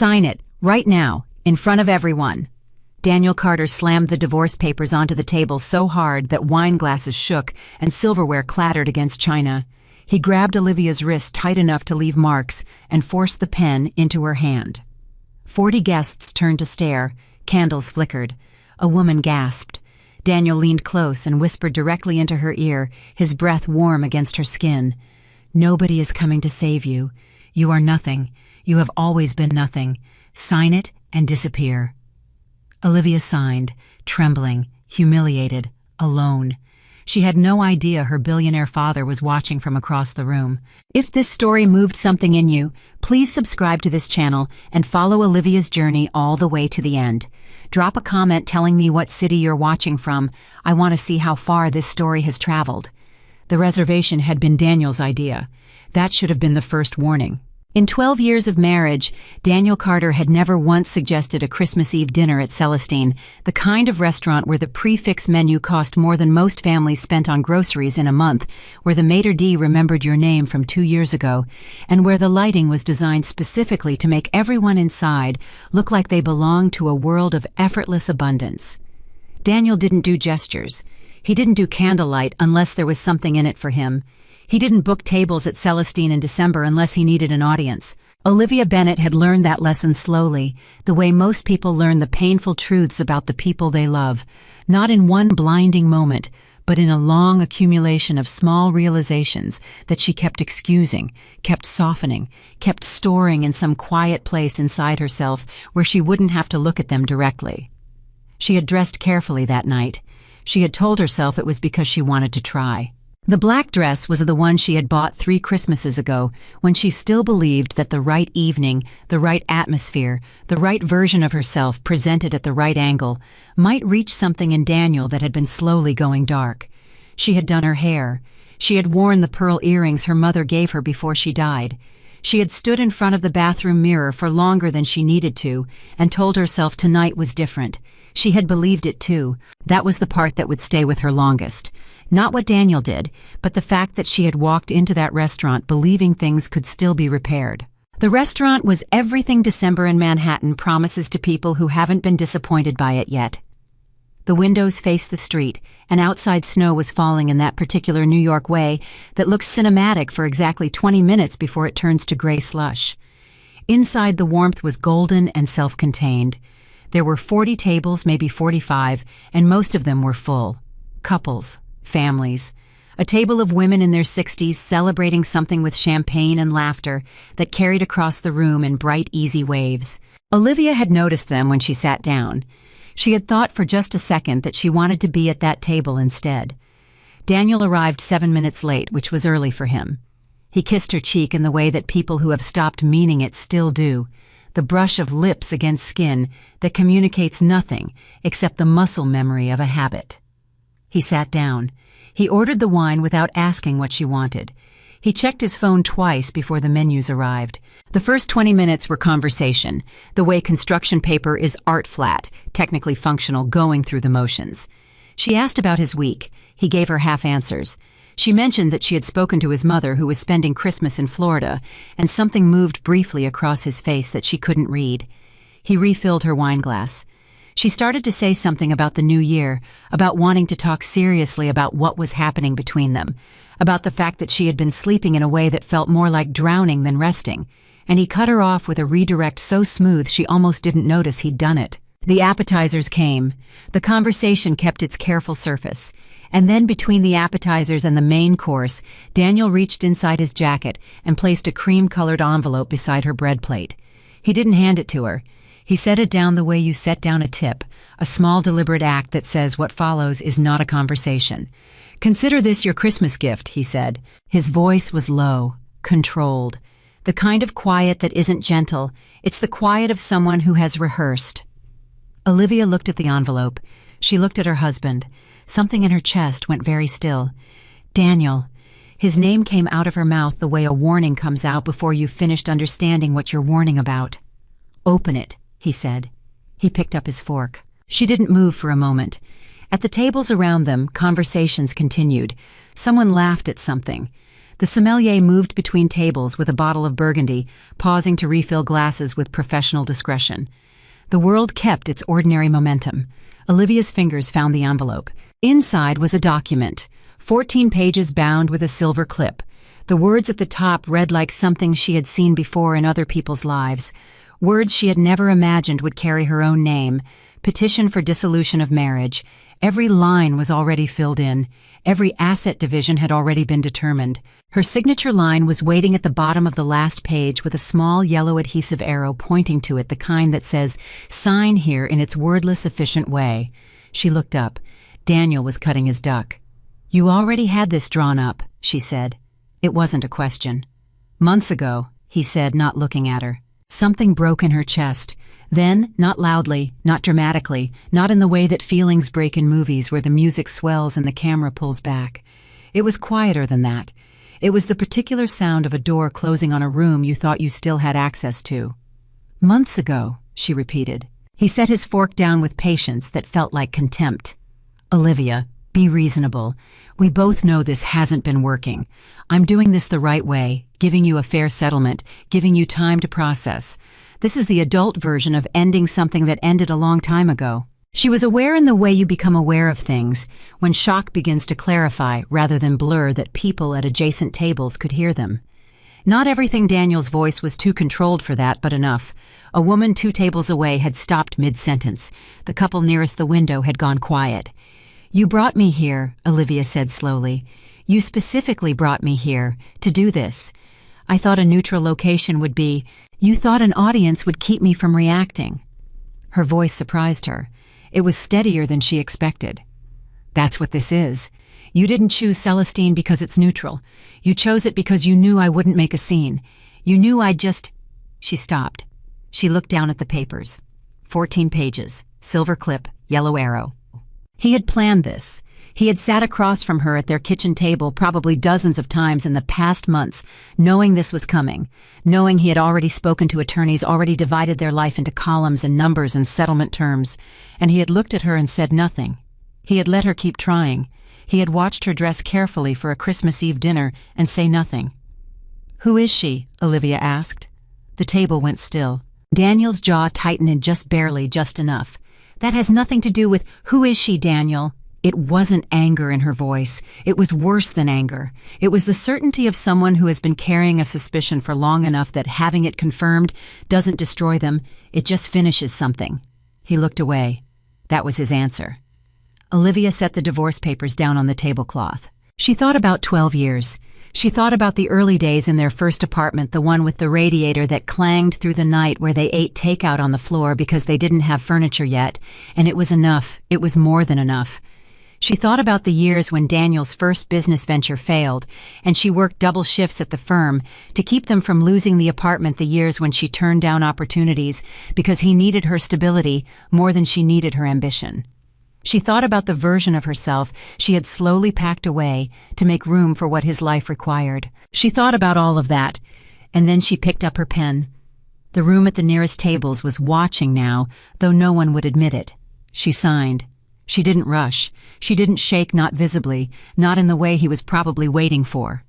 Sign it, right now, in front of everyone." Daniel Carter slammed the divorce papers onto the table so hard that wine glasses shook and silverware clattered against china. He grabbed Olivia's wrist tight enough to leave marks and forced the pen into her hand. 40 guests turned to stare. Candles flickered. A woman gasped. Daniel leaned close and whispered directly into her ear, his breath warm against her skin. "Nobody is coming to save you. You are nothing. You have always been nothing. Sign it and disappear." Olivia signed, trembling, humiliated, alone. She had no idea her billionaire father was watching from across the room. If this story moved something in you, please subscribe to this channel and follow Olivia's journey all the way to the end. Drop a comment telling me what city you're watching from. I want to see how far this story has traveled. The reservation had been Daniel's idea. That should have been the first warning. In 12 years of marriage, Daniel Carter had never once suggested a Christmas Eve dinner at Celestine, the kind of restaurant where the prix-fixe menu cost more than most families spent on groceries in a month, where the maitre d' remembered your name from 2 years ago, and where the lighting was designed specifically to make everyone inside look like they belonged to a world of effortless abundance. Daniel didn't do gestures. He didn't do candlelight unless there was something in it for him. He didn't book tables at Celestine in December unless he needed an audience. Olivia Bennet had learned that lesson slowly, the way most people learn the painful truths about the people they love, not in one blinding moment, but in a long accumulation of small realizations that she kept excusing, kept softening, kept storing in some quiet place inside herself where she wouldn't have to look at them directly. She had dressed carefully that night. She had told herself it was because she wanted to try. The black dress was the one she had bought 3 Christmases ago, when she still believed that the right evening, the right atmosphere, the right version of herself presented at the right angle might reach something in Daniel that had been slowly going dark. She had done her hair. She had worn the pearl earrings her mother gave her before she died. She had stood in front of the bathroom mirror for longer than she needed to and told herself tonight was different. She had believed it too. That was the part that would stay with her longest. Not what Daniel did, but the fact that she had walked into that restaurant believing things could still be repaired. The restaurant was everything December in Manhattan promises to people who haven't been disappointed by it yet. The windows faced the street, and outside snow was falling in that particular New York way that looks cinematic for exactly 20 minutes before it turns to gray slush. Inside, the warmth was golden and self-contained. There were 40 tables, maybe 45, and most of them were full. Couples. Families. A table of women in their 60s celebrating something with champagne and laughter that carried across the room in bright, easy waves. Olivia had noticed them when she sat down. She had thought for just a second that she wanted to be at that table instead. Daniel arrived 7 minutes late, which was early for him. He kissed her cheek in the way that people who have stopped meaning it still do, the brush of lips against skin that communicates nothing except the muscle memory of a habit. He sat down. He ordered the wine without asking what she wanted. He checked his phone twice before the menus arrived. The first 20 minutes were conversation, the way construction paper is art flat, technically functional, going through the motions. She asked about his week. He gave her half answers. She mentioned that she had spoken to his mother, who was spending Christmas in Florida, and something moved briefly across his face that she couldn't read. He refilled her wine glass. She started to say something about the new year, about wanting to talk seriously about what was happening between them, about the fact that she had been sleeping in a way that felt more like drowning than resting, and he cut her off with a redirect so smooth she almost didn't notice he'd done it. The appetizers came. The conversation kept its careful surface, and then between the appetizers and the main course, Daniel reached inside his jacket and placed a cream-colored envelope beside her bread plate. He didn't hand it to her. He set it down the way you set down a tip, a small deliberate act that says what follows is not a conversation. "Consider this your Christmas gift," he said. His voice was low, controlled. The kind of quiet that isn't gentle. It's the quiet of someone who has rehearsed. Olivia looked at the envelope. She looked at her husband. Something in her chest went very still. Daniel. His name came out of her mouth the way a warning comes out before you've finished understanding what you're warning about. "Open it," he said. He picked up his fork. She didn't move for a moment. At the tables around them, conversations continued. Someone laughed at something. The sommelier moved between tables with a bottle of Burgundy, pausing to refill glasses with professional discretion. The world kept its ordinary momentum. Olivia's fingers found the envelope. Inside was a document, 14 pages bound with a silver clip. The words at the top read like something she had seen before in other people's lives. Words she had never imagined would carry her own name. Petition for dissolution of marriage. Every line was already filled in. Every asset division had already been determined. Her signature line was waiting at the bottom of the last page with a small yellow adhesive arrow pointing to it, the kind that says, "Sign here," in its wordless, efficient way. She looked up. Daniel was cutting his duck. "You already had this drawn up," she said. It wasn't a question. "Months ago," he said, not looking at her. Something broke in her chest. Then, not loudly, not dramatically, not in the way that feelings break in movies where the music swells and the camera pulls back. It was quieter than that. It was the particular sound of a door closing on a room you thought you still had access to. "Months ago," she repeated. He set his fork down with patience that felt like contempt. "Olivia, be reasonable. We both know this hasn't been working. I'm doing this the right way, giving you a fair settlement, giving you time to process. This is the adult version of ending something that ended a long time ago." She was aware in the way you become aware of things, when shock begins to clarify rather than blur, that people at adjacent tables could hear them. Not everything Daniel's voice was too controlled for that, but enough. A woman 2 tables away had stopped mid-sentence. The couple nearest the window had gone quiet. "You brought me here," Olivia said slowly. "You specifically brought me here to do this. I thought a neutral location would be. You thought an audience would keep me from reacting." Her voice surprised her. It was steadier than she expected. "That's what this is. You didn't choose Celestine because it's neutral. You chose it because you knew I wouldn't make a scene. You knew I'd just—" She stopped. She looked down at the papers. 14 pages, silver clip, yellow arrow. He had planned this. He had sat across from her at their kitchen table probably dozens of times in the past months, knowing this was coming, knowing he had already spoken to attorneys, already divided their life into columns and numbers and settlement terms, and he had looked at her and said nothing. He had let her keep trying. He had watched her dress carefully for a Christmas Eve dinner and say nothing. "Who is she?" Olivia asked. The table went still. Daniel's jaw tightened just barely, just enough. "That has nothing to do with— Who is she, Daniel?" It wasn't anger in her voice. It was worse than anger. It was the certainty of someone who has been carrying a suspicion for long enough that having it confirmed doesn't destroy them, it just finishes something. He looked away. That was his answer. Olivia set the divorce papers down on the tablecloth. She thought about 12 years. She thought about the early days in their first apartment, the one with the radiator that clanged through the night, where they ate takeout on the floor because they didn't have furniture yet, and it was enough. It was more than enough. She thought about the years when Daniel's first business venture failed, and she worked double shifts at the firm to keep them from losing the apartment, the years when she turned down opportunities because he needed her stability more than she needed her ambition. She thought about the version of herself she had slowly packed away to make room for what his life required. She thought about all of that, and then she picked up her pen. The room at the nearest tables was watching now, though no one would admit it. She signed. She didn't rush. She didn't shake, not visibly, not in the way he was probably waiting for.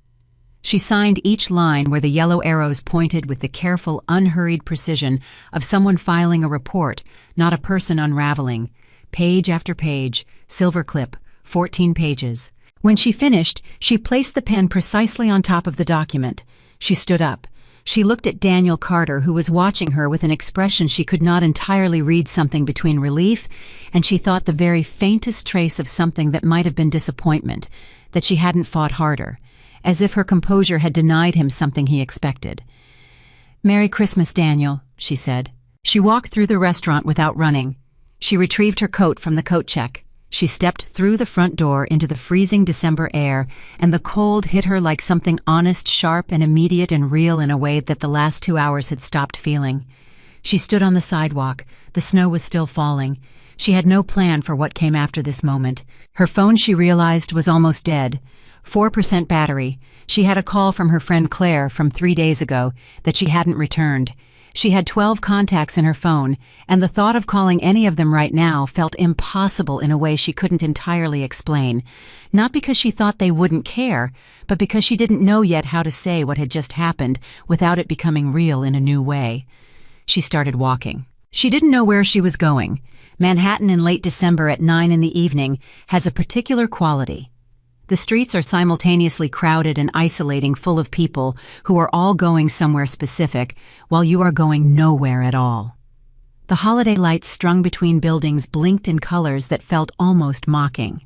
She signed each line where the yellow arrows pointed with the careful, unhurried precision of someone filing a report, not a person unraveling. Page after page, silver clip, 14 pages. When she finished, she placed the pen precisely on top of the document. She stood up. She looked at Daniel Carter, who was watching her with an expression she could not entirely read, something between relief and, she thought, the very faintest trace of something that might have been disappointment, that she hadn't fought harder, as if her composure had denied him something he expected. "Merry Christmas, Daniel," she said. She walked through the restaurant without running. She retrieved her coat from the coat check. She stepped through the front door into the freezing December air, and the cold hit her like something honest, sharp, and immediate and real in a way that the last 2 hours had stopped feeling. She stood on the sidewalk. The snow was still falling. She had no plan for what came after this moment. Her phone, she realized, was almost dead. 4% battery. She had a call from her friend Claire from 3 days ago that she hadn't returned. She had 12 contacts in her phone, and the thought of calling any of them right now felt impossible in a way she couldn't entirely explain. Not because she thought they wouldn't care, but because she didn't know yet how to say what had just happened without it becoming real in a new way. She started walking. She didn't know where she was going. Manhattan in late December at 9 in the evening has a particular quality. The streets are simultaneously crowded and isolating, full of people who are all going somewhere specific, while you are going nowhere at all. The holiday lights strung between buildings blinked in colors that felt almost mocking.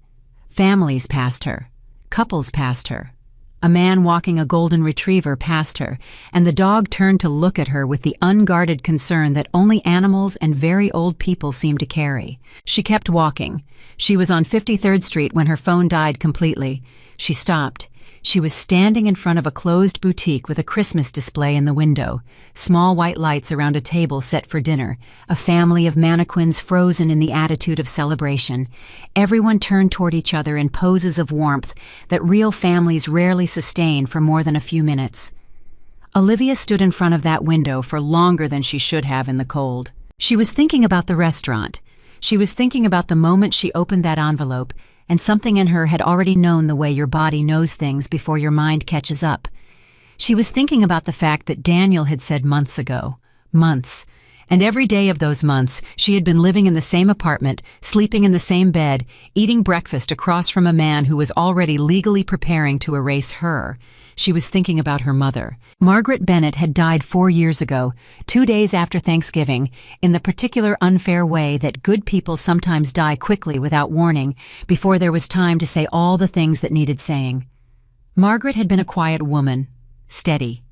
Families passed her. Couples passed her. A man walking a golden retriever passed her, and the dog turned to look at her with the unguarded concern that only animals and very old people seem to carry. She kept walking. She was on 53rd Street when her phone died completely. She stopped. She was standing in front of a closed boutique with a Christmas display in the window, small white lights around a table set for dinner, a family of mannequins frozen in the attitude of celebration. Everyone turned toward each other in poses of warmth that real families rarely sustain for more than a few minutes. Olivia stood in front of that window for longer than she should have in the cold. She was thinking about the restaurant. She was thinking about the moment she opened that envelope, and something in her had already known the way your body knows things before your mind catches up. She was thinking about the fact that Daniel had said months ago. Months. And every day of those months, she had been living in the same apartment, sleeping in the same bed, eating breakfast across from a man who was already legally preparing to erase her. She was thinking about her mother. Margaret Bennett had died 4 years ago, 2 days after Thanksgiving, in the particular unfair way that good people sometimes die quickly without warning, before there was time to say all the things that needed saying. Margaret had been a quiet woman, steady.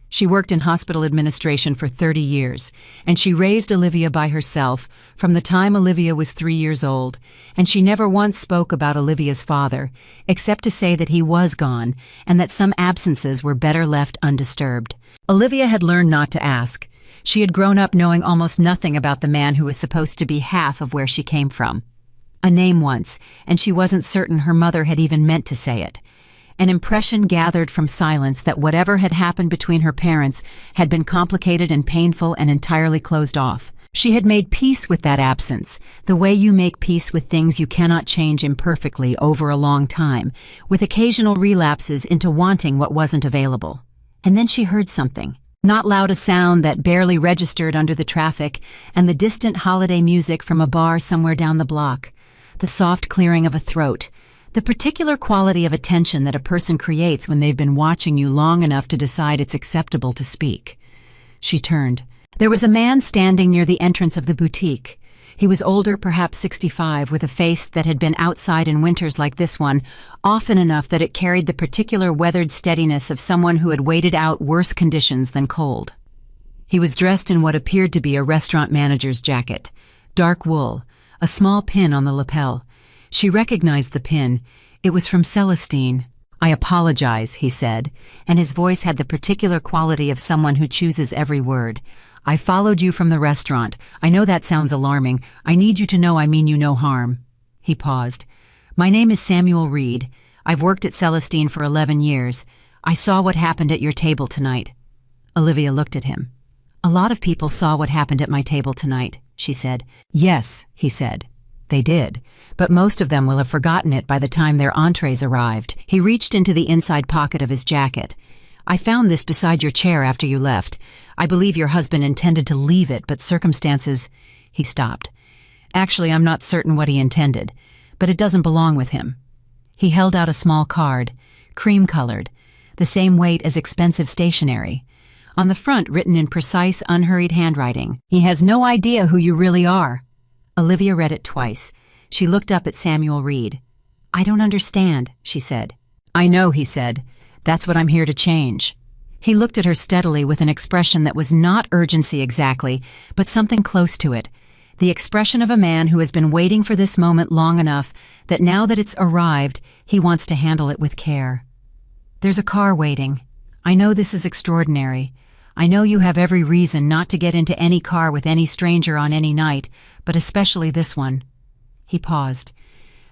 She worked in hospital administration for 30 years, and she raised Olivia by herself from the time Olivia was 3 years old, and she never once spoke about Olivia's father, except to say that he was gone and that some absences were better left undisturbed. Olivia had learned not to ask. She had grown up knowing almost nothing about the man who was supposed to be half of where she came from. A name once, and she wasn't certain her mother had even meant to say it. An impression gathered from silence that whatever had happened between her parents had been complicated and painful and entirely closed off. She had made peace with that absence, the way you make peace with things you cannot change imperfectly over a long time, with occasional relapses into wanting what wasn't available. And then she heard something. Not loud, a sound that barely registered under the traffic, and the distant holiday music from a bar somewhere down the block. The soft clearing of a throat. The particular quality of attention that a person creates when they've been watching you long enough to decide it's acceptable to speak. She turned. There was a man standing near the entrance of the boutique. He was older, perhaps 65, with a face that had been outside in winters like this one, often enough that it carried the particular weathered steadiness of someone who had waited out worse conditions than cold. He was dressed in what appeared to be a restaurant manager's jacket, dark wool, a small pin on the lapel. She recognized the pin. It was from Celestine. "I apologize," he said, and his voice had the particular quality of someone who chooses every word. "I followed you from the restaurant. I know that sounds alarming. I need you to know I mean you no harm." He paused. "My name is Samuel Reed. I've worked at Celestine for 11 years. I saw what happened at your table tonight." Olivia looked at him. "A lot of people saw what happened at my table tonight," she said. "Yes," he said. "They did, but most of them will have forgotten it by the time their entrees arrived." He reached into the inside pocket of his jacket. "I found this beside your chair after you left. I believe your husband intended to leave it, but circumstances—" He stopped. "Actually, I'm not certain what he intended, but it doesn't belong with him." He held out a small card, cream-colored, the same weight as expensive stationery. On the front, written in precise, unhurried handwriting, "He has no idea who you really are." Olivia read it twice. She looked up at Samuel Reed. "I don't understand," she said. "I know," he said. "That's what I'm here to change." He looked at her steadily with an expression that was not urgency exactly, but something close to it. The expression of a man who has been waiting for this moment long enough that now that it's arrived, he wants to handle it with care. "There's a car waiting. I know this is extraordinary. I know you have every reason not to get into any car with any stranger on any night, but especially this one." He paused.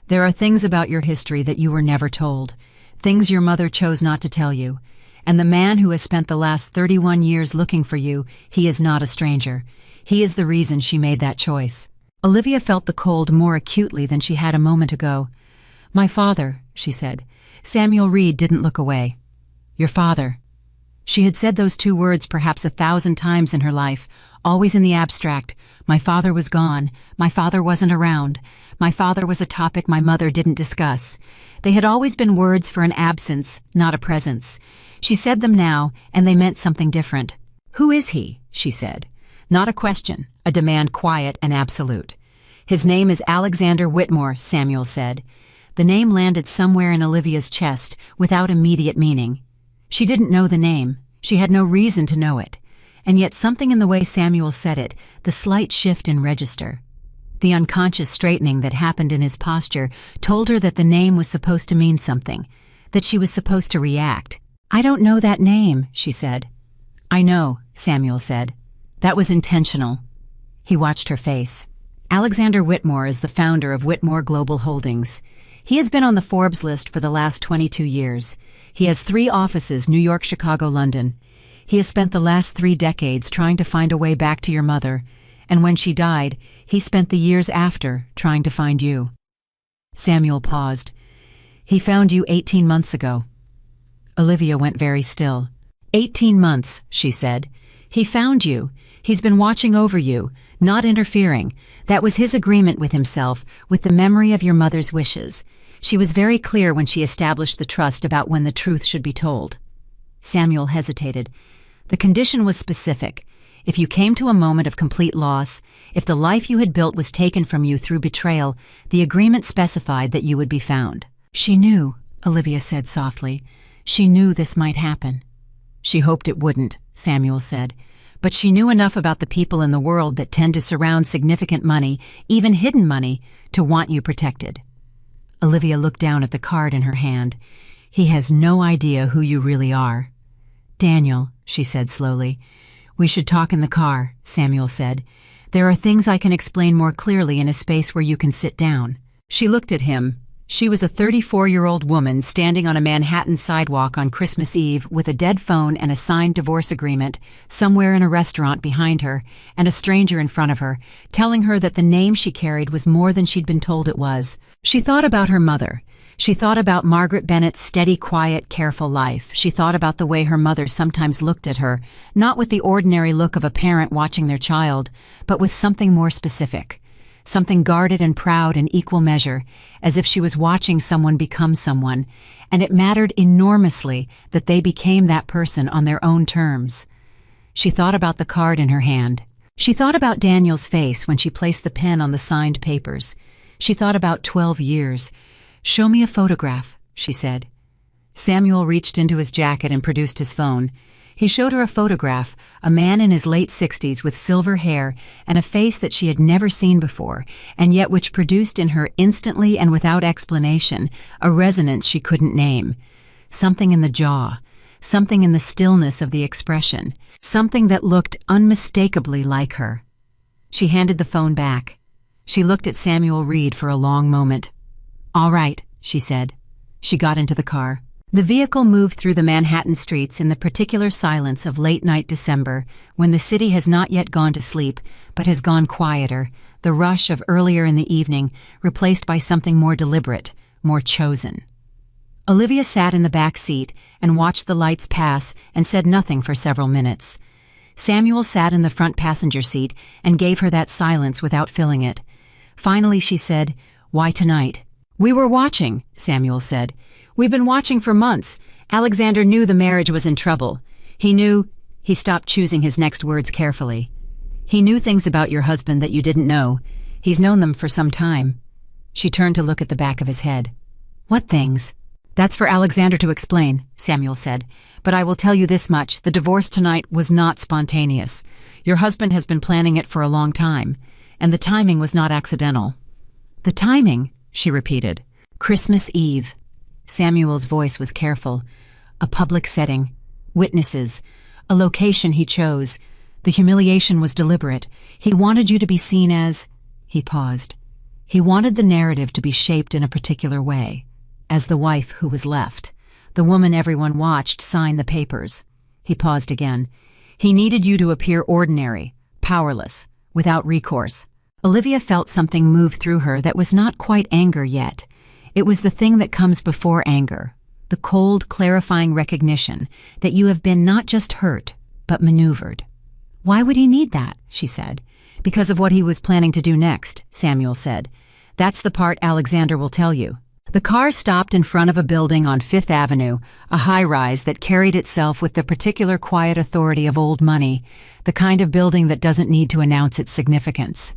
"There are things about your history that you were never told, things your mother chose not to tell you, And the man who has spent the last 31 years looking for you, he is not a stranger. He is the reason she made that choice. Olivia felt the cold more acutely than she had a moment ago. "My father," she said. Samuel Reed didn't look away. "Your father." She had said those two words perhaps 1,000 times in her life, always in the abstract. My father was gone. My father wasn't around. My father was a topic my mother didn't discuss. They had always been words for an absence, not a presence. She said them now, and they meant something different. "Who is he?" she said. Not a question, a demand quiet and absolute. "His name is Alexander Whitmore," Samuel said. The name landed somewhere in Olivia's chest without immediate meaning. She didn't know the name. She had no reason to know it. And yet something in the way Samuel said it, the slight shift in register, the unconscious straightening that happened in his posture, told her that the name was supposed to mean something, that she was supposed to react. "I don't know that name," she said. "I know," Samuel said. "That was intentional." He watched her face. Alexander Whitmore is the founder of Whitmore Global Holdings. He has been on the Forbes list for the last 22 years. He has 3 offices, New York, Chicago, London. He has spent the last 3 decades trying to find a way back to your mother, and when she died, he spent the years after trying to find you. Samuel paused. "He found you 18 months ago." Olivia went very still. 18 months, she said. "He found you. He's been watching over you, not interfering. That was his agreement with himself, with the memory of your mother's wishes. She was very clear when she established the trust about when the truth should be told." Samuel hesitated. "The condition was specific. If you came to a moment of complete loss, if the life you had built was taken from you through betrayal, the agreement specified that you would be found." "She knew," Olivia said softly. "She knew this might happen." "She hoped it wouldn't," Samuel said. "But she knew enough about the people in the world that tend to surround significant money, even hidden money, to want you protected." Olivia looked down at the card in her hand. "He has no idea who you really are." "Daniel," she said slowly. "We should talk in the car," Samuel said. "There are things I can explain more clearly in a space where you can sit down." She looked at him. She was a 34-year-old woman standing on a Manhattan sidewalk on Christmas Eve with a dead phone and a signed divorce agreement somewhere in a restaurant behind her and a stranger in front of her, telling her that the name she carried was more than she'd been told it was. She thought about her mother. She thought about Margaret Bennett's steady, quiet, careful life. She thought about the way her mother sometimes looked at her, not with the ordinary look of a parent watching their child, but with something more specific. Something guarded and proud in equal measure, as if she was watching someone become someone, and it mattered enormously that they became that person on their own terms. She thought about the card in her hand. She thought about Daniel's face when she placed the pen on the signed papers. She thought about 12 years. "Show me a photograph," she said. Samuel reached into his jacket and produced his phone. He showed her a photograph, a man in his late 60s with silver hair and a face that she had never seen before, and yet which produced in her instantly and without explanation a resonance she couldn't name. Something in the jaw, something in the stillness of the expression, something that looked unmistakably like her. She handed the phone back. She looked at Samuel Reed for a long moment. "All right," she said. She got into the car. The vehicle moved through the Manhattan streets in the particular silence of late-night December, when the city has not yet gone to sleep, but has gone quieter, the rush of earlier in the evening replaced by something more deliberate, more chosen. Olivia sat in the back seat and watched the lights pass and said nothing for several minutes. Samuel sat in the front passenger seat and gave her that silence without filling it. Finally she said, "Why tonight?" "We were watching," Samuel said. "We've been watching for months. Alexander knew the marriage was in trouble. He knew—" He stopped choosing his next words carefully. "He knew things about your husband that you didn't know. He's known them for some time." She turned to look at the back of his head. "What things?" "That's for Alexander to explain," Samuel said. "But I will tell you this much. The divorce tonight was not spontaneous. Your husband has been planning it for a long time, and the timing was not accidental." "The timing?" she repeated. "Christmas Eve." Samuel's voice was careful. "A public setting. Witnesses. A location he chose. The humiliation was deliberate. He wanted you to be seen as—" He paused. "He wanted the narrative to be shaped in a particular way. As the wife who was left. the woman everyone watched sign the papers. He paused again. He needed you to appear ordinary, powerless, without recourse. Olivia felt something move through her that was not quite anger yet. It was the thing that comes before anger, the cold, clarifying recognition that you have been not just hurt, but maneuvered. Why would he need that? She said. Because of what he was planning to do next, Samuel said. That's the part Alexander will tell you. The car stopped in front of a building on Fifth Avenue, a high-rise that carried itself with the particular quiet authority of old money, the kind of building that doesn't need to announce its significance.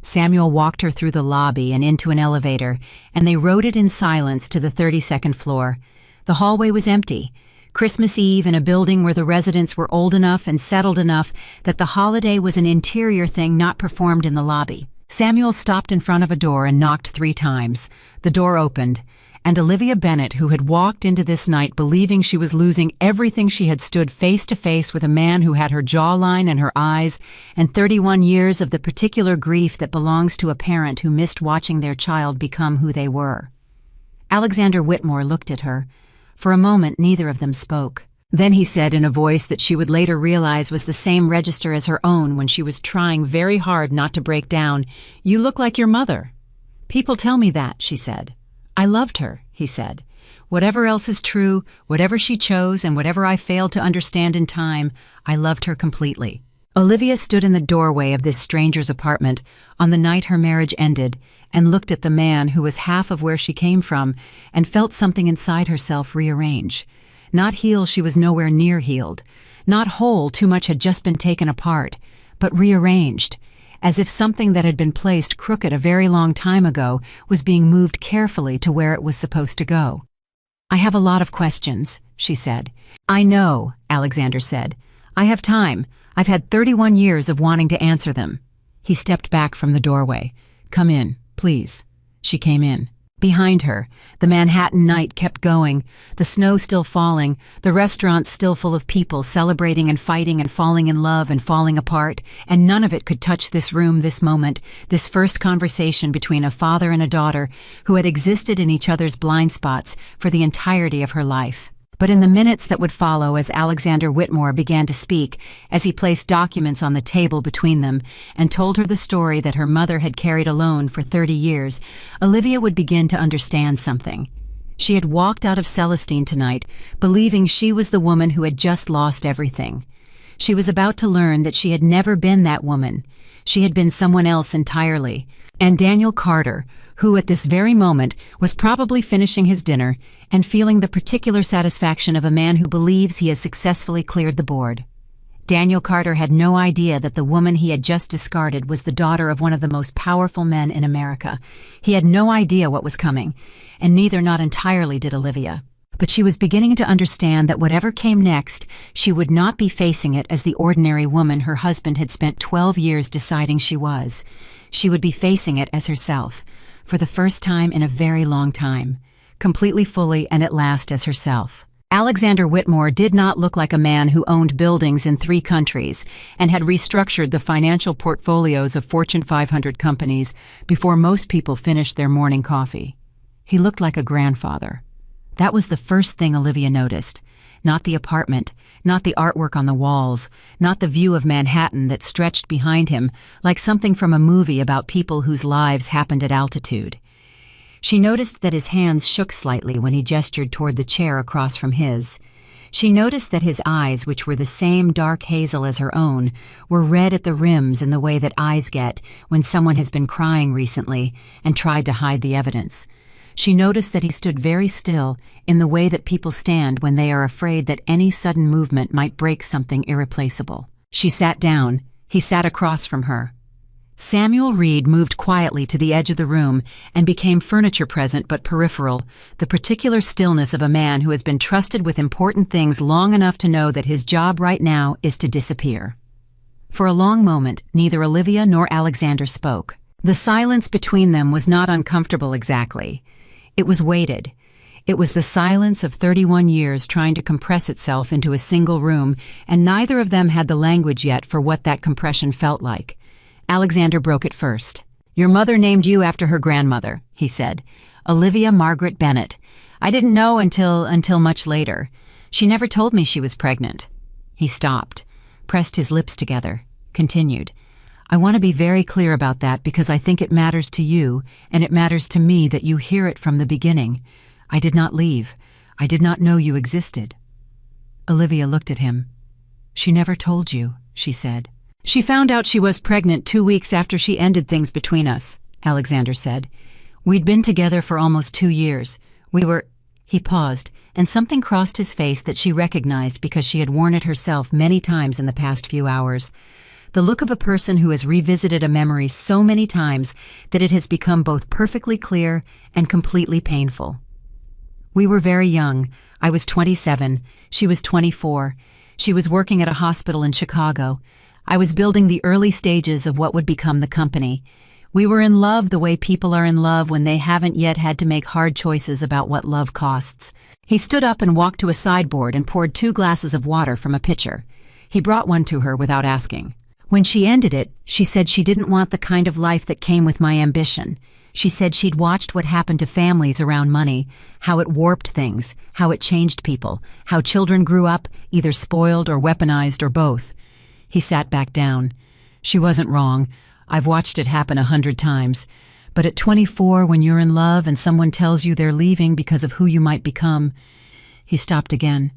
Samuel walked her through the lobby and into an elevator, and they rode it in silence to the 32nd floor. The hallway was empty. Christmas Eve in a building where the residents were old enough and settled enough that the holiday was an interior thing not performed in the lobby. Samuel stopped in front of a door and knocked 3 times. The door opened, and Olivia Bennet, who had walked into this night believing she was losing everything she had stood face to face with a man who had her jawline and her eyes, and 31 years of the particular grief that belongs to a parent who missed watching their child become who they were. Alexander Whitmore looked at her. For a moment, neither of them spoke. Then he said in a voice that she would later realize was the same register as her own when she was trying very hard not to break down, "You look like your mother." "People tell me that," she said. "I loved her," he said. "Whatever else is true, whatever she chose, and whatever I failed to understand in time, I loved her completely." Olivia stood in the doorway of this stranger's apartment on the night her marriage ended and looked at the man who was half of where she came from and felt something inside herself rearrange. Not healed, she was nowhere near healed. Not whole, too much had just been taken apart, but rearranged, as if something that had been placed crooked a very long time ago was being moved carefully to where it was supposed to go. "I have a lot of questions," she said. "I know," Alexander said. "I have time. I've had 31 years of wanting to answer them." He stepped back from the doorway. "Come in, please." She came in. Behind her, the Manhattan night kept going, the snow still falling, the restaurants still full of people celebrating and fighting and falling in love and falling apart, and none of it could touch this room, this moment, this first conversation between a father and a daughter who had existed in each other's blind spots for the entirety of her life. But in the minutes that would follow as Alexander Whitmore began to speak, as he placed documents on the table between them and told her the story that her mother had carried alone for 30 years, Olivia would begin to understand something. She had walked out of Celestine tonight, believing she was the woman who had just lost everything. She was about to learn that she had never been that woman. She had been someone else entirely. And Daniel Carter, who at this very moment was probably finishing his dinner and feeling the particular satisfaction of a man who believes he has successfully cleared the board. Daniel Carter had no idea that the woman he had just discarded was the daughter of one of the most powerful men in America. He had no idea what was coming, and neither not entirely did Olivia. But she was beginning to understand that whatever came next, she would not be facing it as the ordinary woman her husband had spent 12 years deciding she was. She would be facing it as herself, for the first time in a very long time, completely, fully, and at last as herself. Alexander Whitmore did not look like a man who owned buildings in 3 countries and had restructured the financial portfolios of Fortune 500 companies before most people finished their morning coffee. He looked like a grandfather. That was the first thing Olivia noticed. Not the apartment, not the artwork on the walls, not the view of Manhattan that stretched behind him like something from a movie about people whose lives happened at altitude. She noticed that his hands shook slightly when he gestured toward the chair across from his. She noticed that his eyes, which were the same dark hazel as her own, were red at the rims in the way that eyes get when someone has been crying recently and tried to hide the evidence. She noticed that he stood very still in the way that people stand when they are afraid that any sudden movement might break something irreplaceable. She sat down. He sat across from her. Samuel Reed moved quietly to the edge of the room and became furniture present but peripheral, the particular stillness of a man who has been trusted with important things long enough to know that his job right now is to disappear. For a long moment, neither Olivia nor Alexander spoke. The silence between them was not uncomfortable exactly. It was weighted. It was the silence of 31 years trying to compress itself into a single room, and neither of them had the language yet for what that compression felt like. Alexander broke it first. "Your mother named you after her grandmother," he said. "Olivia Margaret Bennet. I didn't know until much later. She never told me she was pregnant." He stopped, pressed his lips together, continued. "I want to be very clear about that because I think it matters to you, and it matters to me that you hear it from the beginning. I did not leave. I did not know you existed." Olivia looked at him. "She never told you," she said. "She found out she was pregnant 2 weeks after she ended things between us," Alexander said. "We'd been together for almost 2 years. We were—" He paused, and something crossed his face that she recognized because she had worn it herself many times in the past few hours. The look of a person who has revisited a memory so many times that it has become both perfectly clear and completely painful. "We were very young. I was 27. She was 24. She was working at a hospital in Chicago. I was building the early stages of what would become the company. We were in love the way people are in love when they haven't yet had to make hard choices about what love costs." He stood up and walked to a sideboard and poured 2 glasses of water from a pitcher. He brought one to her without asking. "When she ended it, she said she didn't want the kind of life that came with my ambition. She said she'd watched what happened to families around money, how it warped things, how it changed people, how children grew up, either spoiled or weaponized or both." He sat back down. "She wasn't wrong. I've watched it happen 100 times. But at 24, when you're in love and someone tells you they're leaving because of who you might become..." He stopped again.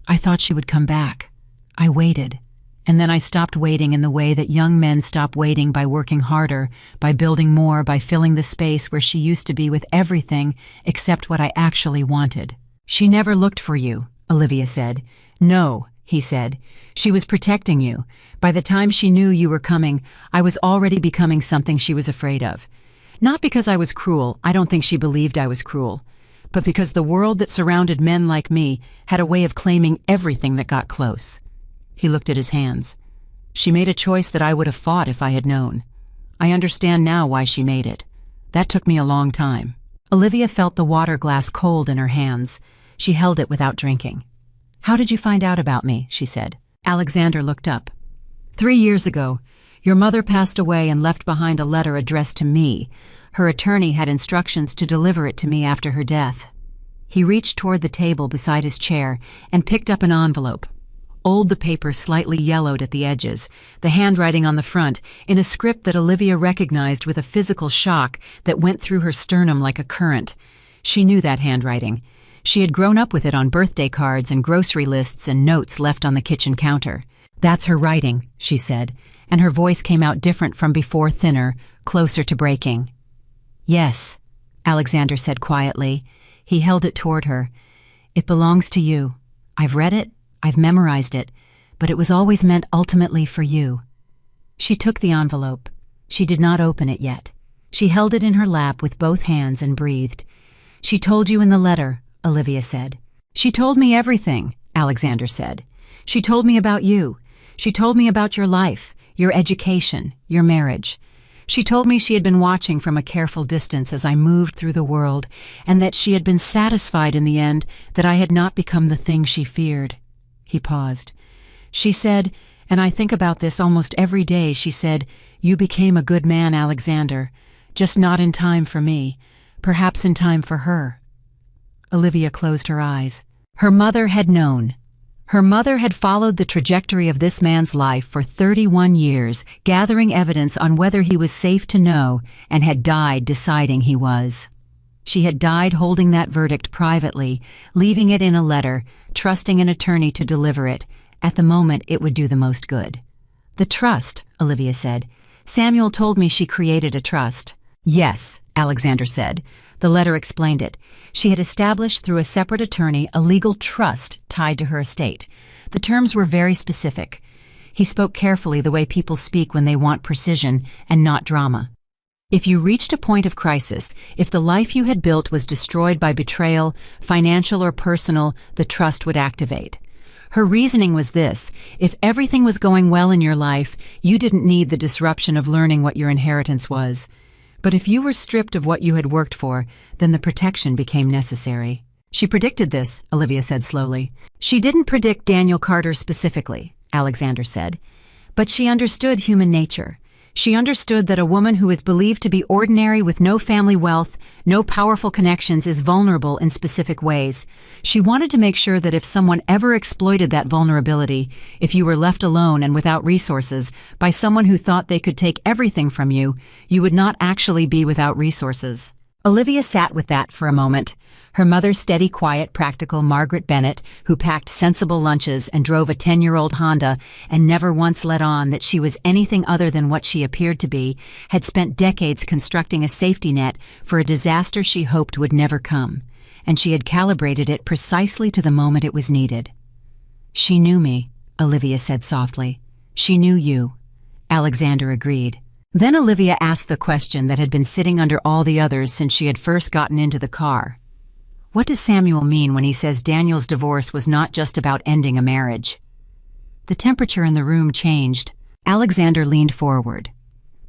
"I thought she would come back. I waited. And then I stopped waiting in the way that young men stop waiting, by working harder, by building more, by filling the space where she used to be with everything except what I actually wanted." "She never looked for you," Olivia said. "No," he said. "She was protecting you. By the time she knew you were coming, I was already becoming something she was afraid of. Not because I was cruel, I don't think she believed I was cruel, but because the world that surrounded men like me had a way of claiming everything that got close." He looked at his hands. "She made a choice that I would have fought if I had known. I understand now why she made it. That took me a long time." Olivia felt the water glass cold in her hands. She held it without drinking. "How did you find out about me?" she said. Alexander looked up. 3 years ago, your mother passed away and left behind a letter addressed to me. Her attorney had instructions to deliver it to me after her death." He reached toward the table beside his chair and picked up an envelope. Old, the paper slightly yellowed at the edges, the handwriting on the front in a script that Olivia recognized with a physical shock that went through her sternum like a current. She knew that handwriting. She had grown up with it on birthday cards and grocery lists and notes left on the kitchen counter. "That's her writing," she said, and her voice came out different from before, thinner, closer to breaking. "Yes," Alexander said quietly. He held it toward her. "It belongs to you. I've read it, I've memorized it, but it was always meant ultimately for you." She took the envelope. She did not open it yet. She held it in her lap with both hands and breathed. "She told you in the letter," Olivia said. "She told me everything," Alexander said. "She told me about you. She told me about your life, your education, your marriage. She told me she had been watching from a careful distance as I moved through the world, and that she had been satisfied in the end that I had not become the thing she feared." He paused. "She said, and I think about this almost every day, she said, 'You became a good man, Alexander, just not in time for me, perhaps in time for her.'" Olivia closed her eyes. Her mother had known. Her mother had followed the trajectory of this man's life for 31 years, gathering evidence on whether he was safe to know, and had died deciding he was. She had died holding that verdict privately, leaving it in a letter, trusting an attorney to deliver it. At the moment, it would do the most good. "The trust," Olivia said. "Samuel told me she created a trust." "Yes," Alexander said. The letter explained it. She had established through a separate attorney a legal trust tied to her estate. The terms were very specific. He spoke carefully, the way people speak when they want precision and not drama. "If you reached a point of crisis, if the life you had built was destroyed by betrayal, financial or personal, the trust would activate." Her reasoning was this: if everything was going well in your life, you didn't need the disruption of learning what your inheritance was. But if you were stripped of what you had worked for, then the protection became necessary. "She predicted this," Olivia said slowly. "She didn't predict Daniel Carter specifically," Alexander said. "But she understood human nature. She understood that a woman who is believed to be ordinary with no family wealth, no powerful connections is vulnerable in specific ways. She wanted to make sure that if someone ever exploited that vulnerability, if you were left alone and without resources by someone who thought they could take everything from you, you would not actually be without resources. Olivia sat with that for a moment. Her mother's steady, quiet, practical Margaret Bennett, who packed sensible lunches and drove a 10-year-old Honda and never once let on that she was anything other than what she appeared to be, had spent decades constructing a safety net for a disaster she hoped would never come, and she had calibrated it precisely to the moment it was needed. "She knew me," Olivia said softly. "She knew you." Alexander agreed. Then Olivia asked the question that had been sitting under all the others since she had first gotten into the car. What does Samuel mean when he says Daniel's divorce was not just about ending a marriage? The temperature in the room changed. Alexander leaned forward.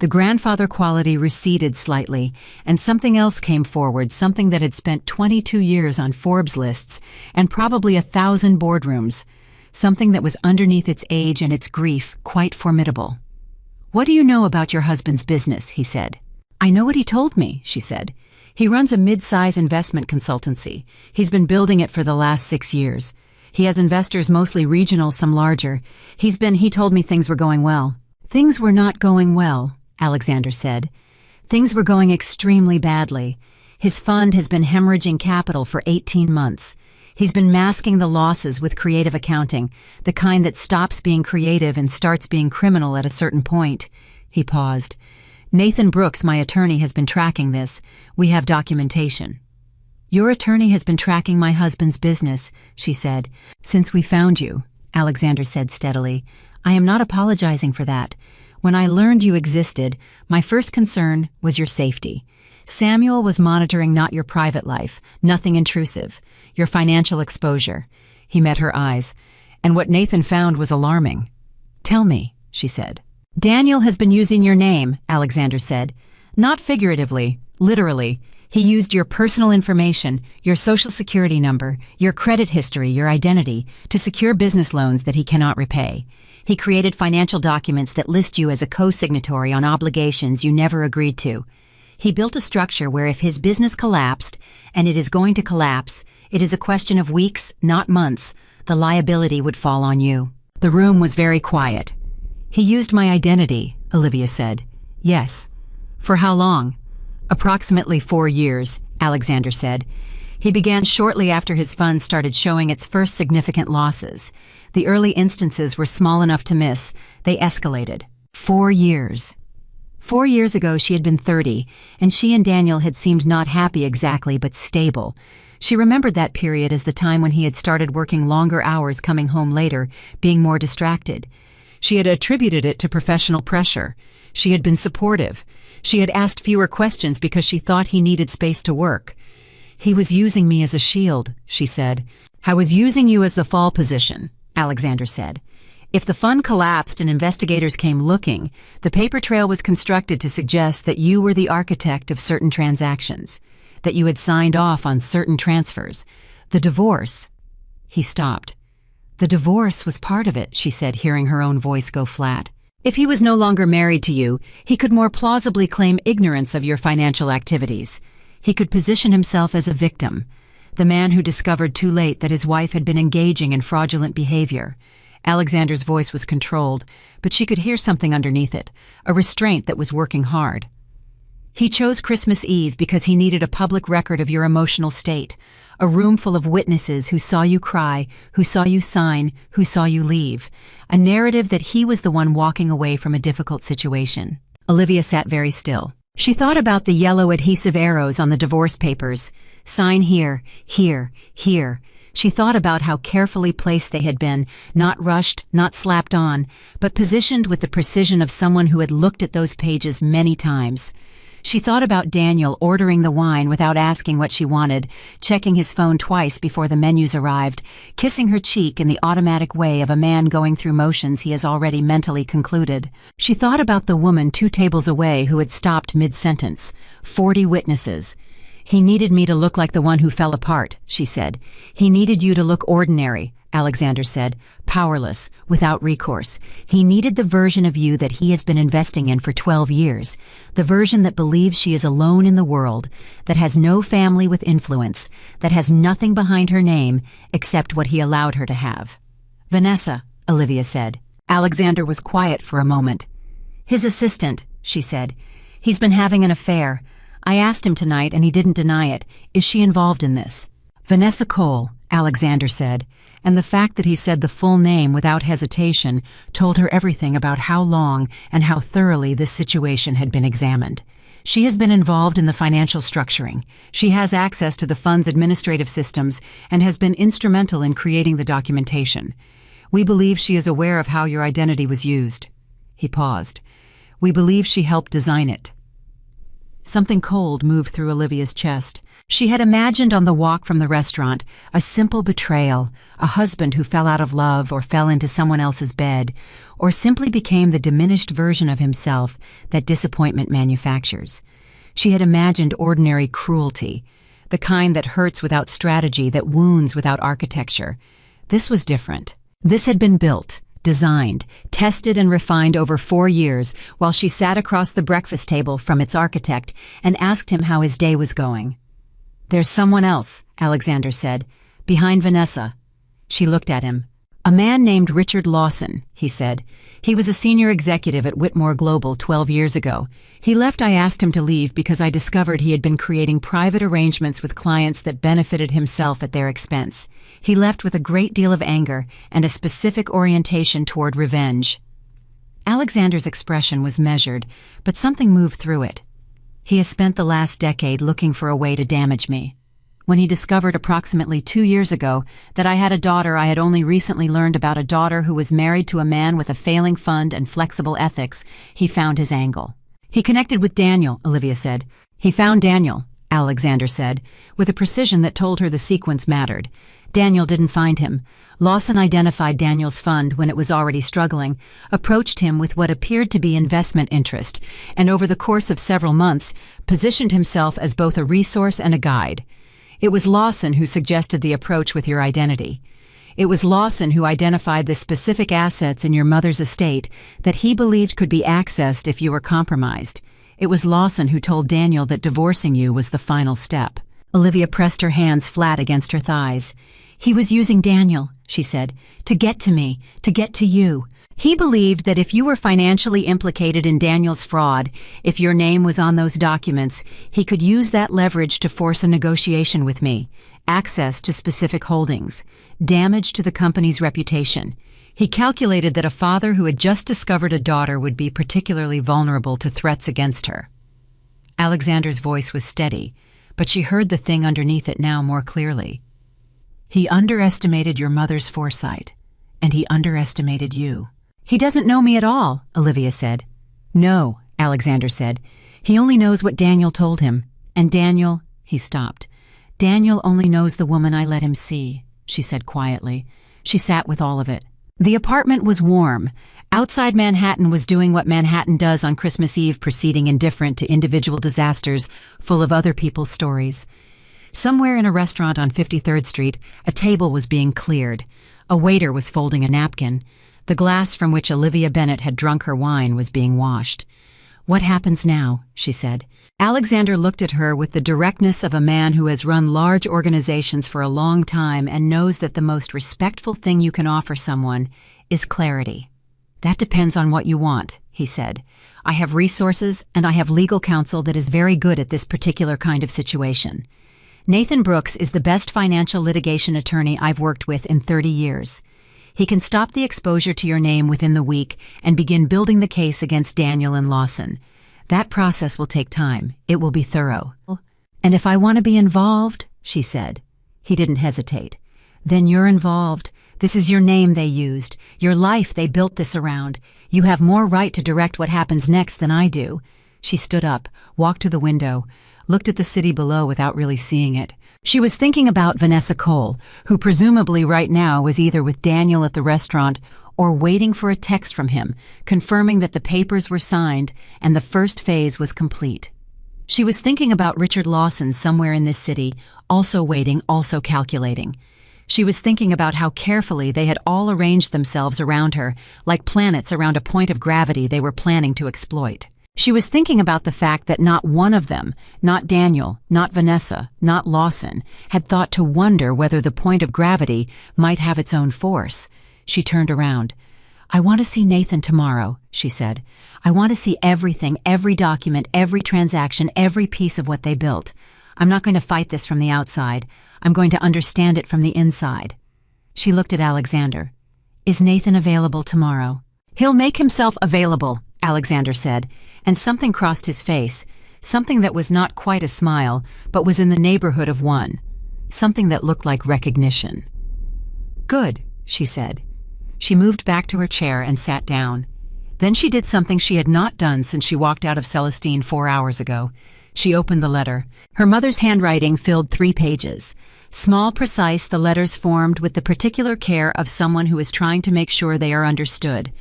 The grandfather quality receded slightly, and something else came forward, something that had spent 22 years on Forbes lists and probably 1,000 boardrooms, something that was underneath its age and its grief quite formidable. "What do you know about your husband's business?" he said. "I know what he told me," she said. "He runs a mid-size investment consultancy. He's been building it for the last 6 years. He has investors, mostly regional, some larger. He told me things were going well." "Things were not going well," Alexander said. "Things were going extremely badly. His fund has been hemorrhaging capital for 18 months. He's been masking the losses with creative accounting, the kind that stops being creative and starts being criminal at a certain point." He paused. "Nathan Brooks, my attorney, has been tracking this. We have documentation." "Your attorney has been tracking my husband's business," she said. "Since we found you," Alexander said steadily. "I am not apologizing for that. When I learned you existed, my first concern was your safety. Samuel was monitoring not your private life, nothing intrusive, your financial exposure." He met her eyes. "And what Nathan found was alarming." "Tell me," she said. "Daniel has been using your name," Alexander said. "Not figuratively, literally. He used your personal information, your social security number, your credit history, your identity, to secure business loans that he cannot repay. He created financial documents that list you as a co-signatory on obligations you never agreed to. He built a structure where if his business collapsed, and it is going to collapse, it is a question of weeks, not months, the liability would fall on you." The room was very quiet. "He used my identity," Olivia said. "Yes." "For how long?" "Approximately 4 years, Alexander said. "He began shortly after his fund started showing its first significant losses. The early instances were small enough to miss. They escalated." 4 years. 4 years ago she had been 30, and she and Daniel had seemed not happy exactly, but stable. She remembered that period as the time when he had started working longer hours, coming home later, being more distracted. She had attributed it to professional pressure. She had been supportive. She had asked fewer questions because she thought he needed space to work. "He was using me as a shield," she said. "I was using you as the fall position," Alexander said. "If the fund collapsed and investigators came looking, the paper trail was constructed to suggest that you were the architect of certain transactions, that you had signed off on certain transfers. The divorce—" He stopped. "The divorce was part of it," she said, hearing her own voice go flat. "If he was no longer married to you, he could more plausibly claim ignorance of your financial activities. He could position himself as a victim, the man who discovered too late that his wife had been engaging in fraudulent behavior." Alexander's voice was controlled, but she could hear something underneath it, a restraint that was working hard. "He chose Christmas Eve because he needed a public record of your emotional state, a room full of witnesses who saw you cry, who saw you sign, who saw you leave, a narrative that he was the one walking away from a difficult situation." Olivia sat very still. She thought about the yellow adhesive arrows on the divorce papers. Sign here, here, here. She thought about how carefully placed they had been, not rushed, not slapped on, but positioned with the precision of someone who had looked at those pages many times. She thought about Daniel ordering the wine without asking what she wanted, checking his phone twice before the menus arrived, kissing her cheek in the automatic way of a man going through motions he has already mentally concluded. She thought about the woman 2 tables away who had stopped mid-sentence. 40 witnesses. "He needed me to look like the one who fell apart," she said. "He needed you to look ordinary, Alexander said, powerless, without recourse. He needed the version of you that he has been investing in for 12 years, the version that believes she is alone in the world, that has no family with influence, that has nothing behind her name except what he allowed her to have. Vanessa, Olivia said. Alexander was quiet for a moment. His assistant, she said. He's been having an affair. I asked him tonight and he didn't deny it. Is she involved in this? Vanessa Cole, Alexander said, and the fact that he said the full name without hesitation told her everything about how long and how thoroughly this situation had been examined. She has been involved in the financial structuring. She has access to the fund's administrative systems and has been instrumental in creating the documentation. We believe she is aware of how your identity was used. He paused. We believe she helped design it. Something cold moved through Olivia's chest. She had imagined on the walk from the restaurant a simple betrayal, a husband who fell out of love or fell into someone else's bed, or simply became the diminished version of himself that disappointment manufactures. She had imagined ordinary cruelty, the kind that hurts without strategy, that wounds without architecture. This was different. This had been built, designed, tested and refined over 4 years while she sat across the breakfast table from its architect and asked him how his day was going. There's someone else, Alexander said, behind Vanessa. She looked at him. A man named Richard Lawson, he said. He was a senior executive at Whitmore Global 12 years ago. He left. I asked him to leave because I discovered he had been creating private arrangements with clients that benefited himself at their expense. He left with a great deal of anger and a specific orientation toward revenge. Alexander's expression was measured, but something moved through it. He has spent the last decade looking for a way to damage me. When he discovered approximately 2 years ago that I had a daughter, I had only recently learned about a daughter who was married to a man with a failing fund and flexible ethics, he found his angle. He connected with Daniel, Olivia said. He found Daniel, Alexander said, with a precision that told her the sequence mattered. Daniel didn't find him. Lawson identified Daniel's fund when it was already struggling, approached him with what appeared to be investment interest, and over the course of several months, positioned himself as both a resource and a guide. It was Lawson who suggested the approach with your identity. It was Lawson who identified the specific assets in your mother's estate that he believed could be accessed if you were compromised. It was Lawson who told Daniel that divorcing you was the final step. Olivia pressed her hands flat against her thighs. He was using Daniel, she said, to get to me, to get to you. He believed that if you were financially implicated in Daniel's fraud, if your name was on those documents, he could use that leverage to force a negotiation with me, access to specific holdings, damage to the company's reputation. He calculated that a father who had just discovered a daughter would be particularly vulnerable to threats against her. Alexander's voice was steady, but she heard the thing underneath it now more clearly. He underestimated your mother's foresight, and he underestimated you. He doesn't know me at all, Olivia said. No, Alexander said. He only knows what Daniel told him. And Daniel, he stopped. Daniel only knows the woman I let him see, she said quietly. She sat with all of it. The apartment was warm. Outside Manhattan was doing what Manhattan does on Christmas Eve, proceeding indifferent to individual disasters, full of other people's stories. Somewhere in a restaurant on 53rd Street, a table was being cleared. A waiter was folding a napkin. The glass from which Olivia Bennett had drunk her wine was being washed. What happens now? She said. Alexander looked at her with the directness of a man who has run large organizations for a long time and knows that the most respectful thing you can offer someone is clarity. That depends on what you want, he said. I have resources and I have legal counsel that is very good at this particular kind of situation. Nathan Brooks is the best financial litigation attorney I've worked with in 30 years. He can stop the exposure to your name within the week and begin building the case against Daniel and Lawson. That process will take time. It will be thorough. And if I want to be involved, she said. He didn't hesitate. Then you're involved. This is your name they used, your life they built this around. You have more right to direct what happens next than I do. She stood up, walked to the window, looked at the city below without really seeing it. She was thinking about Vanessa Cole, who presumably right now was either with Daniel at the restaurant or waiting for a text from him, confirming that the papers were signed and the first phase was complete. She was thinking about Richard Lawson somewhere in this city, also waiting, also calculating. She was thinking about how carefully they had all arranged themselves around her, like planets around a point of gravity they were planning to exploit. She was thinking about the fact that not one of them, not Daniel, not Vanessa, not Lawson, had thought to wonder whether the point of gravity might have its own force. She turned around. "I want to see Nathan tomorrow," she said. "I want to see everything, every document, every transaction, every piece of what they built. I'm not going to fight this from the outside. I'm going to understand it from the inside." She looked at Alexander. "Is Nathan available tomorrow?" "He'll make himself available," Alexander said, and something crossed his face, something that was not quite a smile, but was in the neighborhood of one, something that looked like recognition. "Good," she said. She moved back to her chair and sat down. Then she did something she had not done since she walked out of Celestine 4 hours ago. She opened the letter. Her mother's handwriting filled 3 pages. Small, precise, the letters formed with the particular care of someone who is trying to make sure they are understood.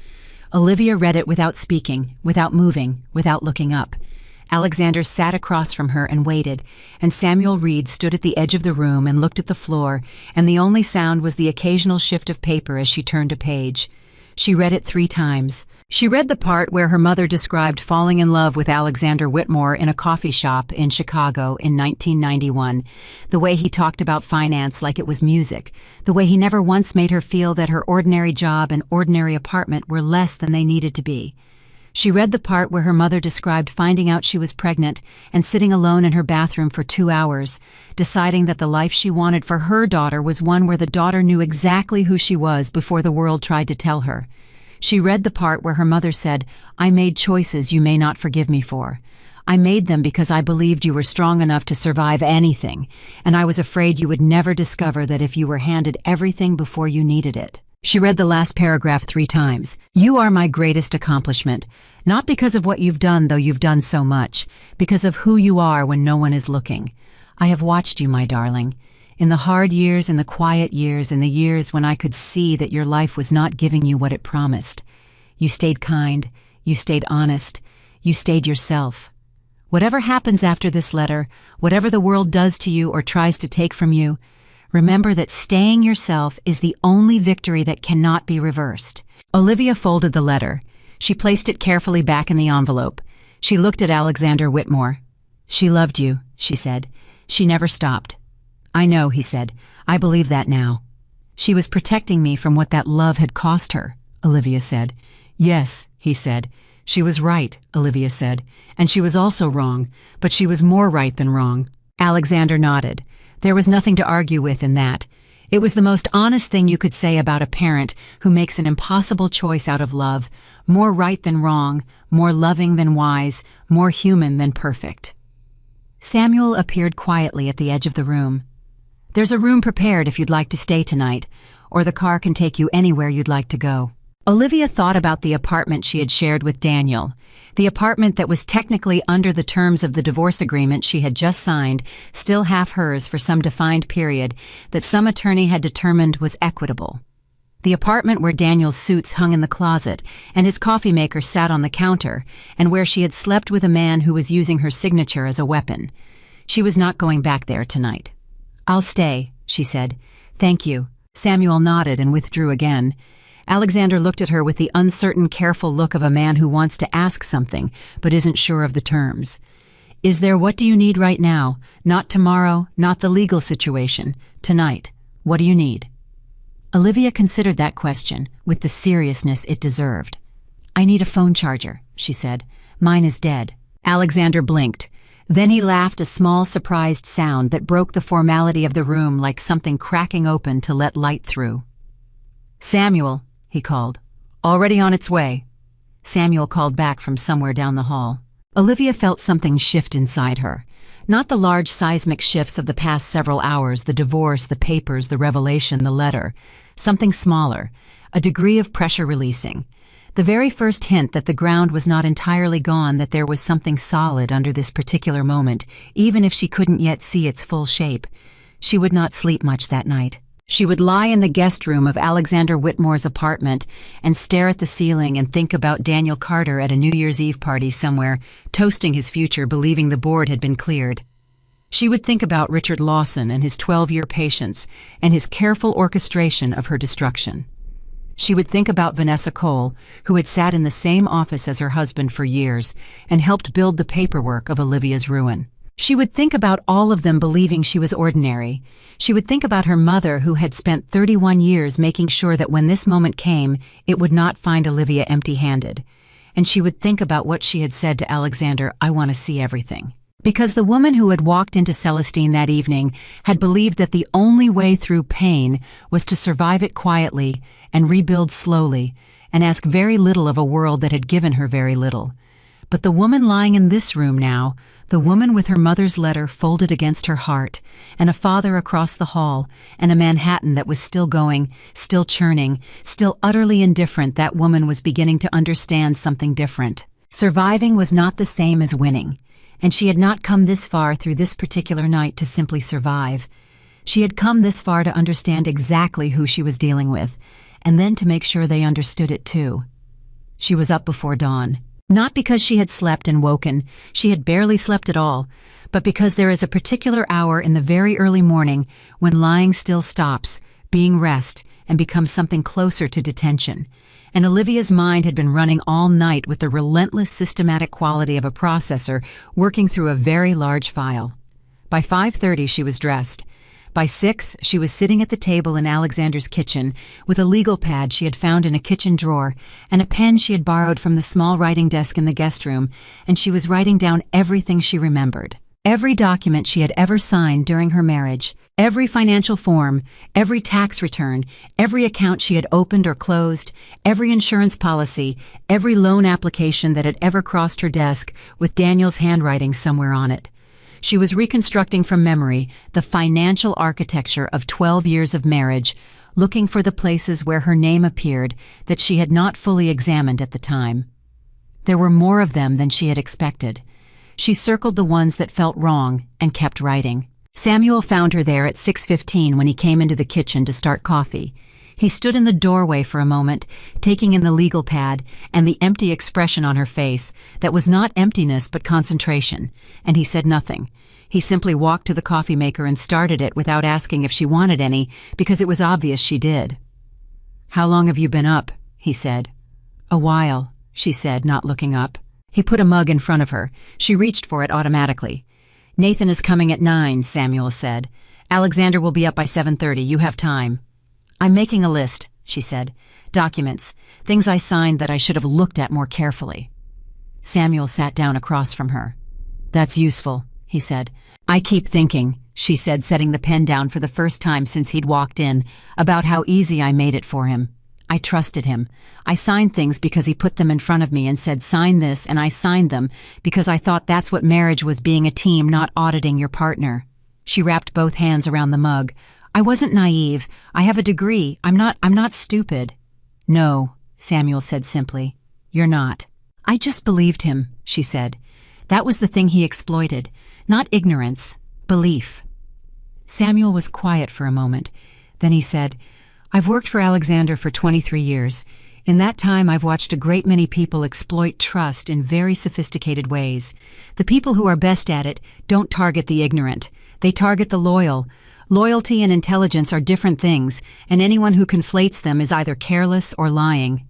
Olivia read it without speaking, without moving, without looking up. Alexander sat across from her and waited, and Samuel Reed stood at the edge of the room and looked at the floor, and the only sound was the occasional shift of paper as she turned a page. She read it 3 times. She read the part where her mother described falling in love with Alexander Whitmore in a coffee shop in Chicago in 1991, the way he talked about finance like it was music, the way he never once made her feel that her ordinary job and ordinary apartment were less than they needed to be. She read the part where her mother described finding out she was pregnant and sitting alone in her bathroom for 2 hours, deciding that the life she wanted for her daughter was one where the daughter knew exactly who she was before the world tried to tell her. She read the part where her mother said, "I made choices you may not forgive me for. I made them because I believed you were strong enough to survive anything, and I was afraid you would never discover that if you were handed everything before you needed it." She read the last paragraph 3 times. "You are my greatest accomplishment, not because of what you've done, though you've done so much, because of who you are when no one is looking. I have watched you, my darling. In the hard years, in the quiet years, in the years when I could see that your life was not giving you what it promised. You stayed kind, you stayed honest, you stayed yourself. Whatever happens after this letter, whatever the world does to you or tries to take from you, remember that staying yourself is the only victory that cannot be reversed." Olivia folded the letter. She placed it carefully back in the envelope. She looked at Alexander Whitmore. "She loved you," she said. "She never stopped." "I know," he said. "I believe that now." "She was protecting me from what that love had cost her," Olivia said. "Yes," he said. "She was right," Olivia said. "And she was also wrong, but she was more right than wrong." Alexander nodded. There was nothing to argue with in that. It was the most honest thing you could say about a parent who makes an impossible choice out of love, more right than wrong, more loving than wise, more human than perfect. Samuel appeared quietly at the edge of the room. "There's a room prepared if you'd like to stay tonight, or the car can take you anywhere you'd like to go." Olivia thought about the apartment she had shared with Daniel, the apartment that was technically under the terms of the divorce agreement she had just signed, still half hers for some defined period that some attorney had determined was equitable. The apartment where Daniel's suits hung in the closet and his coffee maker sat on the counter, and where she had slept with a man who was using her signature as a weapon. She was not going back there tonight. "I'll stay," she said. "Thank you." Samuel nodded and withdrew again. Alexander looked at her with the uncertain, careful look of a man who wants to ask something but isn't sure of the terms. "Is there what do you need right now? Not tomorrow, not the legal situation. Tonight. What do you need?" Olivia considered that question with the seriousness it deserved. "I need a phone charger," she said. "Mine is dead." Alexander blinked. Then he laughed, a small, surprised sound that broke the formality of the room like something cracking open to let light through. "Samuel," he called. "Already on its way." Samuel called back from somewhere down the hall. Olivia felt something shift inside her. Not the large seismic shifts of the past several hours, the divorce, the papers, the revelation, the letter. Something smaller, a degree of pressure releasing. The very first hint that the ground was not entirely gone, that there was something solid under this particular moment, even if she couldn't yet see its full shape. She would not sleep much that night. She would lie in the guest room of Alexander Whitmore's apartment and stare at the ceiling and think about Daniel Carter at a New Year's Eve party somewhere, toasting his future, believing the board had been cleared. She would think about Richard Lawson and his 12-year patience and his careful orchestration of her destruction. She would think about Vanessa Cole, who had sat in the same office as her husband for years and helped build the paperwork of Olivia's ruin. She would think about all of them believing she was ordinary. She would think about her mother, who had spent 31 years making sure that when this moment came, it would not find Olivia empty-handed. And she would think about what she had said to Alexander, "I want to see everything." Because the woman who had walked into Celestine that evening had believed that the only way through pain was to survive it quietly and rebuild slowly and ask very little of a world that had given her very little. But the woman lying in this room now, the woman with her mother's letter folded against her heart, and a father across the hall, and a Manhattan that was still going, still churning, still utterly indifferent, that woman was beginning to understand something different. Surviving was not the same as winning. And she had not come this far through this particular night to simply survive. She had come this far to understand exactly who she was dealing with, and then to make sure they understood it too. She was up before dawn. Not because she had slept and woken, she had barely slept at all, but because there is a particular hour in the very early morning when lying still stops, being rest, and becomes something closer to detention. And Olivia's mind had been running all night with the relentless systematic quality of a processor working through a very large file. By 5:30 she was dressed. By 6 she was sitting at the table in Alexander's kitchen with a legal pad she had found in a kitchen drawer and a pen she had borrowed from the small writing desk in the guest room, and she was writing down everything she remembered. Every document she had ever signed during her marriage, every financial form, every tax return, every account she had opened or closed, every insurance policy, every loan application that had ever crossed her desk with Daniel's handwriting somewhere on it. She was reconstructing from memory the financial architecture of 12 years of marriage, looking for the places where her name appeared that she had not fully examined at the time. There were more of them than she had expected. She circled the ones that felt wrong and kept writing. Samuel found her there at 6:15 when he came into the kitchen to start coffee. He stood in the doorway for a moment, taking in the legal pad and the empty expression on her face that was not emptiness but concentration, and he said nothing. He simply walked to the coffee maker and started it without asking if she wanted any, because it was obvious she did. "How long have you been up?" he said. "A while," she said, not looking up. He put a mug in front of her. She reached for it automatically. "Nathan is coming at 9, Samuel said. "Alexander will be up by 7:30. You have time." "I'm making a list," she said. "Documents, things I signed that I should have looked at more carefully." Samuel sat down across from her. "That's useful," he said. "I keep thinking," she said, setting the pen down for the first time since he'd walked in, "about how easy I made it for him. I trusted him. I signed things because he put them in front of me and said, 'Sign this,' and I signed them because I thought that's what marriage was, being a team, not auditing your partner." She wrapped both hands around the mug. "I wasn't naive. I have a degree. I'm not stupid." "No," Samuel said simply. "You're not." "I just believed him," she said. "That was the thing he exploited. Not ignorance, belief." Samuel was quiet for a moment. Then he said, "I've worked for Alexander for 23 years. In that time, I've watched a great many people exploit trust in very sophisticated ways. The people who are best at it don't target the ignorant. They target the loyal. Loyalty and intelligence are different things, and anyone who conflates them is either careless or lying."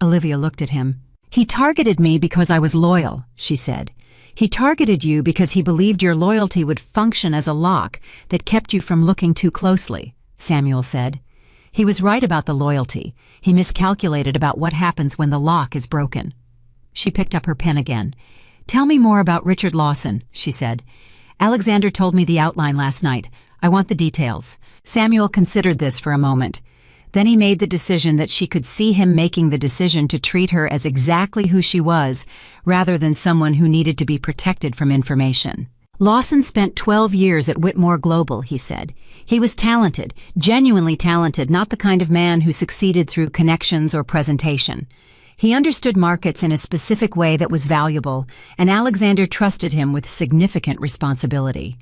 Olivia looked at him. "He targeted me because I was loyal," she said. "He targeted you because he believed your loyalty would function as a lock that kept you from looking too closely," Samuel said. "He was right about the loyalty. He miscalculated about what happens when the lock is broken." She picked up her pen again. "Tell me more about Richard Lawson," she said. "Alexander told me the outline last night. I want the details." Samuel considered this for a moment. Then he made the decision that she could see him making the decision to treat her as exactly who she was, rather than someone who needed to be protected from information. "Lawson spent 12 years at Whitmore Global," he said. "He was talented, genuinely talented, not the kind of man who succeeded through connections or presentation. He understood markets in a specific way that was valuable, and Alexander trusted him with significant responsibility.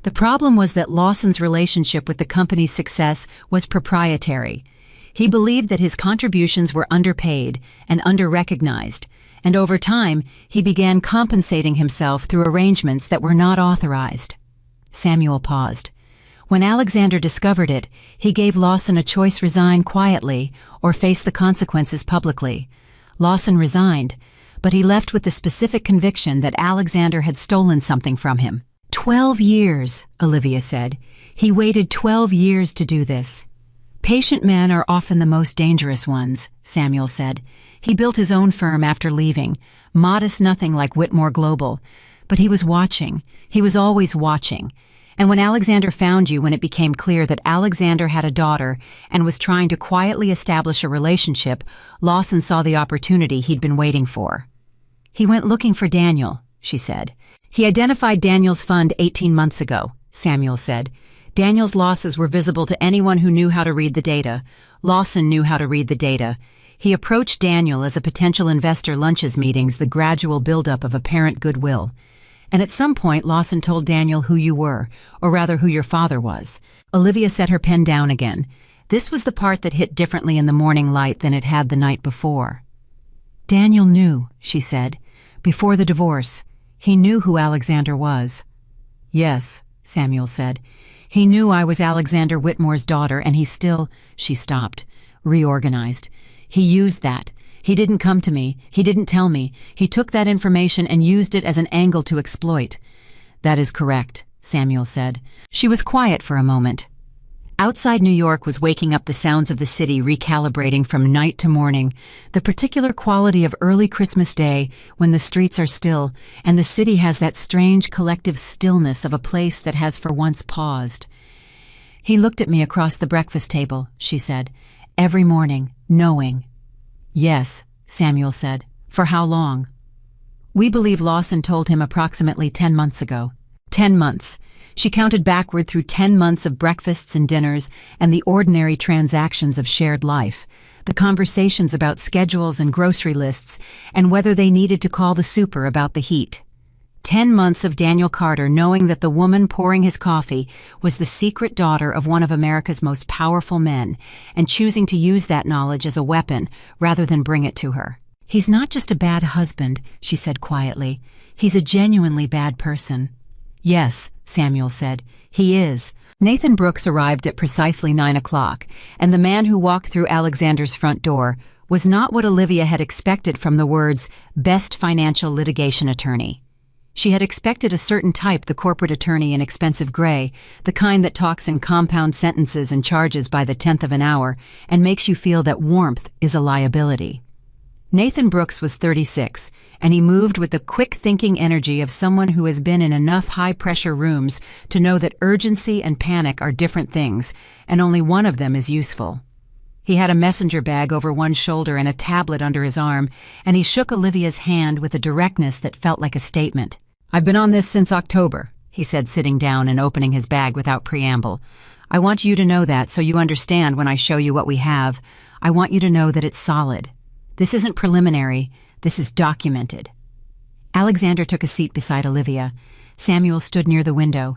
The problem was that Lawson's relationship with the company's success was proprietary. He believed that his contributions were underpaid and under-recognized, and over time, he began compensating himself through arrangements that were not authorized. Samuel paused. When Alexander discovered it, he gave Lawson a choice: resign quietly or face the consequences publicly. Lawson resigned, but he left with the specific conviction that Alexander had stolen something from him. 12 years, Olivia said. He waited 12 years to do this. Patient men are often the most dangerous ones, Samuel said. He built his own firm after leaving, modest nothing like Whitmore Global. But he was watching. He was always watching. And when Alexander found you, when it became clear that Alexander had a daughter and was trying to quietly establish a relationship, Lawson saw the opportunity he'd been waiting for. He went looking for Daniel, she said. He identified Daniel's fund 18 months ago, Samuel said. Daniel's losses were visible to anyone who knew how to read the data. Lawson knew how to read the data. He approached Daniel as a potential investor lunches meetings, the gradual buildup of apparent goodwill. And at some point, Lawson told Daniel who you were, or rather who your father was. Olivia set her pen down again. This was the part that hit differently in the morning light than it had the night before. Daniel knew, she said, before the divorce. He knew who Alexander was. Yes, Samuel said. He knew I was Alexander Whitmore's daughter, and he still— She stopped, reorganized. He used that. He didn't come to me. He didn't tell me. He took that information and used it as an angle to exploit. That is correct, Samuel said. She was quiet for a moment. Outside New York was waking up, the sounds of the city recalibrating from night to morning, the particular quality of early Christmas Day when the streets are still, and the city has that strange collective stillness of a place that has for once paused. He looked at me across the breakfast table, she said, every morning, knowing. Yes, Samuel said. For how long? We believe Lawson told him approximately 10 months ago. 10 months. She counted backward through 10 months of breakfasts and dinners and the ordinary transactions of shared life, the conversations about schedules and grocery lists, and whether they needed to call the super about the heat. 10 months of Daniel Carter knowing that the woman pouring his coffee was the secret daughter of one of America's most powerful men, and choosing to use that knowledge as a weapon rather than bring it to her. He's not just a bad husband, she said quietly. He's a genuinely bad person. Yes, Samuel said. He is. Nathan Brooks arrived at precisely 9 o'clock, and the man who walked through Alexander's front door was not what Olivia had expected from the words, best financial litigation attorney. She had expected a certain type, the corporate attorney in expensive gray, the kind that talks in compound sentences and charges by the 10th of an hour and makes you feel that warmth is a liability. Nathan Brooks was 36, and he moved with the quick-thinking energy of someone who has been in enough high-pressure rooms to know that urgency and panic are different things, and only one of them is useful. He had a messenger bag over one shoulder and a tablet under his arm, and he shook Olivia's hand with a directness that felt like a statement. I've been on this since October, he said, sitting down and opening his bag without preamble. I want you to know that so you understand when I show you what we have. I want you to know that it's solid. This isn't preliminary. This is documented. Alexander took a seat beside Olivia. Samuel stood near the window.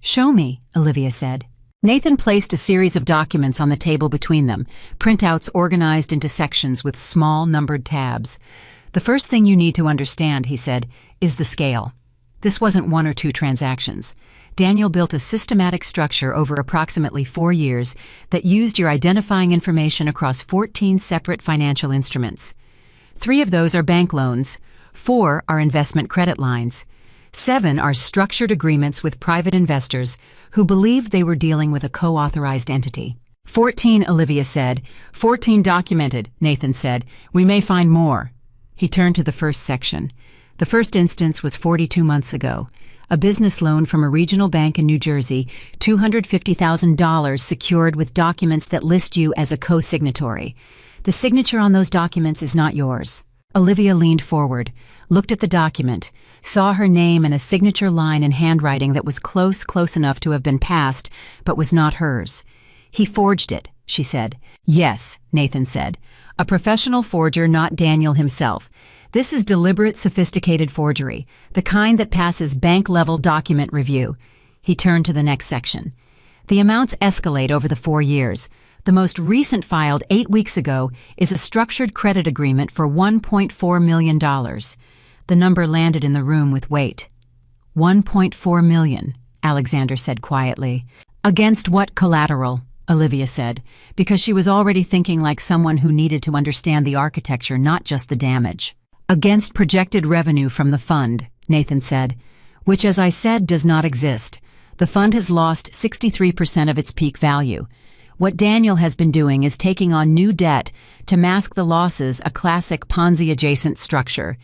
Show me, Olivia said. Nathan placed a series of documents on the table between them, printouts organized into sections with small numbered tabs. The first thing you need to understand, he said, is the scale. This wasn't 1 or 2 transactions. Daniel built a systematic structure over approximately 4 years that used your identifying information across 14 separate financial instruments. 3 of those are bank loans, 4 are investment credit lines, 7 are structured agreements with private investors who believed they were dealing with a co-authorized entity. 14, Olivia said. 14 documented, Nathan said. We may find more. He turned to the first section. The first instance was 42 months ago. A business loan from a regional bank in New Jersey, $250,000 secured with documents that list you as a co-signatory. The signature on those documents is not yours. Olivia leaned forward, looked at the document, saw her name and a signature line in handwriting that was close enough to have been passed, but was not hers. He forged it, she said. Yes, Nathan said. A professional forger, not Daniel himself. This is deliberate, sophisticated forgery, the kind that passes bank-level document review. He turned to the next section. The amounts escalate over the 4 years. The most recent, filed 8 weeks ago, is a structured credit agreement for $1.4 million. The number landed in the room with weight. $1.4 million. Alexander said quietly. Against what collateral? Olivia said, because she was already thinking like someone who needed to understand the architecture, not just the damage. Against projected revenue from the fund, Nathan said, which, as I said, does not exist. The fund has lost 63% of its peak value. What Daniel has been doing is taking on new debt to mask the losses, a classic Ponzi-adjacent structure.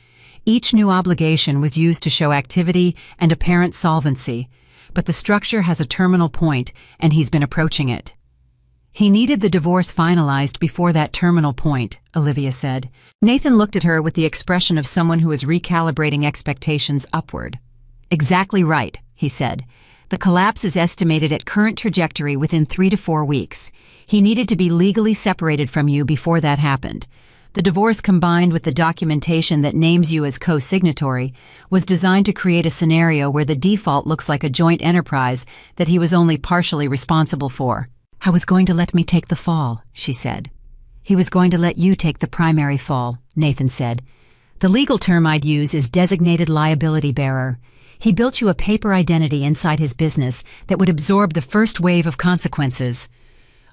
Each new obligation was used to show activity and apparent solvency, but the structure has a terminal point, and he's been approaching it. He needed the divorce finalized before that terminal point, Olivia said. Nathan looked at her with the expression of someone who is recalibrating expectations upward. Exactly right, he said. The collapse is estimated at current trajectory within 3 to 4 weeks. He needed to be legally separated from you before that happened. The divorce, combined with the documentation that names you as co-signatory, was designed to create a scenario where the default looks like a joint enterprise that he was only partially responsible for. I was going to let me take the fall, she said. He was going to let you take the primary fall, Nathan said. The legal term I'd use is designated liability bearer. He built you a paper identity inside his business that would absorb the first wave of consequences.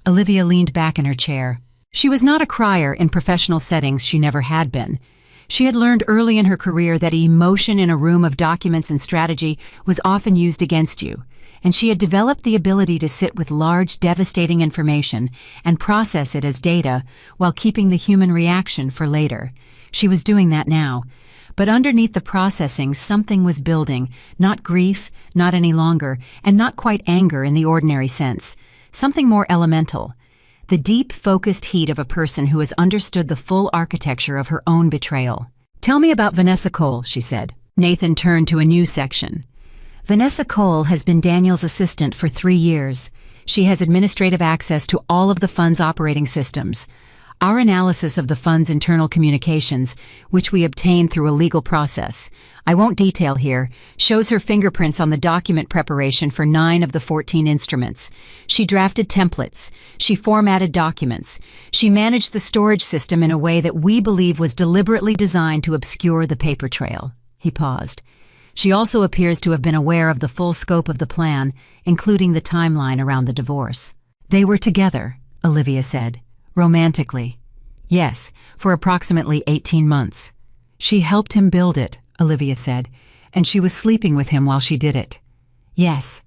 Olivia leaned back in her chair. She was not a crier in professional settings, she never had been. She had learned early in her career that emotion in a room of documents and strategy was often used against you, and she had developed the ability to sit with large, devastating information and process it as data while keeping the human reaction for later. She was doing that now. But underneath the processing, something was building, not grief, not any longer, and not quite anger in the ordinary sense. Something more elemental. The deep, focused heat of a person who has understood the full architecture of her own betrayal. Tell me about Vanessa Cole, she said. Nathan turned to a new section. Vanessa Cole has been Daniel's assistant for 3 years. She has administrative access to all of the fund's operating systems. Our analysis of the fund's internal communications, which we obtained through a legal process, I won't detail here, shows her fingerprints on the document preparation for 9 of the 14 instruments. She drafted templates. She formatted documents. She managed the storage system in a way that we believe was deliberately designed to obscure the paper trail. He paused. She also appears to have been aware of the full scope of the plan, including the timeline around the divorce. They were together, Olivia said. Romantically. Yes, for approximately 18 months. She helped him build it, Olivia said, and she was sleeping with him while she did it. Yes.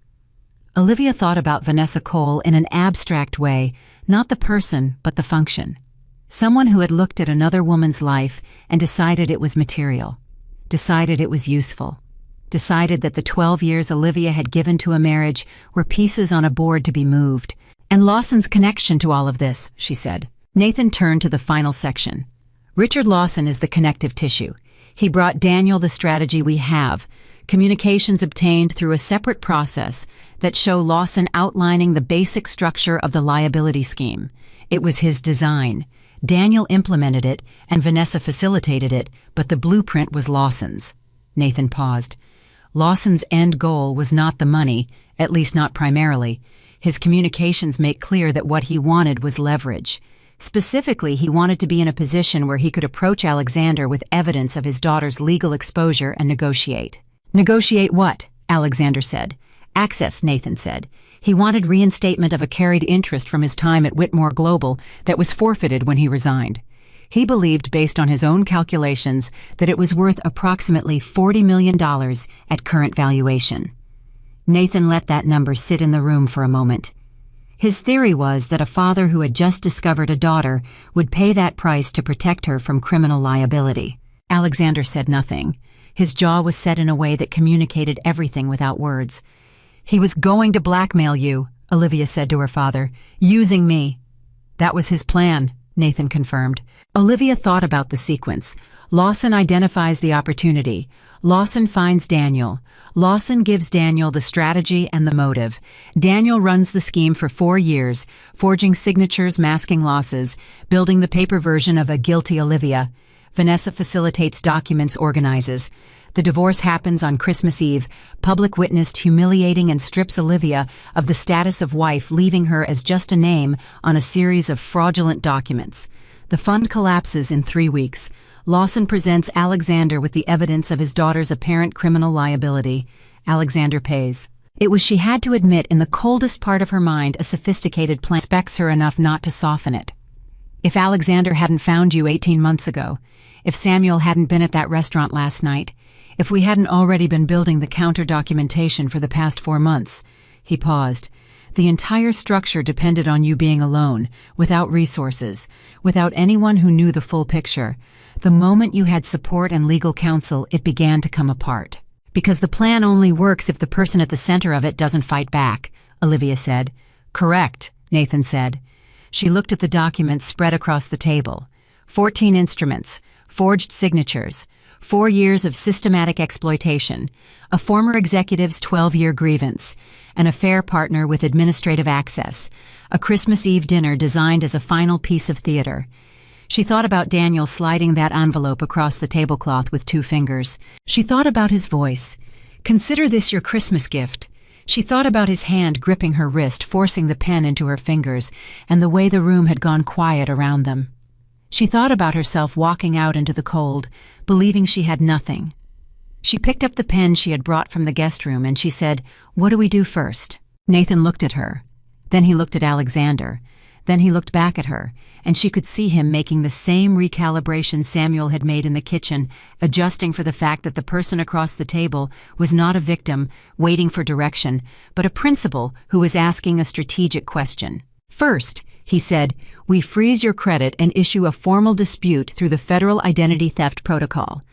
Olivia thought about Vanessa Cole in an abstract way, not the person, but the function. Someone who had looked at another woman's life and decided it was material, decided it was useful, decided that the 12 years Olivia had given to a marriage were pieces on a board to be moved. And Lawson's connection to all of this, she said. Nathan turned to the final section. Richard Lawson is the connective tissue. He brought Daniel the strategy we have, communications obtained through a separate process that show Lawson outlining the basic structure of the liability scheme. It was his design. Daniel implemented it, and Vanessa facilitated it, but the blueprint was Lawson's. Nathan paused. Lawson's end goal was not the money, at least not primarily. His communications make clear that what he wanted was leverage. Specifically, he wanted to be in a position where he could approach Alexander with evidence of his daughter's legal exposure and negotiate. Negotiate what? Alexander said. Access, Nathan said. He wanted reinstatement of a carried interest from his time at Whitmore Global that was forfeited when he resigned. He believed, based on his own calculations, that it was worth approximately $40 million at current valuation. Nathan let that number sit in the room for a moment. His theory was that a father who had just discovered a daughter would pay that price to protect her from criminal liability. Alexander said nothing. His jaw was set in a way that communicated everything without words. He was going to blackmail you, Olivia said to her father, using me. That was his plan, Nathan confirmed. Olivia thought about the sequence. Lawson identifies the opportunity. Lawson finds Daniel. Lawson gives Daniel the strategy and the motive. Daniel runs the scheme for 4 years, forging signatures, masking losses, building the paper version of a guilty Olivia. Vanessa facilitates documents, organizes. The divorce happens on Christmas Eve. Public witnessed humiliating and strips Olivia of the status of wife, leaving her as just a name on a series of fraudulent documents. The fund collapses in 3 weeks. Lawson presents Alexander with the evidence of his daughter's apparent criminal liability. Alexander pays. It was, she had to admit, in the coldest part of her mind, a sophisticated plan respects her enough not to soften it. If Alexander hadn't found you 18 months ago, if Samuel hadn't been at that restaurant last night, if we hadn't already been building the counter documentation for the past 4 months, he paused. The entire structure depended on you being alone, without resources, without anyone who knew the full picture. The moment you had support and legal counsel, it began to come apart. Because the plan only works if the person at the center of it doesn't fight back, Olivia said. Correct, Nathan said. She looked at the documents spread across the table. 14 instruments, forged signatures, 4 years of systematic exploitation, a former executive's 12-year grievance, an affair partner with administrative access, a Christmas Eve dinner designed as a final piece of theater. She thought about Daniel sliding that envelope across the tablecloth with 2 fingers. She thought about his voice. Consider this your Christmas gift. She thought about his hand gripping her wrist, forcing the pen into her fingers, and the way the room had gone quiet around them. She thought about herself walking out into the cold, believing she had nothing. She picked up the pen she had brought from the guest room and she said, "What do we do first?" Nathan looked at her. Then he looked at Alexander. Then he looked back at her, and she could see him making the same recalibration Samuel had made in the kitchen, adjusting for the fact that the person across the table was not a victim waiting for direction, but a principal who was asking a strategic question. First, he said, we freeze your credit and issue a formal dispute through the Federal Identity Theft Protocol.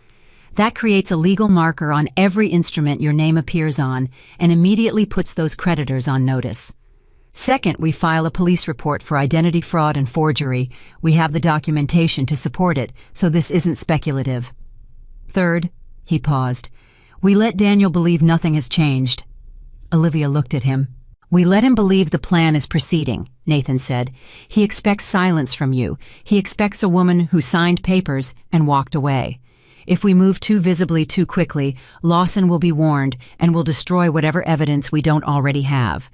That creates a legal marker on every instrument your name appears on and immediately puts those creditors on notice. Second, we file a police report for identity fraud and forgery. We have the documentation to support it, so this isn't speculative. Third, he paused, we let Daniel believe nothing has changed. Olivia looked at him. We let him believe the plan is proceeding, Nathan said. He expects silence from you. He expects a woman who signed papers and walked away. If we move too visibly too quickly, Lawson will be warned and will destroy whatever evidence we don't already have.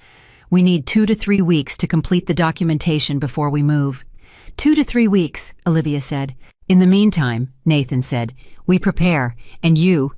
We need 2 to 3 weeks to complete the documentation before we move. 2 to 3 weeks, Olivia said. In the meantime, Nathan said, we prepare, and you,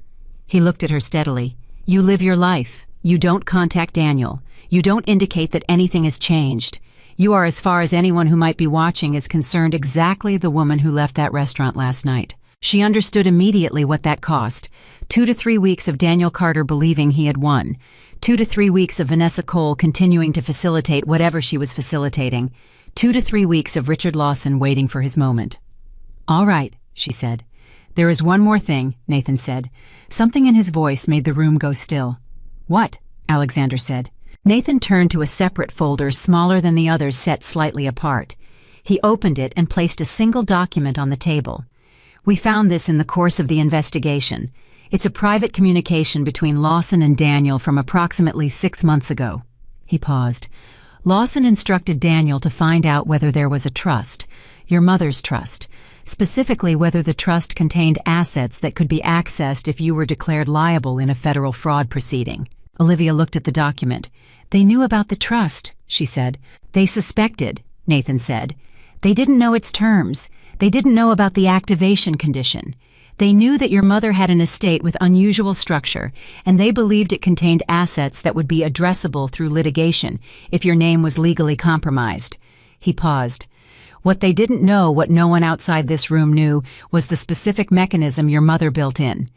he looked at her steadily, you live your life. You don't contact Daniel. You don't indicate that anything has changed. You are, as far as anyone who might be watching is concerned, exactly the woman who left that restaurant last night. She understood immediately what that cost. 2 to 3 weeks of Daniel Carter believing he had won. 2 to 3 weeks of Vanessa Cole continuing to facilitate whatever she was facilitating. 2 to 3 weeks of Richard Lawson waiting for his moment. All right, she said. There is one more thing, Nathan said. Something in his voice made the room go still. What? Alexander said. Nathan turned to a separate folder smaller than the others set slightly apart. He opened it and placed a single document on the table. We found this in the course of the investigation. It's a private communication between Lawson and Daniel from approximately 6 months ago. He paused. Lawson instructed Daniel to find out whether there was a trust, your mother's trust, specifically whether the trust contained assets that could be accessed if you were declared liable in a federal fraud proceeding. Olivia looked at the document. They knew about the trust, she said. They suspected, Nathan said. They didn't know its terms. They didn't know about the activation condition. They knew that your mother had an estate with unusual structure, and they believed it contained assets that would be addressable through litigation if your name was legally compromised. He paused. What they didn't know, what no one outside this room knew, was the specific mechanism your mother built in.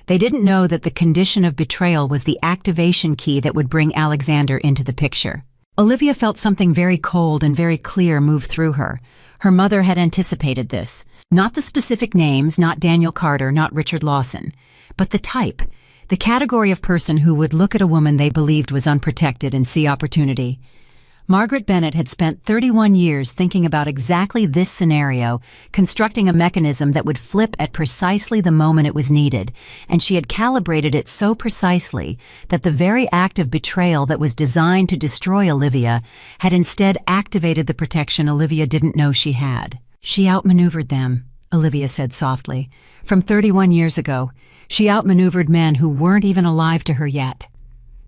They didn't know that the condition of betrayal was the activation key that would bring Alexander into the picture. Olivia felt something very cold and very clear move through her. Her mother had anticipated this. Not the specific names, not Daniel Carter, not Richard Lawson, but the type, the category of person who would look at a woman they believed was unprotected and see opportunity. Margaret Bennett had spent 31 years thinking about exactly this scenario, constructing a mechanism that would flip at precisely the moment it was needed, and she had calibrated it so precisely that the very act of betrayal that was designed to destroy Olivia had instead activated the protection Olivia didn't know she had. She outmaneuvered them, Olivia said softly. From 31 years ago, she outmaneuvered men who weren't even alive to her yet.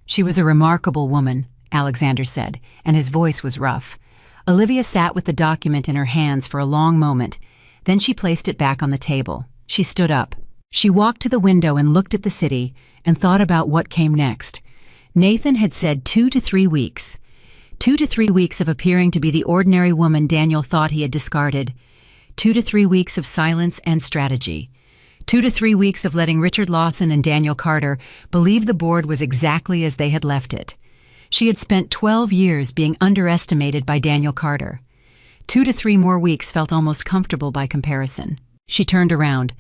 She was a remarkable woman, Alexander said, and his voice was rough. Olivia sat with the document in her hands for a long moment. Then she placed it back on the table. She stood up. She walked to the window and looked at the city and thought about what came next. Nathan had said 2 to 3 weeks. 2 to 3 weeks of appearing to be the ordinary woman Daniel thought he had discarded. 2 to 3 weeks of silence and strategy. 2 to 3 weeks of letting Richard Lawson and Daniel Carter believe the board was exactly as they had left it. She had spent 12 years being underestimated by Daniel Carter. 2 to 3 more weeks felt almost comfortable by comparison. She turned around.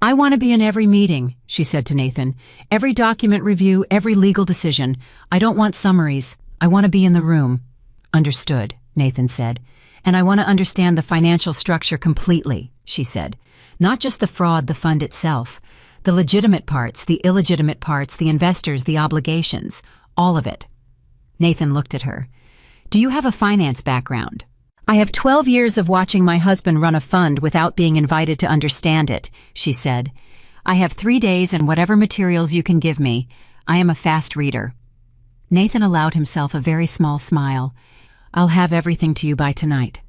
"I want to be in every meeting," she said to Nathan. "Every document review, every legal decision. I don't want summaries. I want to be in the room." "Understood," Nathan said. "And I want to understand the financial structure completely," she said. "Not just the fraud, the fund itself. The legitimate parts, the illegitimate parts, the investors, the obligations. All of it." Nathan looked at her. "Do you have a finance background?" "I have 12 years of watching my husband run a fund without being invited to understand it," she said. "I have 3 days and whatever materials you can give me. I am a fast reader." Nathan allowed himself a very small smile. "I'll have everything to you by tonight."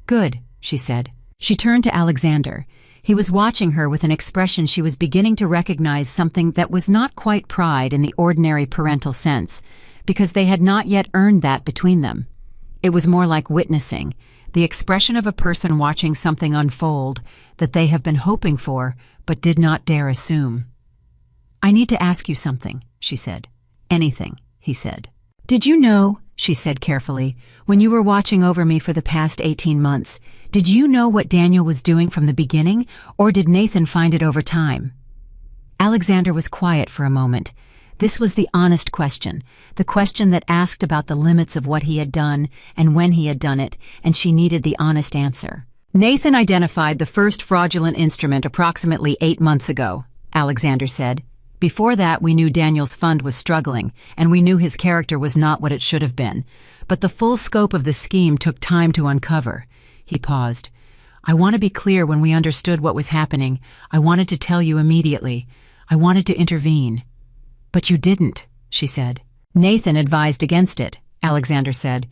"Good," she said. She turned to Alexander. He was watching her with an expression she was beginning to recognize something that was not quite pride in the ordinary parental sense, because they had not yet earned that between them. It was more like witnessing, the expression of a person watching something unfold that they have been hoping for but did not dare assume. "I need to ask you something," she said. "Anything," he said. "Did you know," she said carefully, "when you were watching over me for the past 18 months, did you know what Daniel was doing from the beginning, or did Nathan find it over time?" Alexander was quiet for a moment. This was the honest question, the question that asked about the limits of what he had done and when he had done it, and she needed the honest answer. "Nathan identified the first fraudulent instrument approximately 8 months ago," Alexander said. "Before that, we knew Daniel's fund was struggling, and we knew his character was not what it should have been. But the full scope of the scheme took time to uncover." He paused. "I want to be clear, when we understood what was happening, I wanted to tell you immediately. I wanted to intervene." "But you didn't," she said. "Nathan advised against it," Alexander said.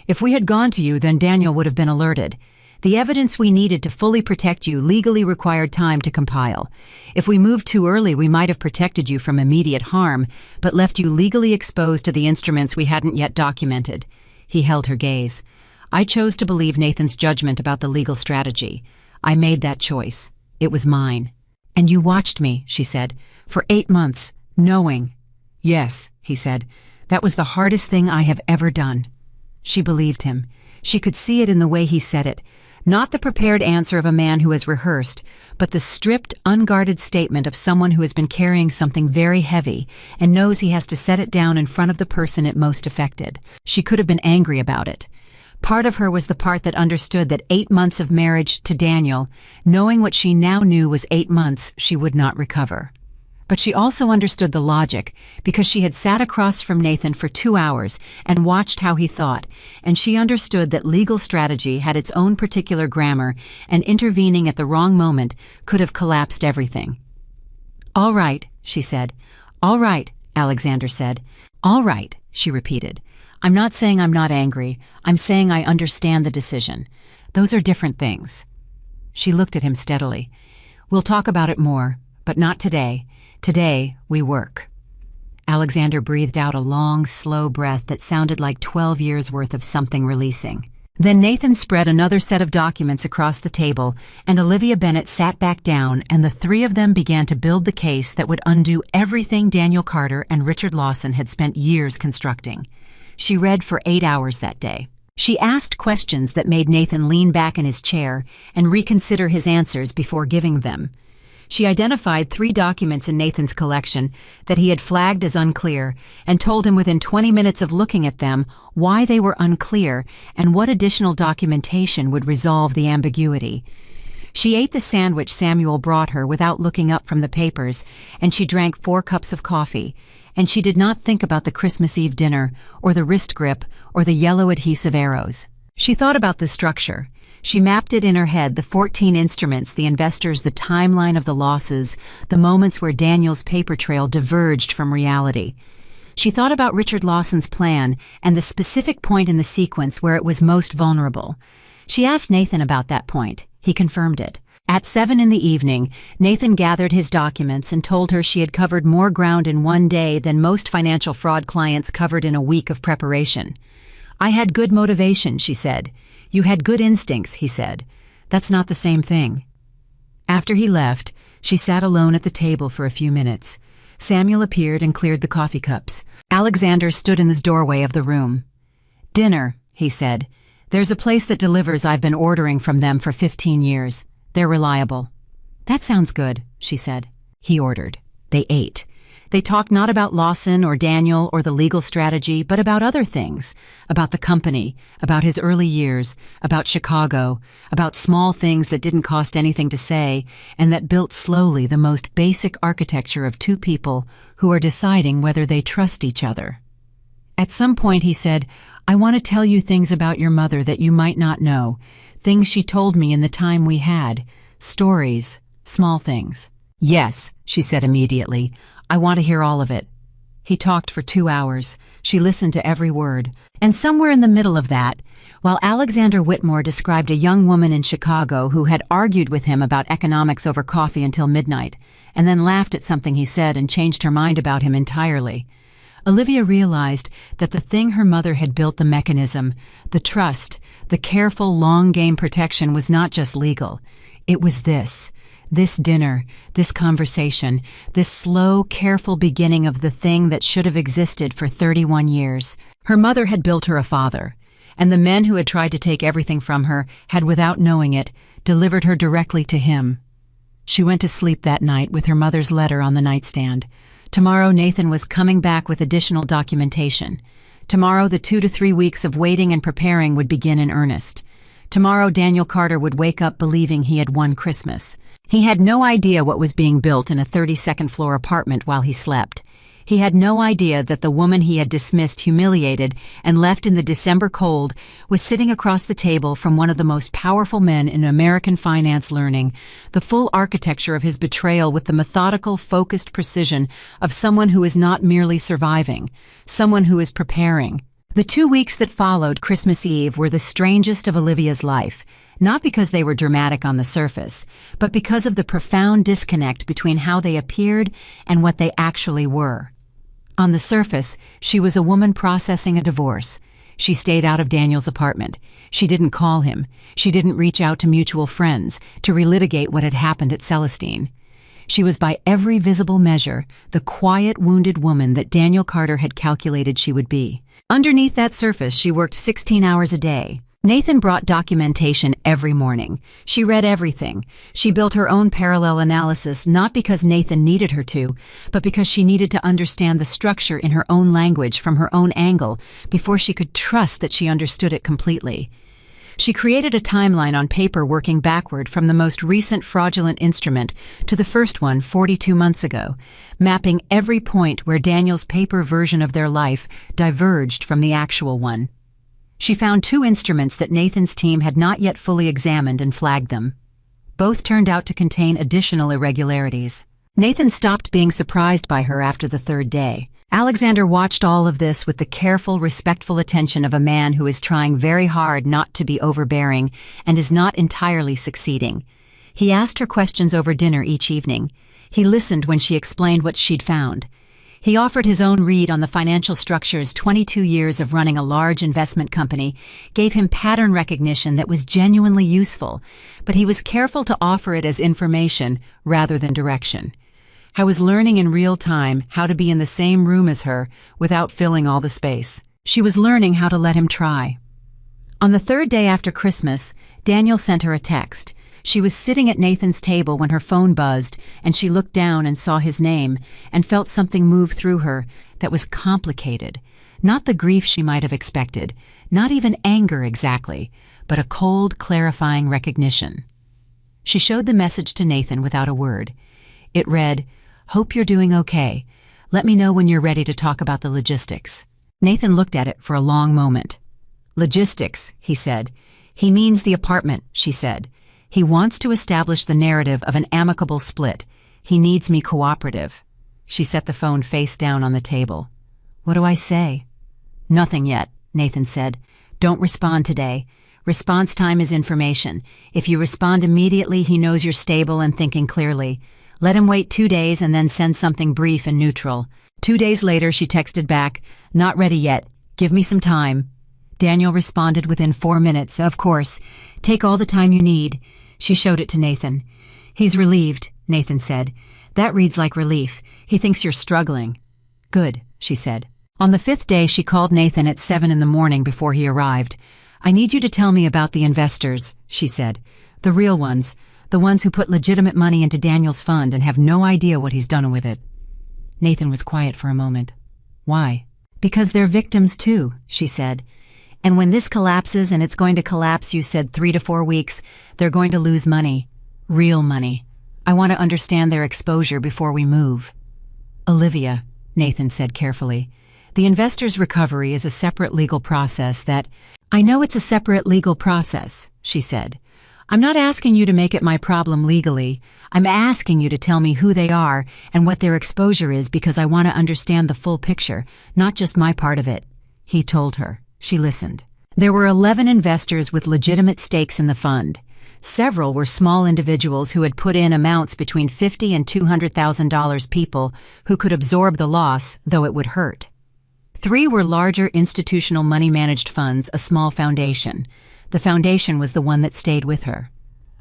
"If we had gone to you, then Daniel would have been alerted. The evidence we needed to fully protect you legally required time to compile. If we moved too early, we might have protected you from immediate harm, but left you legally exposed to the instruments we hadn't yet documented." He held her gaze. "I chose to believe Nathan's judgment about the legal strategy. I made that choice. It was mine." "And you watched me," she said, "for 8 months. Knowing." "Yes," he said. "That was the hardest thing I have ever done." She believed him. She could see it in the way he said it. Not the prepared answer of a man who has rehearsed, but the stripped, unguarded statement of someone who has been carrying something very heavy and knows he has to set it down in front of the person it most affected. She could have been angry about it. Part of her was the part that understood that 8 months of marriage to Daniel, knowing what she now knew was 8 months, she would not recover. But she also understood the logic, because she had sat across from Nathan for 2 hours and watched how he thought, and she understood that legal strategy had its own particular grammar, and intervening at the wrong moment could have collapsed everything. "All right," she said. "All right," Alexander said. "All right," she repeated. "I'm not saying I'm not angry. I'm saying I understand the decision. Those are different things." She looked at him steadily. "We'll talk about it more, but not today. Today, we work." Alexander breathed out a long, slow breath that sounded like 12 years' worth of something releasing. Then Nathan spread another set of documents across the table, and Olivia Bennett sat back down, and the 3 of them began to build the case that would undo everything Daniel Carter and Richard Lawson had spent years constructing. She read for 8 hours that day. She asked questions that made Nathan lean back in his chair and reconsider his answers before giving them. She identified 3 documents in Nathan's collection that he had flagged as unclear and told him within 20 minutes of looking at them why they were unclear and what additional documentation would resolve the ambiguity. She ate the sandwich Samuel brought her without looking up from the papers, and she drank 4 cups of coffee, and she did not think about the Christmas Eve dinner or the wrist grip or the yellow adhesive arrows. She thought about the structure. She mapped it in her head, the 14 instruments, the investors, the timeline of the losses, the moments where Daniel's paper trail diverged from reality. She thought about Richard Lawson's plan and the specific point in the sequence where it was most vulnerable. She asked Nathan about that point. He confirmed it. At 7 in the evening, Nathan gathered his documents and told her she had covered more ground in one day than most financial fraud clients covered in a week of preparation. "I had good motivation," she said. "You had good instincts," he said. "That's not the same thing." After he left, she sat alone at the table for a few minutes. Samuel appeared and cleared the coffee cups. Alexander stood in the doorway of the room. "Dinner," he said. "There's a place that delivers. I've been ordering from them for 15 years. They're reliable." "That sounds good," she said. He ordered. They ate. They talked not about Lawson or Daniel or the legal strategy, but about other things, about the company, about his early years, about Chicago, about small things that didn't cost anything to say and that built slowly the most basic architecture of two people who are deciding whether they trust each other. At some point he said, "I want to tell you things about your mother that you might not know, things she told me in the time we had, stories, small things." "Yes," she said immediately. "I want to hear all of it." He talked for 2 hours. She listened to every word. And somewhere in the middle of that, while Alexander Whitmore described a young woman in Chicago who had argued with him about economics over coffee until midnight, and then laughed at something he said and changed her mind about him entirely, Olivia realized that the thing her mother had built, the mechanism, the trust, the careful long-game protection, was not just legal. It was this dinner, this conversation, this slow, careful beginning of the thing that should have existed for 31 years. Her mother had built her a father, and the men who had tried to take everything from her had, without knowing it, delivered her directly to him. She went to sleep that night with her mother's letter on the nightstand. Tomorrow Nathan was coming back with additional documentation. Tomorrow the 2 to 3 weeks of waiting and preparing would begin in earnest. Tomorrow Daniel Carter would wake up believing he had won Christmas. He had no idea what was being built in a 32nd floor apartment while he slept. He had no idea that the woman he had dismissed, humiliated, and left in the December cold was sitting across the table from one of the most powerful men in American finance, learning the full architecture of his betrayal with the methodical, focused precision of someone who is not merely surviving, someone who is preparing. The 2 weeks that followed Christmas Eve were the strangest of Olivia's life, not because they were dramatic on the surface, but because of the profound disconnect between how they appeared and what they actually were. On the surface, she was a woman processing a divorce. She stayed out of Daniel's apartment. She didn't call him. She didn't reach out to mutual friends to relitigate what had happened at Celestine. She was by every visible measure the quiet, wounded woman that Daniel Carter had calculated she would be. Underneath that surface, she worked 16 hours a day. Nathan brought documentation every morning. She read everything. She built her own parallel analysis, not because Nathan needed her to, but because she needed to understand the structure in her own language from her own angle before she could trust that she understood it completely. She created a timeline on paper working backward from the most recent fraudulent instrument to the first one 42 months ago, mapping every point where Daniel's paper version of their life diverged from the actual one. She found 2 instruments that Nathan's team had not yet fully examined and flagged them. Both turned out to contain additional irregularities. Nathan stopped being surprised by her after the 3rd day. Alexander watched all of this with the careful, respectful attention of a man who is trying very hard not to be overbearing and is not entirely succeeding. He asked her questions over dinner each evening. He listened when she explained what she'd found. He offered his own read on the financial structures. 22 years of running a large investment company gave him pattern recognition that was genuinely useful, but he was careful to offer it as information rather than direction. I was learning in real time how to be in the same room as her without filling all the space. She was learning how to let him try. On the 3rd day after Christmas, Daniel sent her a text. She was sitting at Nathan's table when her phone buzzed, and she looked down and saw his name and felt something move through her that was complicated. Not the grief she might have expected, not even anger exactly, but a cold, clarifying recognition. She showed the message to Nathan without a word. It read, "Hope you're doing okay. Let me know when you're ready to talk about the logistics." Nathan looked at it for a long moment. "Logistics," he said. "He means the apartment," she said. "He wants to establish the narrative of an amicable split. He needs me cooperative." She set the phone face down on the table. "What do I say?" "Nothing yet," Nathan said. "Don't respond today. Response time is information. If you respond immediately, he knows you're stable and thinking clearly. Let him wait 2 days and then send something brief and neutral. 2 days later, she texted back, "Not ready yet. Give me some time." Daniel responded within 4 minutes, "Of course. Take all the time you need." She showed it to Nathan. "He's relieved," Nathan said. "That reads like relief. He thinks you're struggling." "Good," she said. On the 5th day, she called Nathan at 7 in the morning before he arrived. "I need you to tell me about the investors," she said. "The real ones, the ones who put legitimate money into Daniel's fund and have no idea what he's done with it." Nathan was quiet for a moment. "Why?" "Because they're victims too," she said. "And when this collapses, and it's going to collapse, you said 3 to 4 weeks, they're going to lose money. Real money. I want to understand their exposure before we move." "Olivia," Nathan said carefully, "the investor's recovery is a separate legal process that—" "I know it's a separate legal process," she said. "I'm not asking you to make it my problem legally. I'm asking you to tell me who they are and what their exposure is because I want to understand the full picture, not just my part of it." He told her. She listened. There were 11 investors with legitimate stakes in the fund. Several were small individuals who had put in amounts between $50,000 and $200,000 people who could absorb the loss, though it would hurt. 3 were larger institutional money-managed funds, a small foundation. The foundation was the one that stayed with her.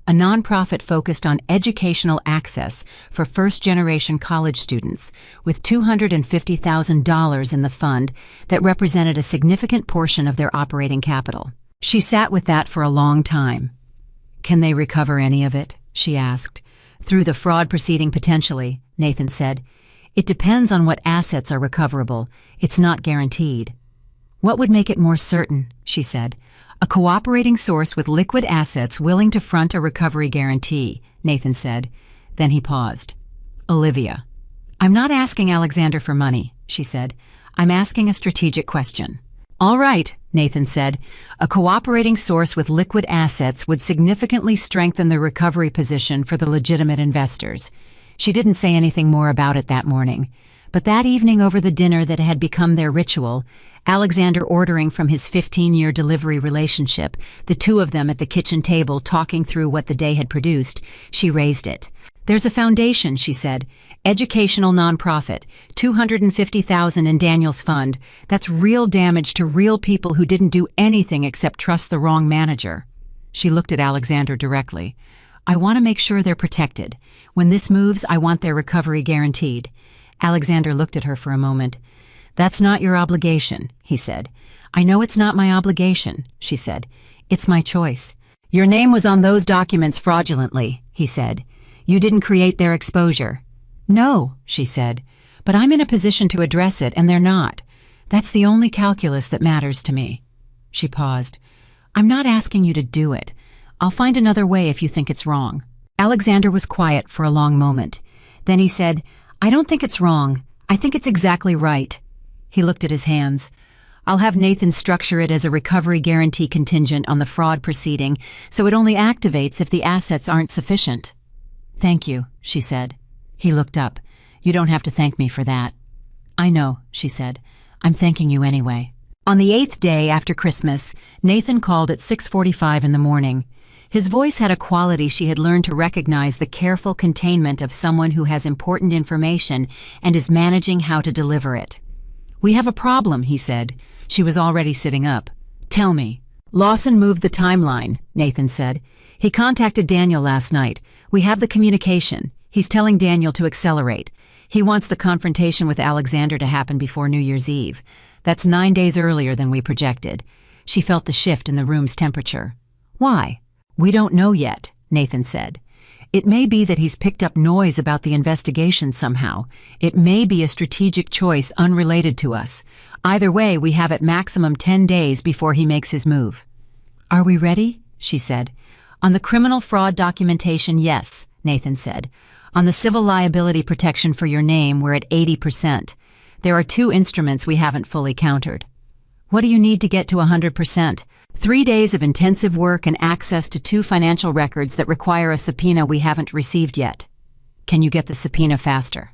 A nonprofit focused on educational access for first-generation college students, with $250,000 in the fund that represented a significant portion of their operating capital. She sat with that for a long time. "Can they recover any of it?" she asked. "Through the fraud proceeding potentially," Nathan said. "It depends on what assets are recoverable. It's not guaranteed." "What would make it more certain?" she said. "A cooperating source with liquid assets willing to front a recovery guarantee," Nathan said. Then he paused. "Olivia, I'm not asking Alexander for money," she said. "I'm asking a strategic question." "All right," Nathan said. "A cooperating source with liquid assets would significantly strengthen the recovery position for the legitimate investors." She didn't say anything more about it that morning. But that evening over the dinner that had become their ritual, Alexander ordering from his 15-year delivery relationship, the two of them at the kitchen table talking through what the day had produced, she raised it. "There's a foundation," she said. "Educational nonprofit, $250,000 in Daniel's fund. That's real damage to real people who didn't do anything except trust the wrong manager." She looked at Alexander directly. "I want to make sure they're protected. When this moves, I want their recovery guaranteed." Alexander looked at her for a moment. "That's not your obligation," he said. "I know it's not my obligation," she said. "It's my choice." "Your name was on those documents fraudulently," he said. "You didn't create their exposure." "No," she said. "But I'm in a position to address it, and they're not. That's the only calculus that matters to me." She paused. "I'm not asking you to do it. I'll find another way if you think it's wrong." Alexander was quiet for a long moment. Then he said, "I don't think it's wrong. I think it's exactly right." He looked at his hands. "I'll have Nathan structure it as a recovery guarantee contingent on the fraud proceeding, so it only activates if the assets aren't sufficient." "Thank you," she said. He looked up. "You don't have to thank me for that." "I know," she said. "I'm thanking you anyway." On the 8th day after Christmas, Nathan called at 6:45 in the morning. His voice had a quality she had learned to recognize, the careful containment of someone who has important information and is managing how to deliver it. "We have a problem," he said. She was already sitting up. "Tell me." "Lawson moved the timeline," Nathan said. "He contacted Daniel last night. We have the communication. He's telling Daniel to accelerate. He wants the confrontation with Alexander to happen before New Year's Eve. That's 9 days earlier than we projected." She felt the shift in the room's temperature. "Why?" "We don't know yet," Nathan said. "It may be that he's picked up noise about the investigation somehow. It may be a strategic choice unrelated to us. Either way, we have at maximum 10 days before he makes his move." "Are we ready?" she said. "On the criminal fraud documentation, yes," Nathan said. "On the civil liability protection for your name, we're at 80%. There are 2 instruments we haven't fully countered." "What do you need to get to 100%? 3 days of intensive work and access to 2 financial records that require a subpoena we haven't received yet." "Can you get the subpoena faster?"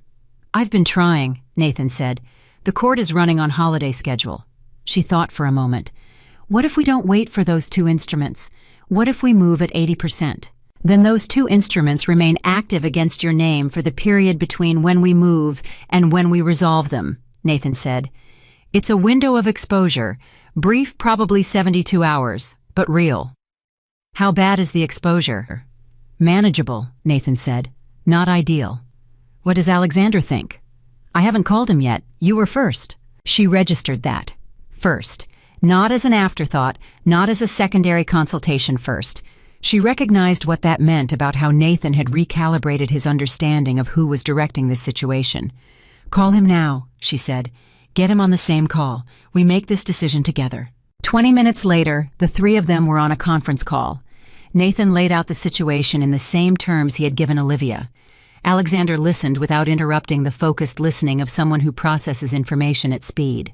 "I've been trying," Nathan said. "The court is running on holiday schedule." She thought for a moment. What if we don't wait for those 2 instruments? What if we move at 80%? Then those 2 instruments remain active against your name for the period between when we move and when we resolve them, Nathan said. It's a window of exposure, brief, probably 72 hours, but real. How bad is the exposure? Manageable, Nathan said. Not ideal. What does Alexander think? I haven't called him yet. You were first. She registered that. First. Not as an afterthought, not as a secondary consultation first. She recognized what that meant about how Nathan had recalibrated his understanding of who was directing this situation. Call him now, she said. Get him on the same call. We make this decision together. 20 minutes later, the 3 of them were on a conference call. Nathan laid out the situation in the same terms he had given Olivia. Alexander listened without interrupting the focused listening of someone who processes information at speed.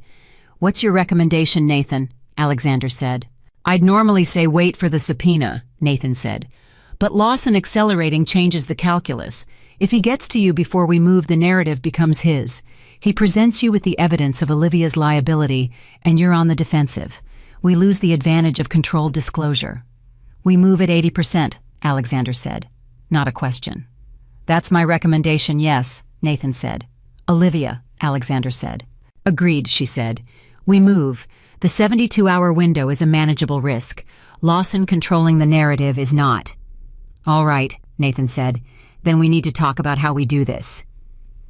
What's your recommendation, Nathan? Alexander said. I'd normally say wait for the subpoena, Nathan said. But Lawson accelerating changes the calculus. If he gets to you before we move, the narrative becomes his. He presents you with the evidence of Olivia's liability, and you're on the defensive. We lose the advantage of controlled disclosure. We move at 80%, Alexander said. Not a question. That's my recommendation, yes, Nathan said. Olivia, Alexander said. Agreed, she said. We move. The 72-hour window is a manageable risk. Lawson controlling the narrative is not. All right, Nathan said. Then we need to talk about how we do this.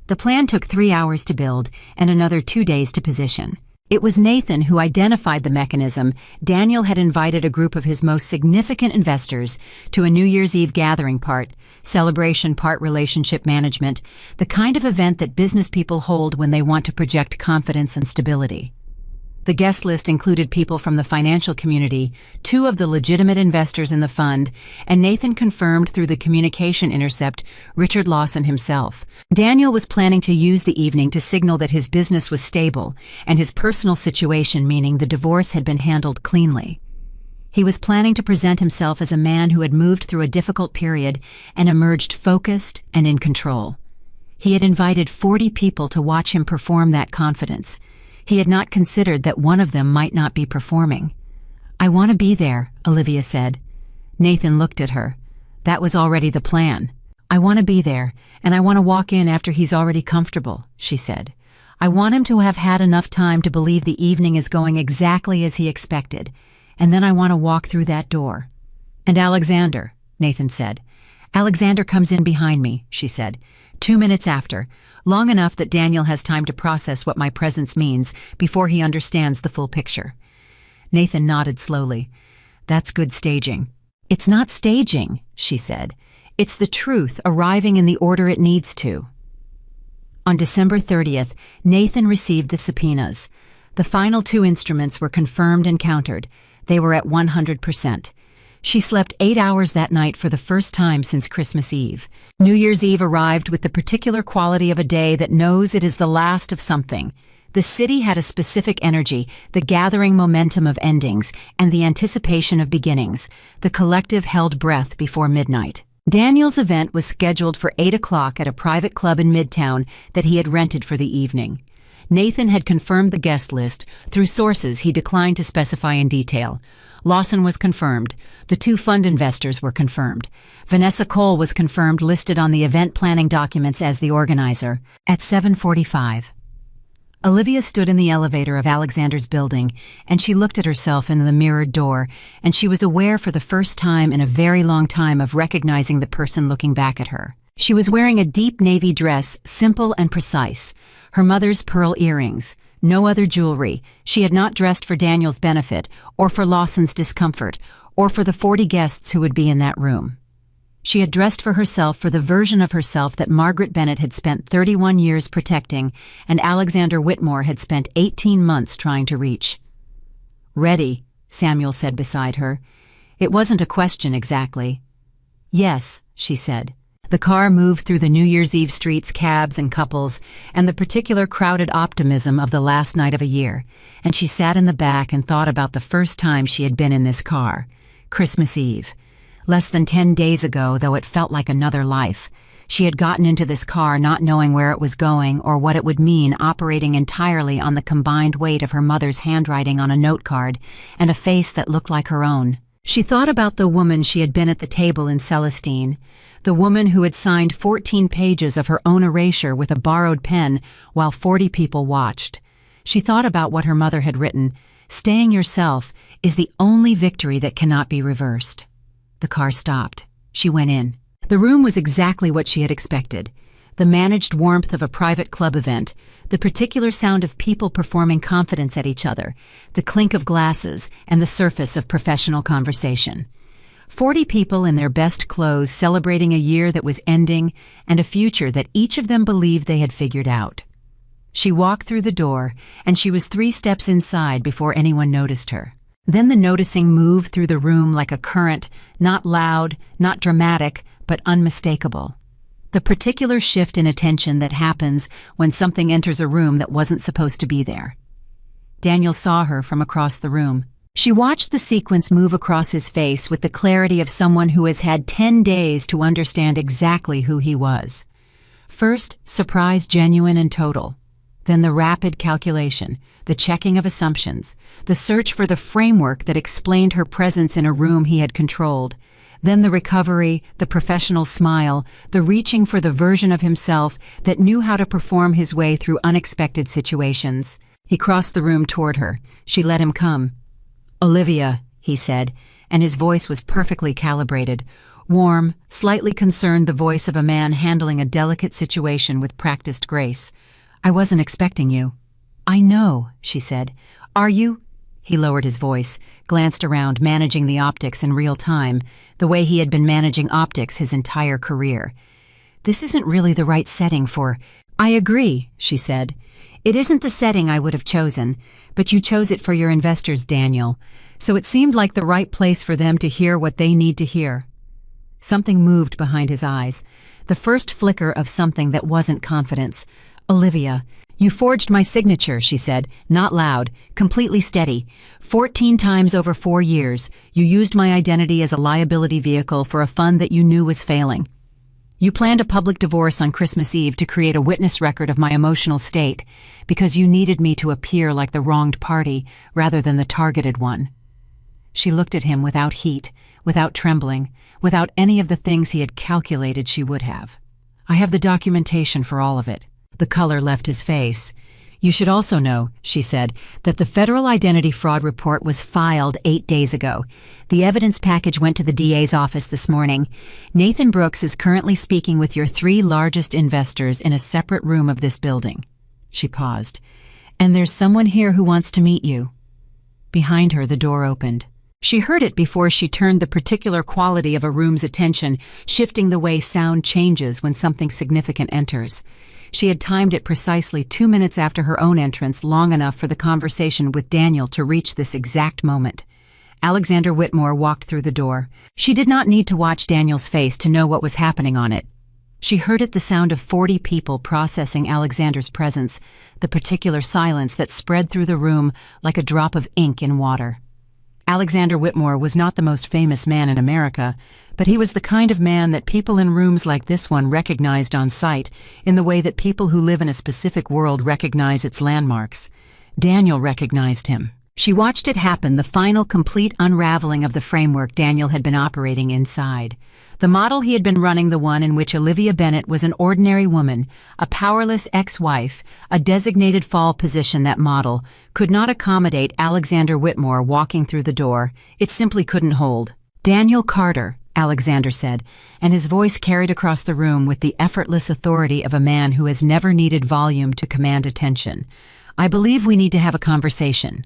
The plan took 3 hours to build and another 2 days to position. It was Nathan who identified the mechanism. Daniel had invited a group of his most significant investors to a New Year's Eve gathering, part celebration, part relationship management, the kind of event that business people hold when they want to project confidence and stability. The guest list included people from the financial community, 2 of the legitimate investors in the fund, and Nathan confirmed through the communication intercept Richard Lawson himself. Daniel was planning to use the evening to signal that his business was stable and his personal situation, meaning the divorce, had been handled cleanly. He was planning to present himself as a man who had moved through a difficult period and emerged focused and in control. He had invited 40 people to watch him perform that confidence. He had not considered that one of them might not be performing. I want to be there, Olivia said. Nathan looked at her. That was already the plan. I want to be there, and I want to walk in after he's already comfortable, she said. I want him to have had enough time to believe the evening is going exactly as he expected, and then I want to walk through that door. And Alexander, Nathan said. Alexander comes in behind me, she said. 2 minutes after, long enough that Daniel has time to process what my presence means before he understands the full picture. Nathan nodded slowly. That's good staging. It's not staging, she said. It's the truth arriving in the order it needs to. On December 30th, Nathan received the subpoenas. The final 2 instruments were confirmed and countered. They were at 100%. She slept 8 hours that night for the first time since Christmas Eve. New Year's Eve arrived with the particular quality of a day that knows it is the last of something. The city had a specific energy, the gathering momentum of endings, and the anticipation of beginnings. The collective held breath before midnight. Daniel's event was scheduled for 8 o'clock at a private club in Midtown that he had rented for the evening. Nathan had confirmed the guest list through sources he declined to specify in detail. Lawson was confirmed. The 2 fund investors were confirmed. Vanessa Cole was confirmed, listed on the event planning documents as the organizer. At 7:45. Olivia stood in the elevator of Alexander's building, and she looked at herself in the mirrored door, and she was aware for the first time in a very long time of recognizing the person looking back at her. She was wearing a deep navy dress, simple and precise. Her mother's pearl earrings. No other jewelry. She had not dressed for Daniel's benefit, or for Lawson's discomfort, or for the 40 guests who would be in that room. She had dressed for herself, for the version of herself that Margaret Bennett had spent 31 years protecting, and Alexander Whitmore had spent 18 months trying to reach. Ready, Samuel said beside her. It wasn't a question exactly. Yes, she said. The car moved through the New Year's Eve streets, cabs and couples, and the particular crowded optimism of the last night of a year, and she sat in the back and thought about the first time she had been in this car. Christmas Eve. Less than 10 days ago, though it felt like another life. She had gotten into this car not knowing where it was going or what it would mean operating entirely on the combined weight of her mother's handwriting on a note card and a face that looked like her own. She thought about the woman she had been at the table in Celestine, the woman who had signed 14 pages of her own erasure with a borrowed pen while 40 people watched. She thought about what her mother had written, "Staying yourself is the only victory that cannot be reversed." The car stopped. She went in. The room was exactly what she had expected. The managed warmth of a private club event, the particular sound of people performing confidence at each other, the clink of glasses, and the surface of professional conversation. 40 people in their best clothes celebrating a year that was ending and a future that each of them believed they had figured out. She walked through the door, and she was 3 steps inside before anyone noticed her. Then the noticing moved through the room like a current, not loud, not dramatic, but unmistakable. The particular shift in attention that happens when something enters a room that wasn't supposed to be there. Daniel saw her from across the room. She watched the sequence move across his face with the clarity of someone who has had 10 days to understand exactly who he was. First, surprise genuine and total. Then the rapid calculation, the checking of assumptions, the search for the framework that explained her presence in a room he had controlled. Then the recovery, the professional smile, the reaching for the version of himself that knew how to perform his way through unexpected situations. He crossed the room toward her. She let him come. "Olivia," he said, and his voice was perfectly calibrated. Warm, slightly concerned, the voice of a man handling a delicate situation with practiced grace. "I wasn't expecting you." "I know," she said. "Are you?" He lowered his voice, glanced around, managing the optics in real time, the way he had been managing optics his entire career. "This isn't really the right setting for—" "I agree," she said. "It isn't the setting I would have chosen, but you chose it for your investors, Daniel, so it seemed like the right place for them to hear what they need to hear." Something moved behind his eyes, the first flicker of something that wasn't confidence. "Olivia, you forged my signature," she said, not loud, completely steady. 14 times over 4 years, you used my identity as a liability vehicle for a fund that you knew was failing. You planned a public divorce on Christmas Eve to create a witness record of my emotional state because you needed me to appear like the wronged party rather than the targeted one. She looked at him without heat, without trembling, without any of the things he had calculated she would have. "I have the documentation for all of it." The color left his face. "You should also know," she said, "that the federal identity fraud report was filed 8 days ago. The evidence package went to the DA's office this morning. Nathan Brooks is currently speaking with your 3 largest investors in a separate room of this building." She paused. "And there's someone here who wants to meet you." Behind her, the door opened. She heard it before she turned the particular quality of a room's attention, shifting the way sound changes when something significant enters. She had timed it precisely 2 minutes after her own entrance, long enough for the conversation with Daniel to reach this exact moment. Alexander Whitmore walked through the door. She did not need to watch Daniel's face to know what was happening on it. She heard it, the sound of 40 people processing Alexander's presence, the particular silence that spread through the room like a drop of ink in water. Alexander Whitmore was not the most famous man in America, but he was the kind of man that people in rooms like this one recognized on sight in the way that people who live in a specific world recognize its landmarks. Daniel recognized him. She watched it happen, the final complete unraveling of the framework Daniel had been operating inside. The model he had been running, the one in which Olivia Bennett was an ordinary woman, a powerless ex-wife, a designated fall position, that model could not accommodate Alexander Whitmore walking through the door. It simply couldn't hold. "Daniel Carter," Alexander said, and his voice carried across the room with the effortless authority of a man who has never needed volume to command attention. "I believe we need to have a conversation."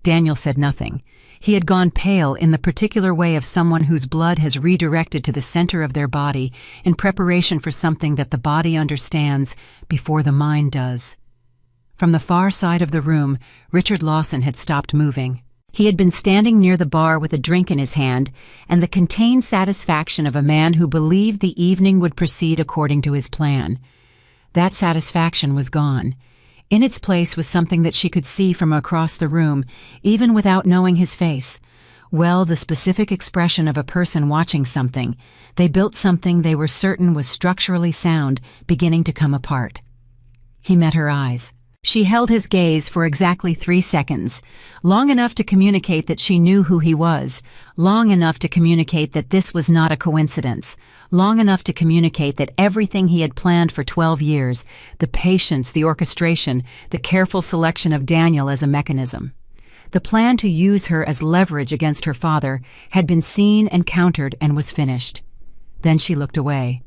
Daniel said nothing. He had gone pale in the particular way of someone whose blood has redirected to the center of their body in preparation for something that the body understands before the mind does. From the far side of the room, Richard Lawson had stopped moving. He had been standing near the bar with a drink in his hand and the contained satisfaction of a man who believed the evening would proceed according to his plan. That satisfaction was gone. In its place was something that she could see from across the room, even without knowing his face. Well, the specific expression of a person watching something. They built something they were certain was structurally sound, beginning to come apart. He met her eyes. She held his gaze for exactly 3 seconds, long enough to communicate that she knew who he was, long enough to communicate that this was not a coincidence, long enough to communicate that everything he had planned for 12 years, the patience, the orchestration, the careful selection of Daniel as a mechanism, the plan to use her as leverage against her father, had been seen and countered and was finished. Then she looked away,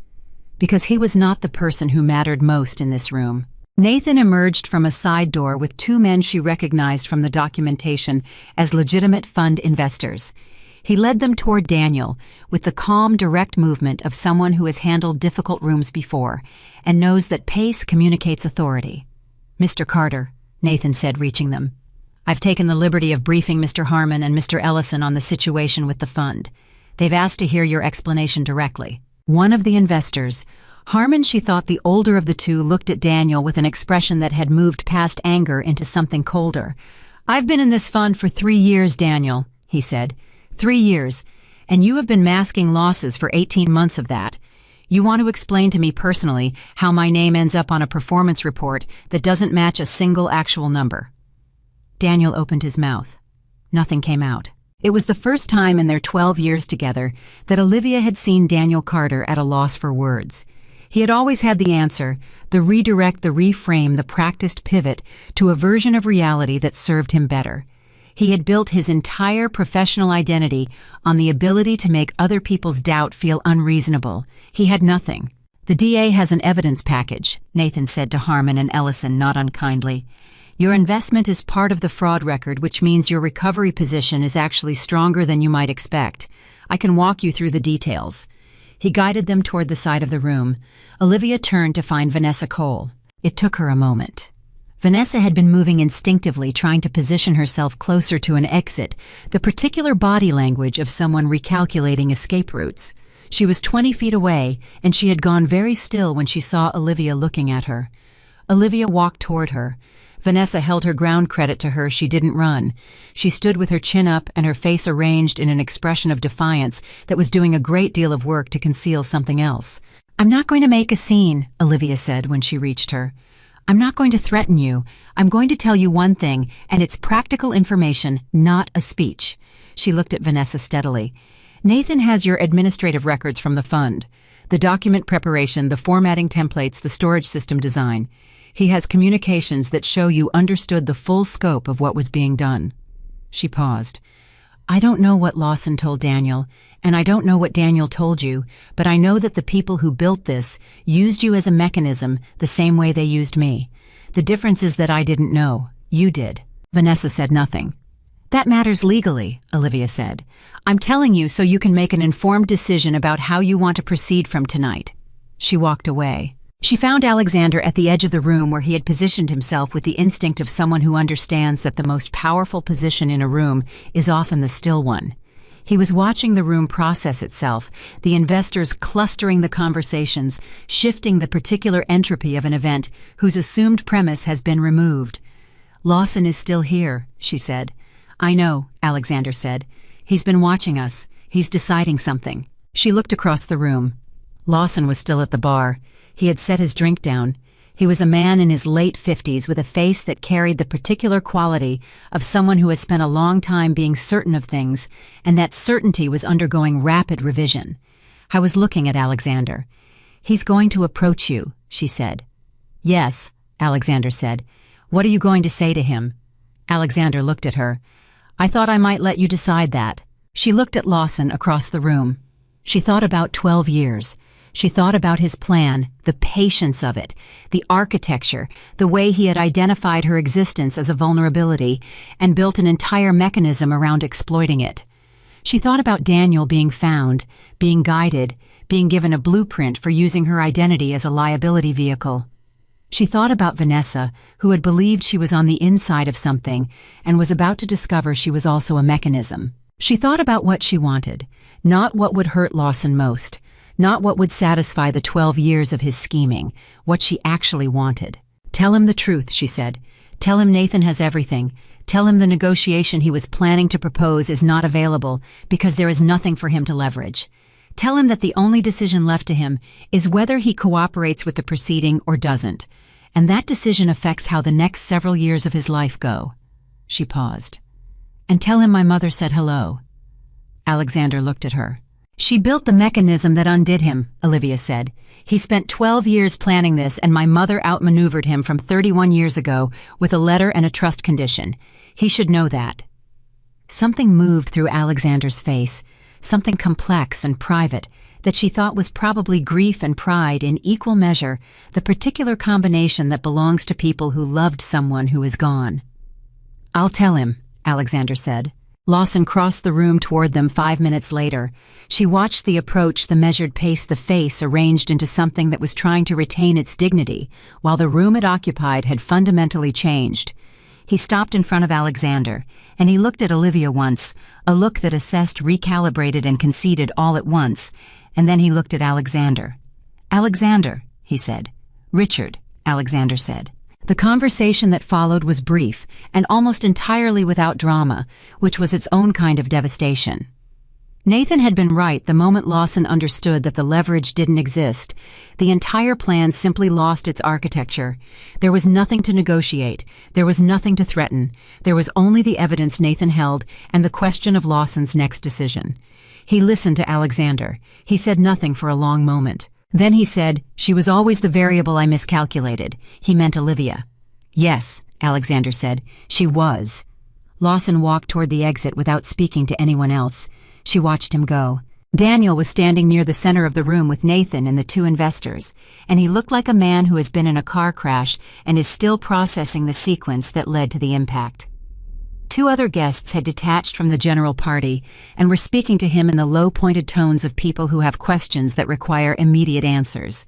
because he was not the person who mattered most in this room. Nathan emerged from a side door with 2 men she recognized from the documentation as legitimate fund investors. He led them toward Daniel with the calm, direct movement of someone who has handled difficult rooms before and knows that pace communicates authority. "Mr. Carter," Nathan said, reaching them. "I've taken the liberty of briefing Mr. Harmon and Mr. Ellison on the situation with the fund. They've asked to hear your explanation directly." One of the investors, Harmon, she thought the older of the 2, looked at Daniel with an expression that had moved past anger into something colder. "I've been in this fund for 3 years, Daniel," he said. 3 years, and you have been masking losses for 18 months of that. You want to explain to me personally how my name ends up on a performance report that doesn't match a single actual number." Daniel opened his mouth. Nothing came out. It was the first time in their 12 years together that Olivia had seen Daniel Carter at a loss for words. He had always had the answer, the redirect, the reframe, the practiced pivot to a version of reality that served him better. He had built his entire professional identity on the ability to make other people's doubt feel unreasonable. He had nothing. "The DA has an evidence package," Nathan said to Harmon and Ellison, not unkindly. "Your investment is part of the fraud record, which means your recovery position is actually stronger than you might expect. I can walk you through the details." He guided them toward the side of the room. Olivia turned to find Vanessa Cole. It took her a moment. Vanessa had been moving instinctively, trying to position herself closer to an exit, the particular body language of someone recalculating escape routes. She was 20 feet away, and she had gone very still when she saw Olivia looking at her. Olivia walked toward her. Vanessa held her ground. Credit to her, she didn't run. She stood with her chin up and her face arranged in an expression of defiance that was doing a great deal of work to conceal something else. "I'm not going to make a scene," Olivia said when she reached her. "I'm not going to threaten you. I'm going to tell you one thing, and it's practical information, not a speech." She looked at Vanessa steadily. "Nathan has your administrative records from the fund, the document preparation, the formatting templates, the storage system design. He has communications that show you understood the full scope of what was being done." She paused. "I don't know what Lawson told Daniel, and I don't know what Daniel told you, but I know that the people who built this used you as a mechanism the same way they used me. The difference is that I didn't know. You did." Vanessa said nothing. "That matters legally," Olivia said. "I'm telling you so you can make an informed decision about how you want to proceed from tonight." She walked away. She found Alexander at the edge of the room where he had positioned himself with the instinct of someone who understands that the most powerful position in a room is often the still one. He was watching the room process itself, the investors clustering the conversations, shifting the particular entropy of an event whose assumed premise has been removed. "Lawson is still here," she said. "I know," Alexander said. "He's been watching us. He's deciding something." She looked across the room. Lawson was still at the bar. He had set his drink down. He was a man in his late 50s with a face that carried the particular quality of someone who has spent a long time being certain of things, and that certainty was undergoing rapid revision. I was looking at Alexander. "He's going to approach you," she said. "Yes," Alexander said. "What are you going to say to him?" Alexander looked at her. "I thought I might let you decide that." She looked at Lawson across the room. She thought about 12 years. She thought about his plan, the patience of it, the architecture, the way he had identified her existence as a vulnerability and built an entire mechanism around exploiting it. She thought about Daniel being found, being guided, being given a blueprint for using her identity as a liability vehicle. She thought about Vanessa, who had believed she was on the inside of something and was about to discover she was also a mechanism. She thought about what she wanted, not what would hurt Lawson most. Not what would satisfy the 12 years of his scheming, what she actually wanted. "Tell him the truth," she said. "Tell him Nathan has everything. Tell him the negotiation he was planning to propose is not available because there is nothing for him to leverage. Tell him that the only decision left to him is whether he cooperates with the proceeding or doesn't, and that decision affects how the next several years of his life go." She paused. "And tell him my mother said hello." Alexander looked at her. "She built the mechanism that undid him," Olivia said. "He spent 12 years planning this, and my mother outmaneuvered him from 31 years ago with a letter and a trust condition. He should know that." Something moved through Alexander's face, something complex and private that she thought was probably grief and pride in equal measure, the particular combination that belongs to people who loved someone who is gone. "I'll tell him," Alexander said. Lawson crossed the room toward them 5 minutes later. She watched the approach, the measured pace, the face arranged into something that was trying to retain its dignity, while the room it occupied had fundamentally changed. He stopped in front of Alexander, and he looked at Olivia once, a look that assessed, recalibrated, and conceded all at once, and then he looked at Alexander. "Alexander," he said. "Richard," Alexander said. The conversation that followed was brief and almost entirely without drama, which was its own kind of devastation. Nathan had been right the moment Lawson understood that the leverage didn't exist. The entire plan simply lost its architecture. There was nothing to negotiate. There was nothing to threaten. There was only the evidence Nathan held and the question of Lawson's next decision. He listened to Alexander. He said nothing for a long moment. Then he said, "She was always the variable I miscalculated." He meant Olivia. "Yes," Alexander said, "she was." Lawson walked toward the exit without speaking to anyone else. She watched him go. Daniel was standing near the center of the room with Nathan and the two investors, and he looked like a man who has been in a car crash and is still processing the sequence that led to the impact. Two other guests had detached from the general party and were speaking to him in the low-pointed tones of people who have questions that require immediate answers.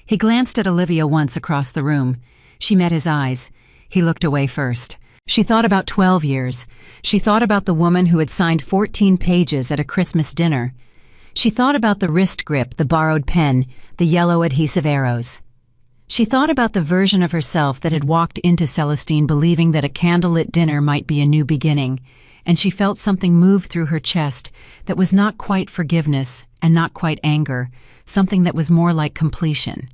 He glanced at Olivia once across the room. She met his eyes. He looked away first. She thought about 12 years. She thought about the woman who had signed 14 pages at a Christmas dinner. She thought about the wrist grip, the borrowed pen, the yellow adhesive arrows. She thought about the version of herself that had walked into Celestine believing that a candlelit dinner might be a new beginning, and she felt something move through her chest that was not quite forgiveness and not quite anger, something that was more like completion.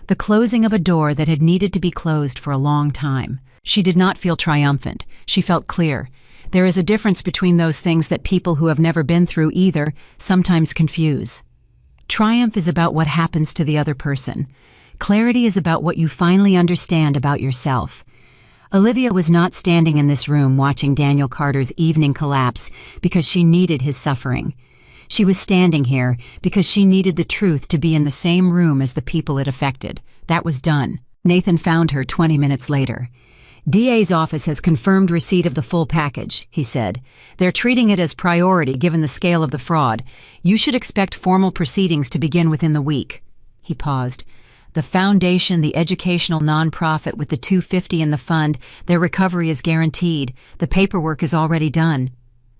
The closing of a door that had needed to be closed for a long time. She did not feel triumphant. She felt clear. There is a difference between those things that people who have never been through either sometimes confuse. Triumph is about what happens to the other person. Clarity is about what you finally understand about yourself. Olivia was not standing in this room watching Daniel Carter's evening collapse because she needed his suffering. She was standing here because she needed the truth to be in the same room as the people it affected. That was done. Nathan found her 20 minutes later. "DA's office has confirmed receipt of the full package," he said. "They're treating it as priority given the scale of the fraud. You should expect formal proceedings to begin within the week." He paused. "The foundation, the educational nonprofit with the $250 in the fund, their recovery is guaranteed. The paperwork is already done."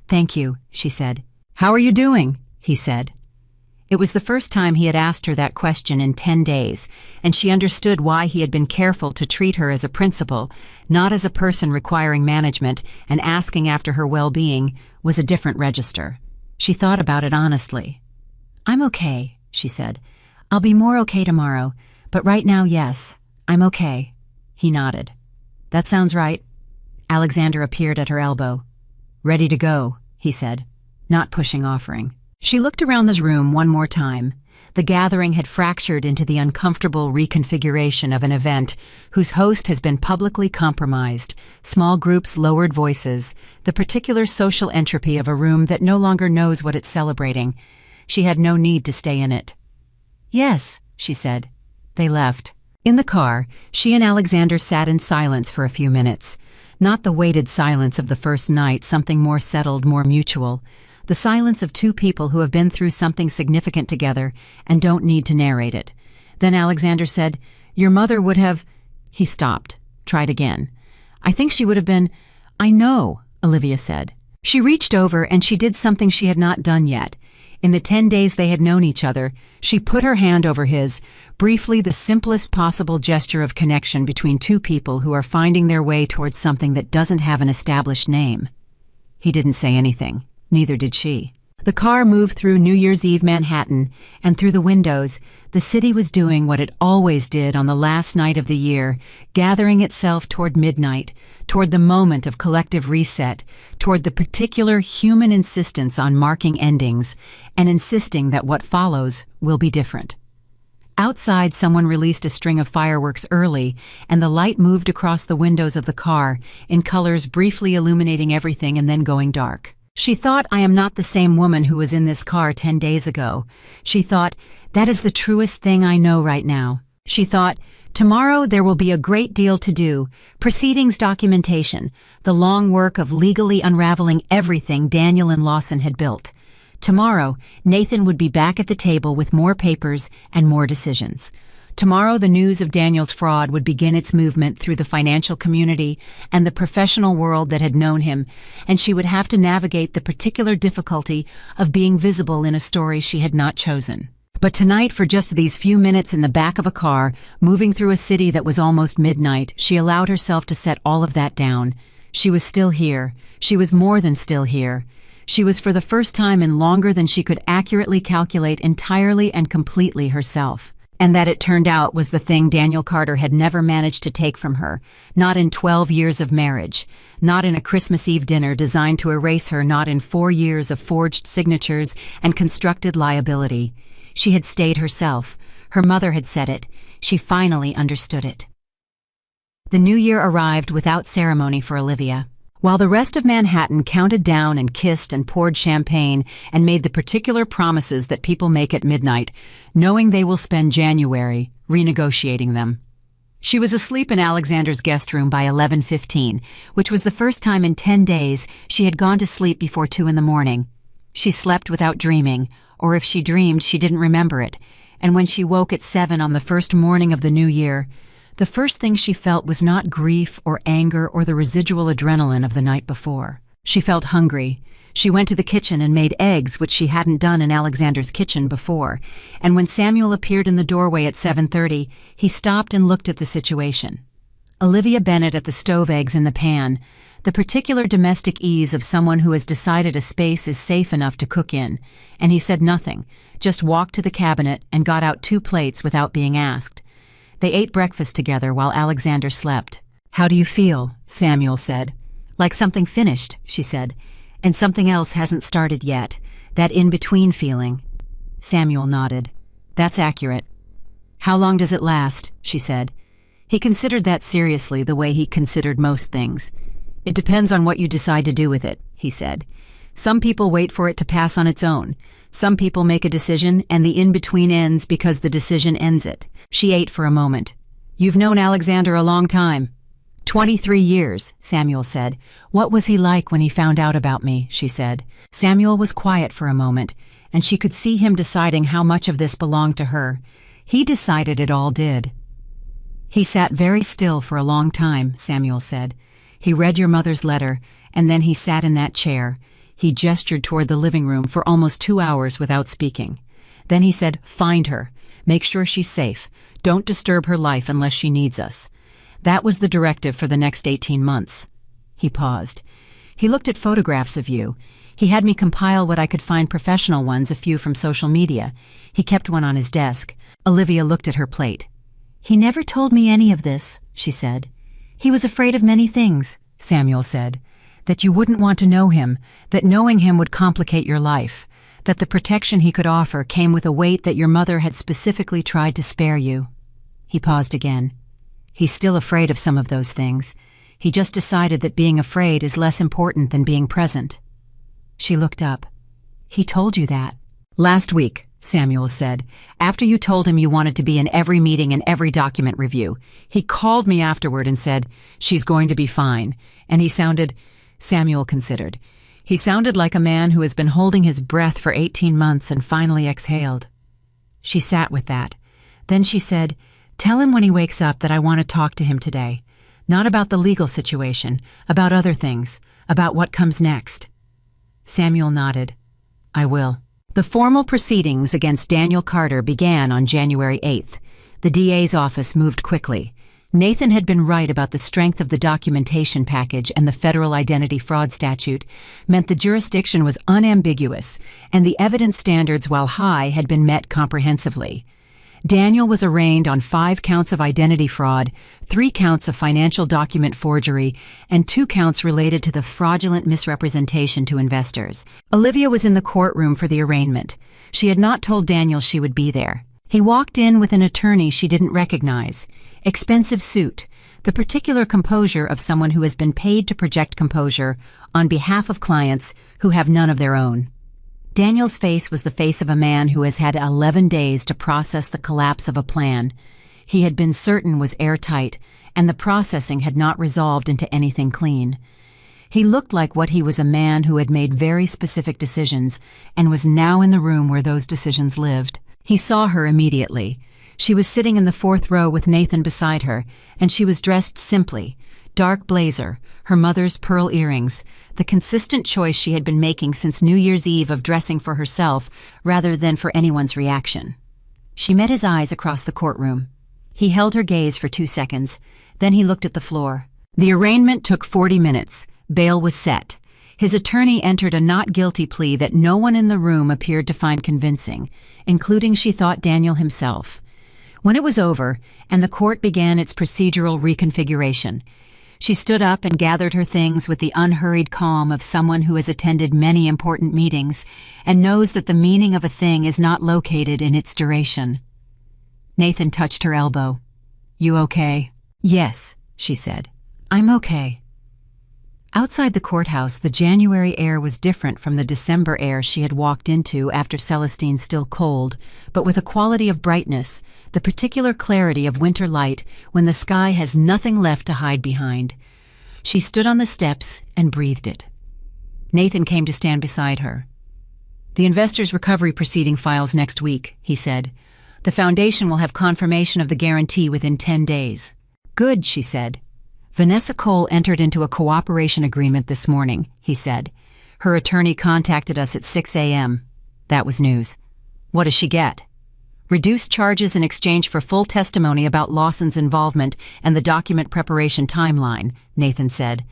"Thank you," she said. "How are you doing?" he said. It was the first time he had asked her that question in 10 days, and she understood why he had been careful to treat her as a principal, not as a person requiring management, and asking after her well-being was a different register. She thought about it honestly. "I'm okay," she said. "I'll be more okay tomorrow, but right now, yes, I'm okay." He nodded. "That sounds right." Alexander appeared at her elbow. "Ready to go," he said, not pushing offering. She looked around the room one more time. The gathering had fractured into the uncomfortable reconfiguration of an event whose host has been publicly compromised, small groups lowered voices, the particular social entropy of a room that no longer knows what it's celebrating. She had no need to stay in it. "Yes," she said. They left. In the car, she and Alexander sat in silence for a few minutes. Not the weighted silence of the first night, something more settled, more mutual. The silence of two people who have been through something significant together and don't need to narrate it. Then Alexander said, "Your mother would have—" He stopped, tried again. "I think she would have been—" "I know," Olivia said. She reached over and she did something she had not done yet. In the 10 days they had known each other, she put her hand over his, briefly the simplest possible gesture of connection between two people who are finding their way towards something that doesn't have an established name. He didn't say anything, neither did she. The car moved through New Year's Eve Manhattan, and through the windows, the city was doing what it always did on the last night of the year, gathering itself toward midnight, toward the moment of collective reset, toward the particular human insistence on marking endings, and insisting that what follows will be different. Outside, someone released a string of fireworks early, and the light moved across the windows of the car, in colors briefly illuminating everything and then going dark. She thought, I am not the same woman who was in this car 10 days ago. She thought, that is the truest thing I know right now. She thought, tomorrow there will be a great deal to do, proceedings documentation, the long work of legally unraveling everything Daniel and Lawson had built. Tomorrow, Nathan would be back at the table with more papers and more decisions. Tomorrow, the news of Daniel's fraud would begin its movement through the financial community and the professional world that had known him, and she would have to navigate the particular difficulty of being visible in a story she had not chosen. But tonight, for just these few minutes in the back of a car, moving through a city that was almost midnight, she allowed herself to set all of that down. She was still here. She was more than still here. She was for the first time in longer than she could accurately calculate entirely and completely herself. And that, it turned out, was the thing Daniel Carter had never managed to take from her, not in 12 years of marriage, not in a Christmas Eve dinner designed to erase her, not in 4 years of forged signatures and constructed liability. She had stayed herself. Her mother had said it. She finally understood it. The new year arrived without ceremony for Olivia. While the rest of Manhattan counted down and kissed and poured champagne and made the particular promises that people make at midnight, knowing they will spend January renegotiating them. She was asleep in Alexander's guest room by 11:15, which was the first time in 10 days she had gone to sleep before 2 in the morning. She slept without dreaming, or if she dreamed, she didn't remember it, and when she woke at 7 on the first morning of the new year, the first thing she felt was not grief or anger or the residual adrenaline of the night before. She felt hungry. She went to the kitchen and made eggs, which she hadn't done in Alexander's kitchen before, and when Samuel appeared in the doorway at 7:30, he stopped and looked at the situation. Olivia Bennet at the stove, eggs in the pan, the particular domestic ease of someone who has decided a space is safe enough to cook in, and he said nothing, just walked to the cabinet and got out 2 plates without being asked. They ate breakfast together while Alexander slept. "How do you feel?" Samuel said. "Like something finished," she said, "and something else hasn't started yet, that in-between feeling." Samuel nodded. "That's accurate." "How long does it last?" she said. He considered that seriously, the way he considered most things. "It depends on what you decide to do with it," he said. "Some people wait for it to pass on its own. Some people make a decision, and the in-between ends because the decision ends it." She ate for a moment. "You've known Alexander a long time." 23 years, Samuel said. "What was he like when he found out about me?" she said. Samuel was quiet for a moment, and she could see him deciding how much of this belonged to her. He decided it all did. "He sat very still for a long time," Samuel said. "He read your mother's letter, and then he sat in that chair." He gestured toward the living room for almost 2 hours without speaking. Then he said, "Find her. Make sure she's safe. Don't disturb her life unless she needs us." That was the directive for the next 18 months. He paused. "He looked at photographs of you. He had me compile what I could find, professional ones, a few from social media. He kept one on his desk." Olivia looked at her plate. "He never told me any of this," she said. "He was afraid of many things," Samuel said. "That you wouldn't want to know him, that knowing him would complicate your life, that the protection he could offer came with a weight that your mother had specifically tried to spare you." He paused again. "He's still afraid of some of those things. He just decided that being afraid is less important than being present." She looked up. "He told you that?" "Last week," Samuel said, "after you told him you wanted to be in every meeting and every document review. He called me afterward and said, 'She's going to be fine.' And he sounded..." Samuel considered. "He sounded like a man who has been holding his breath for 18 months and finally exhaled." She sat with that. Then she said, "Tell him when he wakes up that I want to talk to him today. Not about the legal situation, about other things, about what comes next." Samuel nodded. "I will." The formal proceedings against Daniel Carter began on January 8th. The DA's office moved quickly. Nathan had been right about the strength of the documentation package, and the federal identity fraud statute meant the jurisdiction was unambiguous, and the evidence standards, while high, had been met comprehensively. Daniel was arraigned on 5 counts of identity fraud, 3 counts of financial document forgery, and 2 counts related to the fraudulent misrepresentation to investors. Olivia was in the courtroom for the arraignment. She had not told Daniel she would be there. He walked in with an attorney she didn't recognize. Expensive suit, the particular composure of someone who has been paid to project composure on behalf of clients who have none of their own. Daniel's face was the face of a man who has had 11 days to process the collapse of a plan he had been certain was airtight, and the processing had not resolved into anything clean. He looked like what he was, a man who had made very specific decisions and was now in the room where those decisions lived. He saw her immediately. She was sitting in the 4th row with Nathan beside her, and she was dressed simply. Dark blazer, her mother's pearl earrings, the consistent choice she had been making since New Year's Eve of dressing for herself rather than for anyone's reaction. She met his eyes across the courtroom. He held her gaze for 2 seconds, then he looked at the floor. The arraignment took 40 minutes. Bail was set. His attorney entered a not guilty plea that no one in the room appeared to find convincing, including, she thought, Daniel himself. When it was over, and the court began its procedural reconfiguration, she stood up and gathered her things with the unhurried calm of someone who has attended many important meetings and knows that the meaning of a thing is not located in its duration. Nathan touched her elbow. "You okay?" "Yes," she said. "I'm okay." Outside the courthouse, the January air was different from the December air she had walked into after Celestine, still cold, but with a quality of brightness, the particular clarity of winter light when the sky has nothing left to hide behind. She stood on the steps and breathed it. Nathan came to stand beside her. "The investors' recovery proceeding files next week," he said. "The foundation will have confirmation of the guarantee within 10 days. "Good," she said. "Vanessa Cole entered into a cooperation agreement this morning," he said. "Her attorney contacted us at 6 a.m. That was news." "What does she get?" "Reduced charges in exchange for full testimony about Lawson's involvement and the document preparation timeline," Nathan said.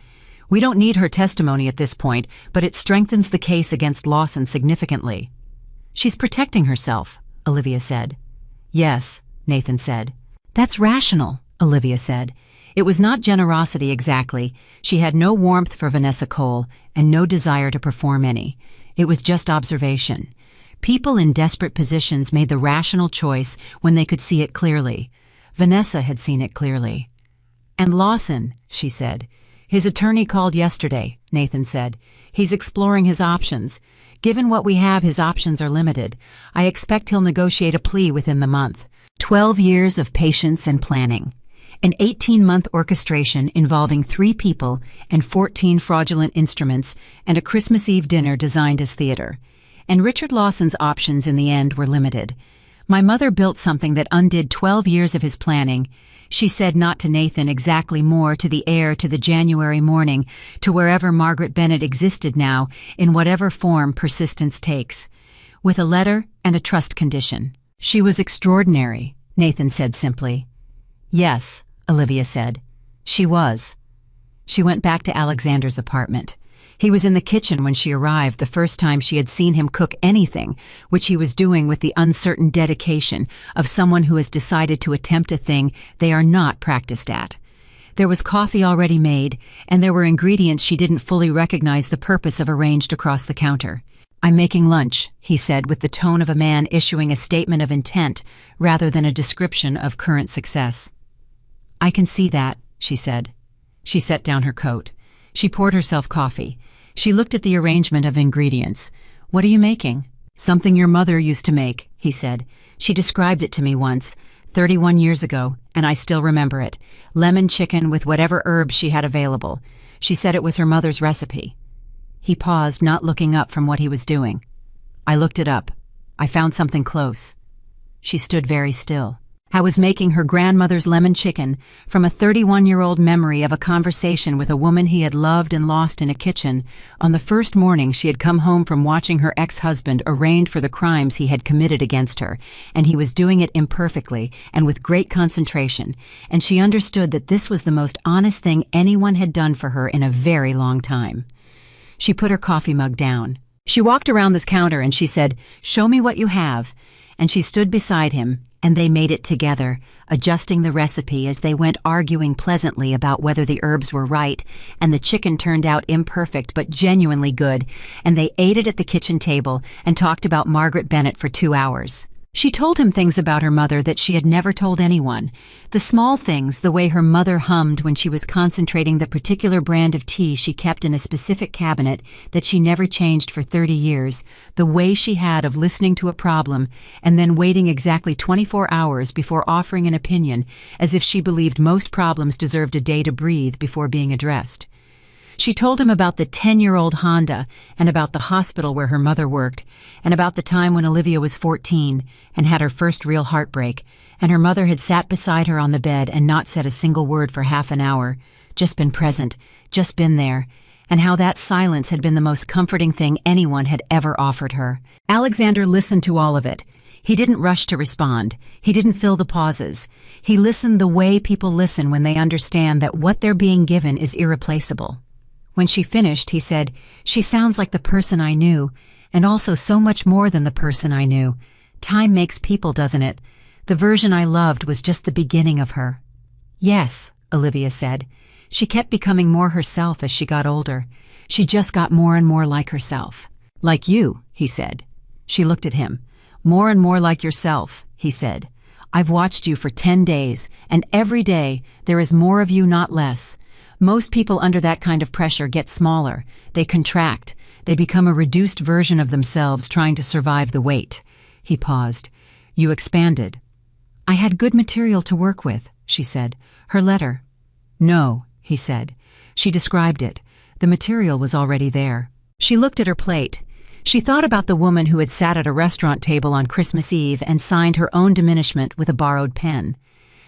"We don't need her testimony at this point, but it strengthens the case against Lawson significantly." "She's protecting herself," Olivia said. "Yes," Nathan said. "That's rational," Olivia said. It was not generosity exactly. She had no warmth for Vanessa Cole and no desire to perform any. It was just observation. People in desperate positions made the rational choice when they could see it clearly. Vanessa had seen it clearly. "And Lawson," she said. "His attorney called yesterday," Nathan said. "He's exploring his options. Given what we have, his options are limited. I expect he'll negotiate a plea within the month. 12 years of patience and planning. An 18-month orchestration involving 3 people and 14 fraudulent instruments and a Christmas Eve dinner designed as theater. And Richard Lawson's options in the end were limited. My mother built something that undid 12 years of his planning. She said not to Nathan exactly, more to the air, to the January morning, to wherever Margaret Bennett existed now, in whatever form persistence takes. With a letter and a trust condition. She was extraordinary, Nathan said simply. "Yes," Olivia said. "She was." She went back to Alexander's apartment. He was in the kitchen when she arrived, the first time she had seen him cook anything, which he was doing with the uncertain dedication of someone who has decided to attempt a thing they are not practiced at. There was coffee already made, and there were ingredients she didn't fully recognize the purpose of arranged across the counter. "I'm making lunch," he said with the tone of a man issuing a statement of intent rather than a description of current success. "I can see that," she said. She set down her coat. She poured herself coffee. She looked at the arrangement of ingredients. "What are you making?" "Something your mother used to make," he said. "She described it to me once, 31 years ago, and I still remember it. Lemon chicken with whatever herbs she had available. She said it was her mother's recipe." He paused, not looking up from what he was doing. "I looked it up. I found something close." She stood very still. I was making her grandmother's lemon chicken from a 31-year-old memory of a conversation with a woman he had loved and lost in a kitchen on the first morning she had come home from watching her ex-husband arraigned for the crimes he had committed against her, and he was doing it imperfectly and with great concentration, and she understood that this was the most honest thing anyone had done for her in a very long time. She put her coffee mug down. She walked around this counter and she said, "Show me what you have," and she stood beside him, and they made it together, adjusting the recipe as they went arguing pleasantly about whether the herbs were right, and the chicken turned out imperfect but genuinely good, and they ate it at the kitchen table and talked about Margaret Bennett for 2 hours. She told him things about her mother that she had never told anyone. The small things, the way her mother hummed when she was concentrating the particular brand of tea she kept in a specific cabinet that she never changed for 30 years, the way she had of listening to a problem and then waiting exactly 24 hours before offering an opinion, as if she believed most problems deserved a day to breathe before being addressed. She told him about the 10-year-old Honda and about the hospital where her mother worked, and about the time when Olivia was 14 and had her first real heartbreak, and her mother had sat beside her on the bed and not said a single word for half an hour, just been present, just been there, and how that silence had been the most comforting thing anyone had ever offered her. Alexander listened to all of it. He didn't rush to respond. He didn't fill the pauses. He listened the way people listen when they understand that what they're being given is irreplaceable. When she finished, he said, "She sounds like the person I knew, and also so much more than the person I knew. Time makes people, doesn't it? The version I loved was just the beginning of her." "Yes," Olivia said. She kept becoming more herself as she got older. She just got more and more like herself. "Like you," he said. She looked at him. "More and more like yourself," he said. "I've watched you for 10 days, and every day there is more of you, not less. Most people under that kind of pressure get smaller. They contract. They become a reduced version of themselves trying to survive the weight." He paused. "You expanded." "I had good material to work with," she said. "Her letter." "No," he said. She described it. The material was already there. She looked at her plate. She thought about the woman who had sat at a restaurant table on Christmas Eve and signed her own diminishment with a borrowed pen.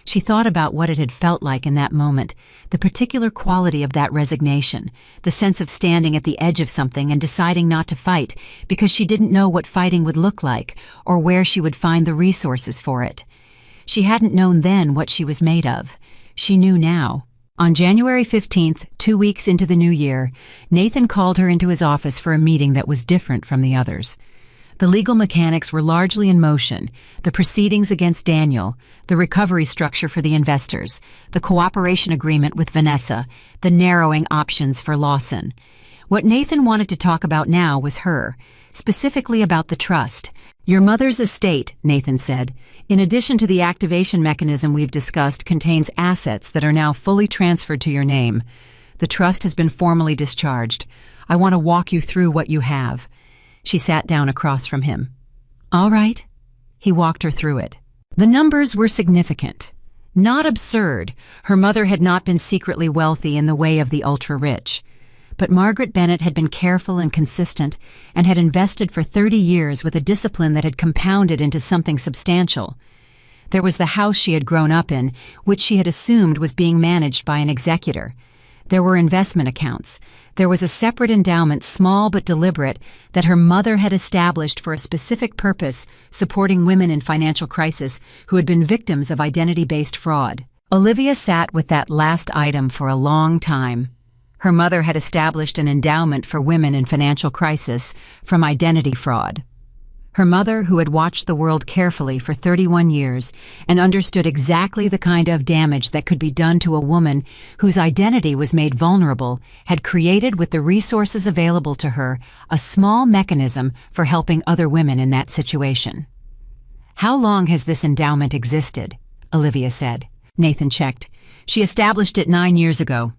She thought about what it had felt like in that moment, the particular quality of that resignation, the sense of standing at the edge of something and deciding not to fight because she didn't know what fighting would look like or where she would find the resources for it. She hadn't known then what she was made of. She knew now. On January 15th, 2 weeks into the new year, Nathan called her into his office for a meeting that was different from the others. The legal mechanics were largely in motion: the proceedings against Daniel, the recovery structure for the investors, the cooperation agreement with Vanessa, the narrowing options for Lawson. What Nathan wanted to talk about now was her, specifically about the trust. "Your mother's estate," Nathan said, "in addition to the activation mechanism we've discussed, contains assets that are now fully transferred to your name. The trust has been formally discharged. I want to walk you through what you have." She sat down across from him. "All right." He walked her through it. The numbers were significant. Not absurd. Her mother had not been secretly wealthy in the way of the ultra-rich. But Margaret Bennett had been careful and consistent and had invested for 30 years with a discipline that had compounded into something substantial. There was the house she had grown up in, which she had assumed was being managed by an executor. There were investment accounts. There was a separate endowment, small but deliberate, that her mother had established for a specific purpose, supporting women in financial crisis who had been victims of identity-based fraud. Olivia sat with that last item for a long time. Her mother had established an endowment for women in financial crisis from identity fraud. Her mother, who had watched the world carefully for 31 years and understood exactly the kind of damage that could be done to a woman whose identity was made vulnerable, had created with the resources available to her a small mechanism for helping other women in that situation. "How long has this endowment existed?" Olivia said. Nathan checked. "She established it 9 years ago."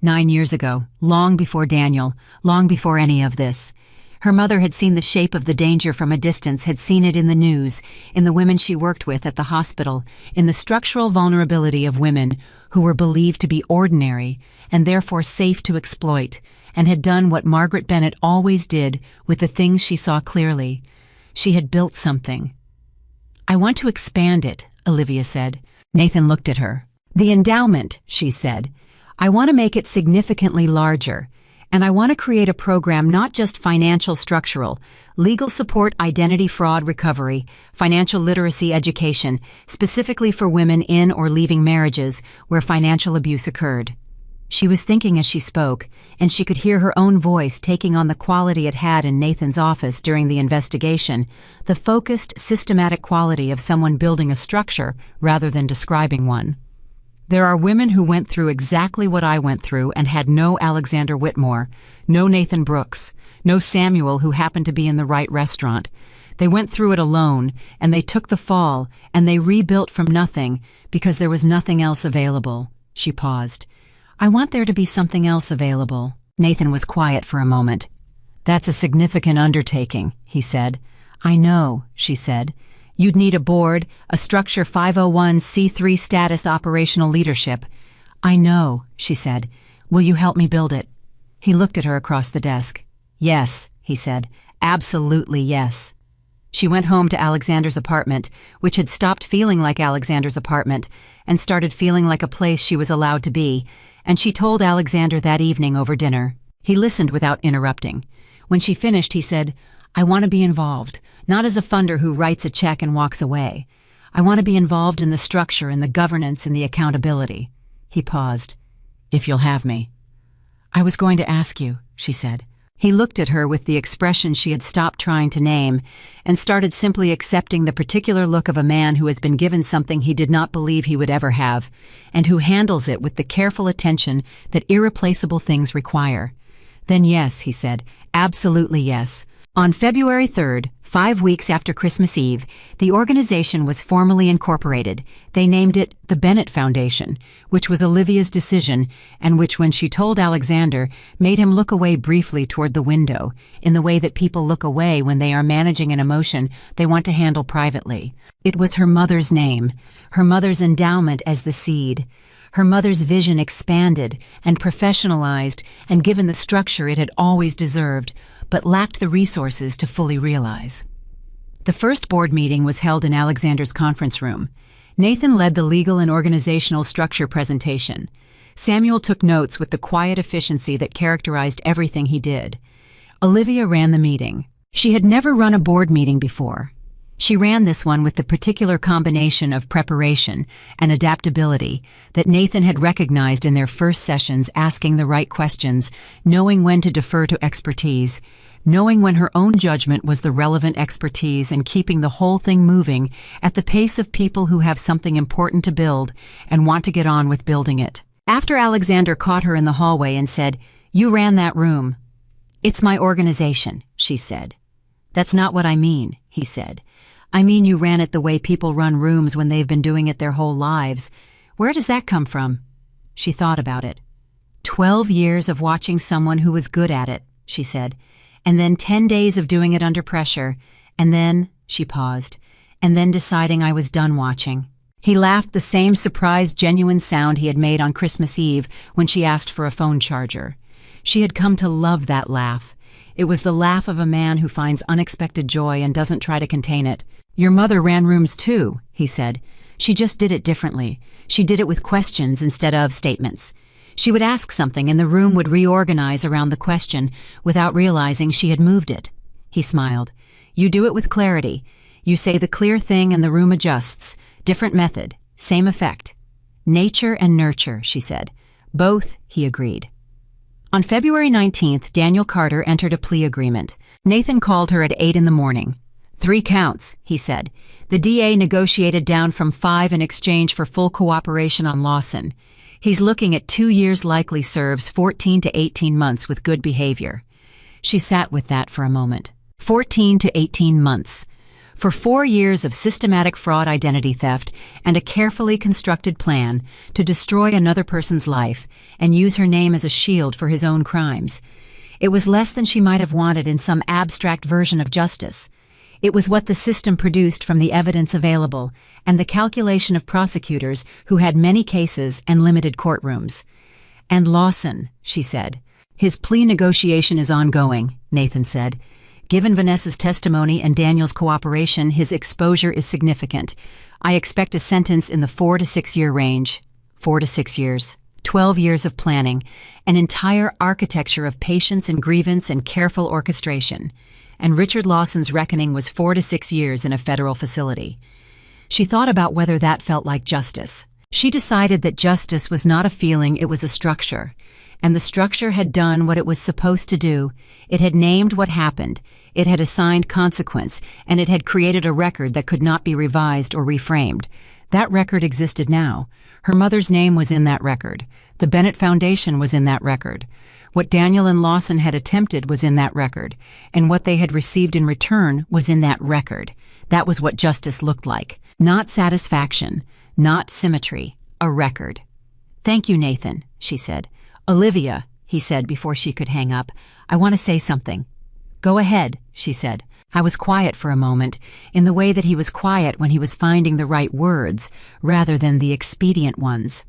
9 years ago, long before Daniel, long before any of this. Her mother had seen the shape of the danger from a distance, had seen it in the news, in the women she worked with at the hospital, in the structural vulnerability of women who were believed to be ordinary and therefore safe to exploit, and had done what Margaret Bennett always did with the things she saw clearly. She had built something. "I want to expand it," Olivia said. Nathan looked at her. The endowment, she said. I want to make it significantly larger. And I want to create a program not just financial structural, legal support, identity fraud recovery, financial literacy education, specifically for women in or leaving marriages where financial abuse occurred. She was thinking as she spoke, and she could hear her own voice taking on the quality it had in Nathan's office during the investigation, the focused, systematic quality of someone building a structure rather than describing one. There are women who went through exactly what I went through and had no Alexander Whitmore, no Nathan Brooks, no Samuel who happened to be in the right restaurant. They went through it alone, and they took the fall, and they rebuilt from nothing because there was nothing else available. She paused. I want there to be something else available. Nathan was quiet for a moment. That's a significant undertaking, he said. I know, she said. You'd need a board, a Structure 501c3 status operational leadership. I know, she said. Will you help me build it? He looked at her across the desk. Yes, he said. Absolutely yes. She went home to Alexander's apartment, which had stopped feeling like Alexander's apartment and started feeling like a place she was allowed to be, and she told Alexander that evening over dinner. He listened without interrupting. When she finished, he said, I want to be involved, not as a funder who writes a check and walks away. I want to be involved in the structure and the governance and the accountability. He paused. If you'll have me. I was going to ask you, she said. He looked at her with the expression she had stopped trying to name and started simply accepting the particular look of a man who has been given something he did not believe he would ever have and who handles it with the careful attention that irreplaceable things require. Then yes, he said, absolutely yes. On February 3rd, 5 weeks after Christmas Eve, the organization was formally incorporated. They named it the Bennett Foundation, which was Olivia's decision and which, when she told Alexander, made him look away briefly toward the window, in the way that people look away when they are managing an emotion they want to handle privately. It was her mother's name, her mother's endowment as the seed. Her mother's vision expanded and professionalized and given the structure it had always deserved, but lacked the resources to fully realize. The first board meeting was held in Alexander's conference room. Nathan led the legal and organizational structure presentation. Samuel took notes with the quiet efficiency that characterized everything he did. Olivia ran the meeting. She had never run a board meeting before. She ran this one with the particular combination of preparation and adaptability that Nathan had recognized in their first sessions, asking the right questions, knowing when to defer to expertise, knowing when her own judgment was the relevant expertise, and keeping the whole thing moving at the pace of people who have something important to build and want to get on with building it. After Alexander caught her in the hallway and said, "You ran that room." "It's my organization," she said. "That's not what I mean," he said. "I mean you ran it the way people run rooms when they've been doing it their whole lives. Where does that come from?" She thought about it. 12 years of watching someone who was good at it, she said, and then 10 days of doing it under pressure, and then, she paused, and then deciding I was done watching. He laughed, the same surprised, genuine sound he had made on Christmas Eve when she asked for a phone charger. She had come to love that laugh. It was the laugh of a man who finds unexpected joy and doesn't try to contain it. "Your mother ran rooms too," he said. "She just did it differently. She did it with questions instead of statements. She would ask something and the room would reorganize around the question without realizing she had moved it." He smiled. "You do it with clarity. You say the clear thing and the room adjusts. Different method, same effect." "Nature and nurture," she said. "Both," he agreed. On February 19th, Daniel Carter entered a plea agreement. Nathan called her at 8 in the morning. 3 counts, he said. The DA negotiated down from 5 in exchange for full cooperation on Lawson. He's looking at 2 years, likely serves 14 to 18 months with good behavior. She sat with that for a moment. 14 to 18 months. For 4 years of systematic fraud, identity theft, and a carefully constructed plan to destroy another person's life and use her name as a shield for his own crimes. It was less than she might have wanted in some abstract version of justice. It was what the system produced from the evidence available and the calculation of prosecutors who had many cases and limited courtrooms. "And Lawson," she said. "His plea negotiation is ongoing," Nathan said. Given Vanessa's testimony and Daniel's cooperation, his exposure is significant. I expect a sentence in the 4 to 6 year range. 4 to 6 years. 12 years of planning, an entire architecture of patience and grievance and careful orchestration. And Richard Lawson's reckoning was 4 to 6 years in a federal facility. She thought about whether that felt like justice. She decided that justice was not a feeling, it was a structure. And the structure had done what it was supposed to do. It had named what happened, it had assigned consequence, and it had created a record that could not be revised or reframed. That record existed now. Her mother's name was in that record. The Bennett Foundation was in that record. What Daniel and Lawson had attempted was in that record, and what they had received in return was in that record. That was what justice looked like. Not satisfaction, not symmetry, a record. "Thank you, Nathan," she said. "Olivia," he said before she could hang up, "I want to say something." "Go ahead," she said. I was quiet for a moment, in the way that he was quiet when he was finding the right words, rather than the expedient ones.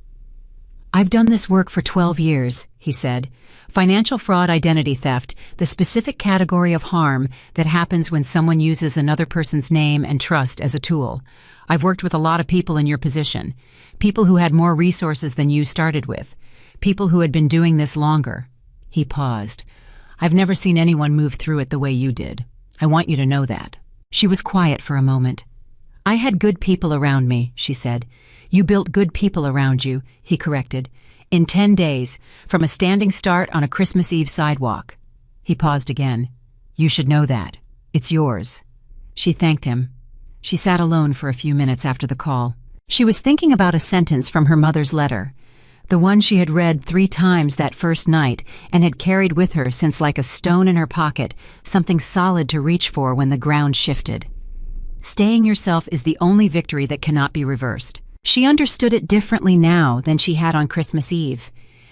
"I've done this work for 12 years, he said. "Financial fraud, identity theft, the specific category of harm that happens when someone uses another person's name and trust as a tool. I've worked with a lot of people in your position, people who had more resources than you started with, people who had been doing this longer." He paused. "I've never seen anyone move through it the way you did. I want you to know that." She was quiet for a moment. "I had good people around me," she said. "You built good people around you," he corrected. "In 10 days, from a standing start on a Christmas Eve sidewalk." He paused again. "You should know that. It's yours." She thanked him. She sat alone for a few minutes after the call. She was thinking about a sentence from her mother's letter, the one she had read 3 times that first night and had carried with her since, like a stone in her pocket, something solid to reach for when the ground shifted. Staying yourself is the only victory that cannot be reversed. She understood it differently now than she had on Christmas Eve.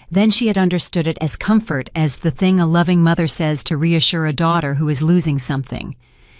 Then she had understood it as comfort, as the thing a loving mother says to reassure a daughter who is losing something.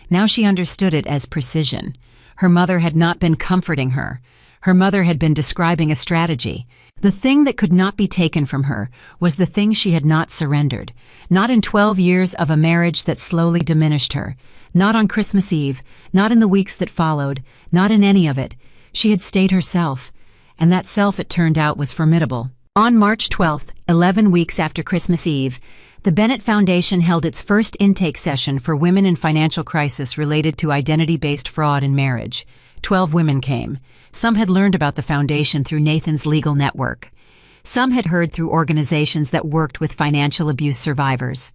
Now she understood it as precision. Her mother had not been comforting her. Her mother had been describing a strategy. The thing that could not be taken from her was the thing she had not surrendered. Not in 12 years of a marriage that slowly diminished her. Not on Christmas Eve. Not in the weeks that followed. Not in any of it. She had stayed herself. And that self, it turned out, was formidable. On March 12th, 11 weeks after Christmas Eve, the Bennett Foundation held its first intake session for women in financial crisis related to identity-based fraud in marriage. 12 women came. Some had learned about the foundation through Nathan's legal network. Some had heard through organizations that worked with financial abuse survivors.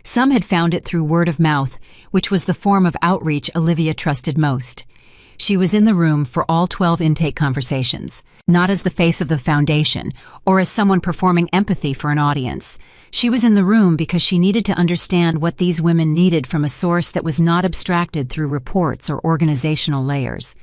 Some had found it through word of mouth, which was the form of outreach Olivia trusted most. She was in the room for all 12 intake conversations, not as the face of the foundation or as someone performing empathy for an audience. She was in the room because she needed to understand what these women needed from a source that was not abstracted through reports or organizational layers.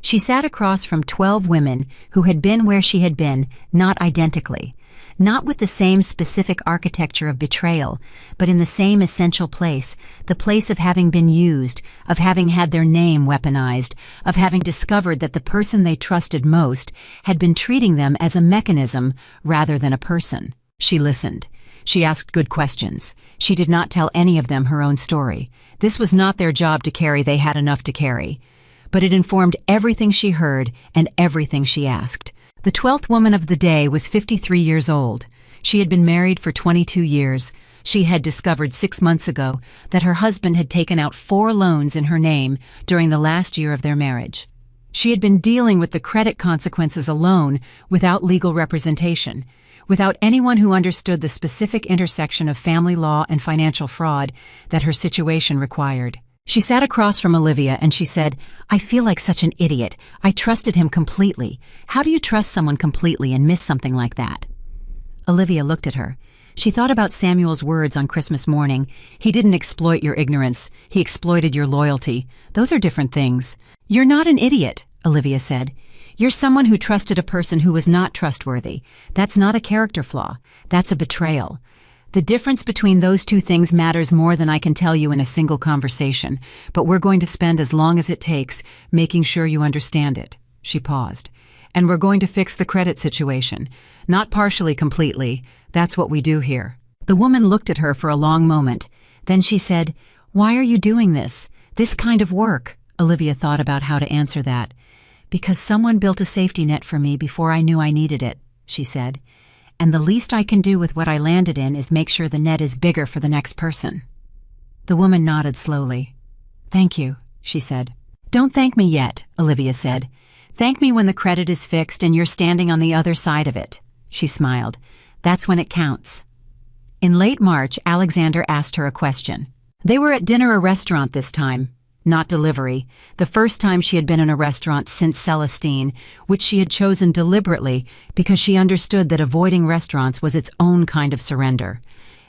She sat across from 12 women who had been where she had been, not identically, not with the same specific architecture of betrayal, but in the same essential place, the place of having been used, of having had their name weaponized, of having discovered that the person they trusted most had been treating them as a mechanism rather than a person. She listened. She asked good questions. She did not tell any of them her own story. This was not their job to carry, they had enough to carry. But it informed everything she heard and everything she asked. The 12th woman of the day was 53 years old. She had been married for 22 years. She had discovered 6 months ago that her husband had taken out 4 loans in her name during the last year of their marriage. She had been dealing with the credit consequences alone without legal representation, without anyone who understood the specific intersection of family law and financial fraud that her situation required. She sat across from Olivia and she said, "I feel like such an idiot. I trusted him completely. How do you trust someone completely and miss something like that?" Olivia looked at her. She thought about Samuel's words on Christmas morning. "He didn't exploit your ignorance. He exploited your loyalty. Those are different things." "You're not an idiot," Olivia said. "You're someone who trusted a person who was not trustworthy. That's not a character flaw. That's a betrayal. The difference between those two things matters more than I can tell you in a single conversation, but we're going to spend as long as it takes making sure you understand it." She paused. "And we're going to fix the credit situation. Not partially, completely. That's what we do here." The woman looked at her for a long moment. Then she said, Why are you doing this? This kind of work? Olivia thought about how to answer that. Because someone built a safety net for me before I knew I needed it, she said. And the least I can do with what I landed in is make sure the net is bigger for the next person. The woman nodded slowly. Thank you, she said. Don't thank me yet, Olivia said. Thank me when the credit is fixed and you're standing on the other side of it. She smiled. That's when it counts. In late March, Alexander asked her a question. They were at dinner at a restaurant this time. Not delivery, the first time she had been in a restaurant since Celestine, which she had chosen deliberately because she understood that avoiding restaurants was its own kind of surrender.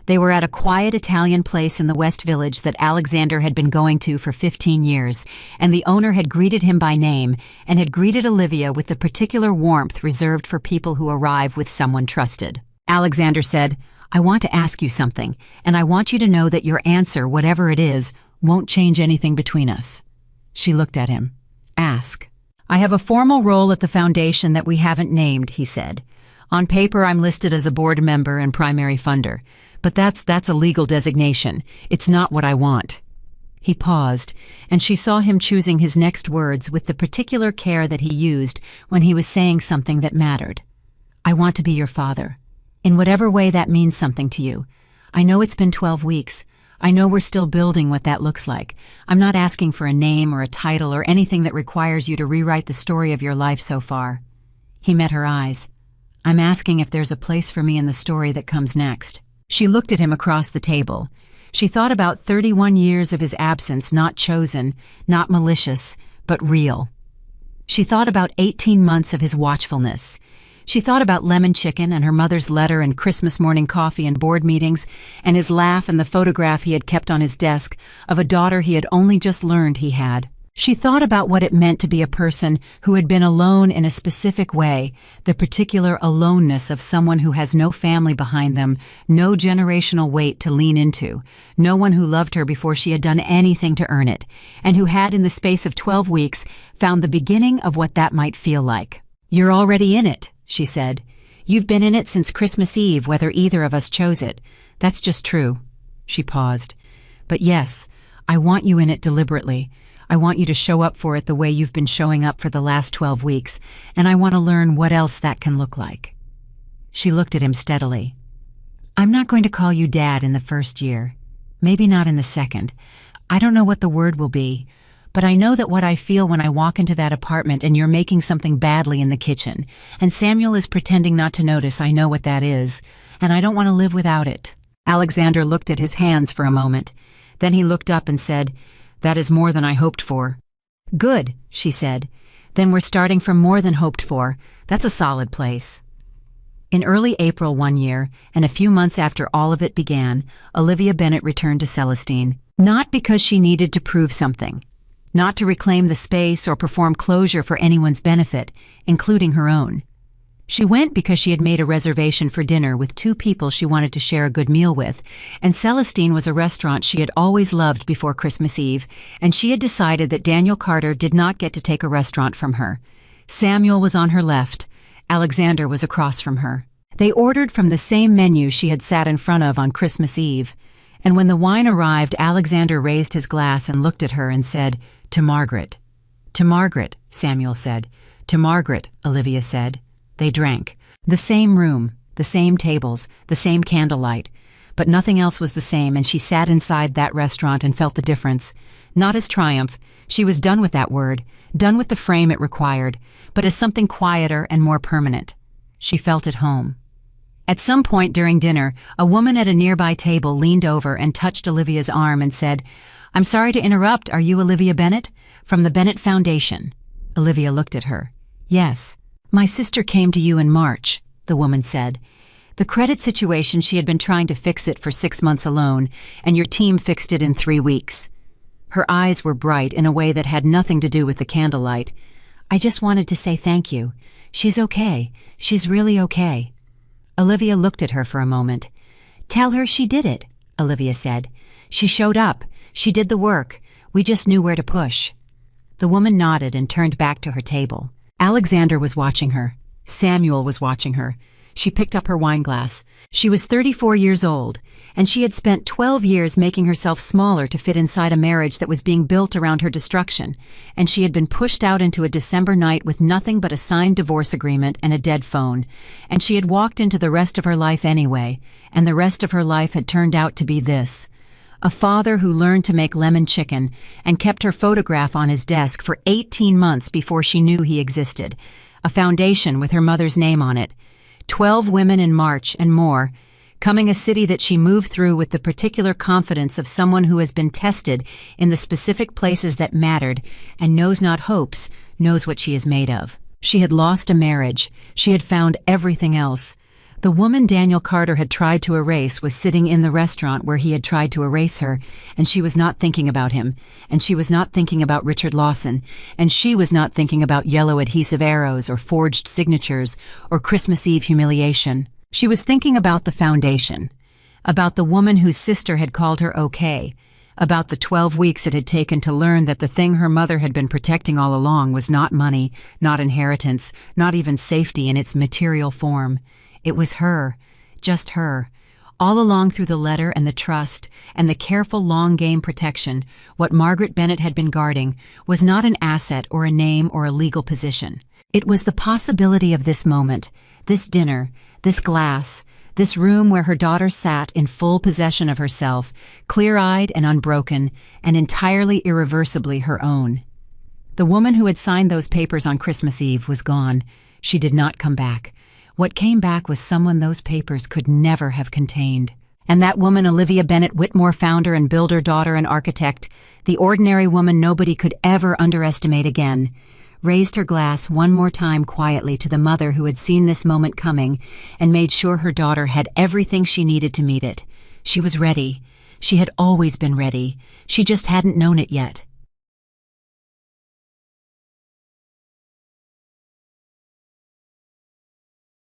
They were at a quiet Italian place in the West Village that Alexander had been going to for 15 years, and the owner had greeted him by name and had greeted Olivia with the particular warmth reserved for people who arrive with someone trusted. Alexander said, I want to ask you something, and I want you to know that your answer, whatever it is, won't change anything between us. She looked at him. Ask. I have a formal role at the foundation that we haven't named, he said. On paper, I'm listed as a board member and primary funder, but that's a legal designation. It's not what I want. He paused, and she saw him choosing his next words with the particular care that he used when he was saying something that mattered. I want to be your father. In whatever way that means something to you. I know it's been 12 weeks. I know we're still building what that looks like. I'm not asking for a name or a title or anything that requires you to rewrite the story of your life so far. He met her eyes. I'm asking if there's a place for me in the story that comes next. She looked at him across the table. She thought about 31 years of his absence, not chosen, not malicious, but real. She thought about 18 months of his watchfulness. She thought about lemon chicken and her mother's letter and Christmas morning coffee and board meetings and his laugh and the photograph he had kept on his desk of a daughter he had only just learned he had. She thought about what it meant to be a person who had been alone in a specific way, the particular aloneness of someone who has no family behind them, no generational weight to lean into, no one who loved her before she had done anything to earn it, and who had in the space of 12 weeks found the beginning of what that might feel like. You're already in it, she said. You've been in it since Christmas Eve, whether either of us chose it. That's just true. She paused. But yes, I want you in it deliberately. I want you to show up for it the way you've been showing up for the last 12 weeks, and I want to learn what else that can look like. She looked at him steadily. I'm not going to call you Dad in the first year. Maybe not in the second. I don't know what the word will be. But I know that what I feel when I walk into that apartment and you're making something badly in the kitchen, and Samuel is pretending not to notice, I know what that is, and I don't want to live without it. Alexander looked at his hands for a moment. Then he looked up and said, That is more than I hoped for. Good, she said. Then we're starting from more than hoped for. That's a solid place. In early April one year, and a few months after all of it began, Olivia Bennett returned to Celestine, not because she needed to prove something. Not to reclaim the space or perform closure for anyone's benefit, including her own. She went because she had made a reservation for dinner with two people she wanted to share a good meal with, and Celestine was a restaurant she had always loved before Christmas Eve, and she had decided that Daniel Carter did not get to take a restaurant from her. Samuel was on her left. Alexander was across from her. They ordered from the same menu she had sat in front of on Christmas Eve, and when the wine arrived, Alexander raised his glass and looked at her and said, To Margaret. To Margaret, Samuel said. To Margaret, Olivia said. They drank. The same room, the same tables, the same candlelight. But nothing else was the same, and she sat inside that restaurant and felt the difference. Not as triumph. She was done with that word, done with the frame it required, but as something quieter and more permanent. She felt at home. At some point during dinner, a woman at a nearby table leaned over and touched Olivia's arm and said, I'm sorry to interrupt. Are you Olivia Bennett? From the Bennett Foundation. Olivia looked at her. Yes. My sister came to you in March, the woman said. The credit situation, she had been trying to fix it for 6 months alone, and your team fixed it in 3 weeks. Her eyes were bright in a way that had nothing to do with the candlelight. I just wanted to say thank you. She's okay. She's really okay. Olivia looked at her for a moment. Tell her she did it, Olivia said. She showed up. She did the work. We just knew where to push. The woman nodded and turned back to her table. Alexander was watching her. Samuel was watching her. She picked up her wineglass. She was 34 years old, and she had spent 12 years making herself smaller to fit inside a marriage that was being built around her destruction, and she had been pushed out into a December night with nothing but a signed divorce agreement and a dead phone, and she had walked into the rest of her life anyway, and the rest of her life had turned out to be this. A father who learned to make lemon chicken and kept her photograph on his desk for 18 months before she knew he existed. A foundation with her mother's name on it. 12 women in March and more, coming a city that she moved through with the particular confidence of someone who has been tested in the specific places that mattered and knows not hopes, knows what she is made of. She had lost a marriage. She had found everything else. The woman Daniel Carter had tried to erase was sitting in the restaurant where he had tried to erase her, and she was not thinking about him, and she was not thinking about Richard Lawson, and she was not thinking about yellow adhesive arrows or forged signatures or Christmas Eve humiliation. She was thinking about the foundation, about the woman whose sister had called her okay, about the 12 weeks it had taken to learn that the thing her mother had been protecting all along was not money, not inheritance, not even safety in its material form. It was her, just her. All along through the letter and the trust and the careful long-game protection, what Margaret Bennett had been guarding was not an asset or a name or a legal position. It was the possibility of this moment, this dinner, this glass, this room where her daughter sat in full possession of herself, clear-eyed and unbroken, and entirely irreversibly her own. The woman who had signed those papers on Christmas Eve was gone. She did not come back. What came back was someone those papers could never have contained. And that woman, Olivia Bennett Whitmore, founder and builder, daughter and architect, the ordinary woman nobody could ever underestimate again, raised her glass one more time quietly to the mother who had seen this moment coming and made sure her daughter had everything she needed to meet it. She was ready. She had always been ready. She just hadn't known it yet.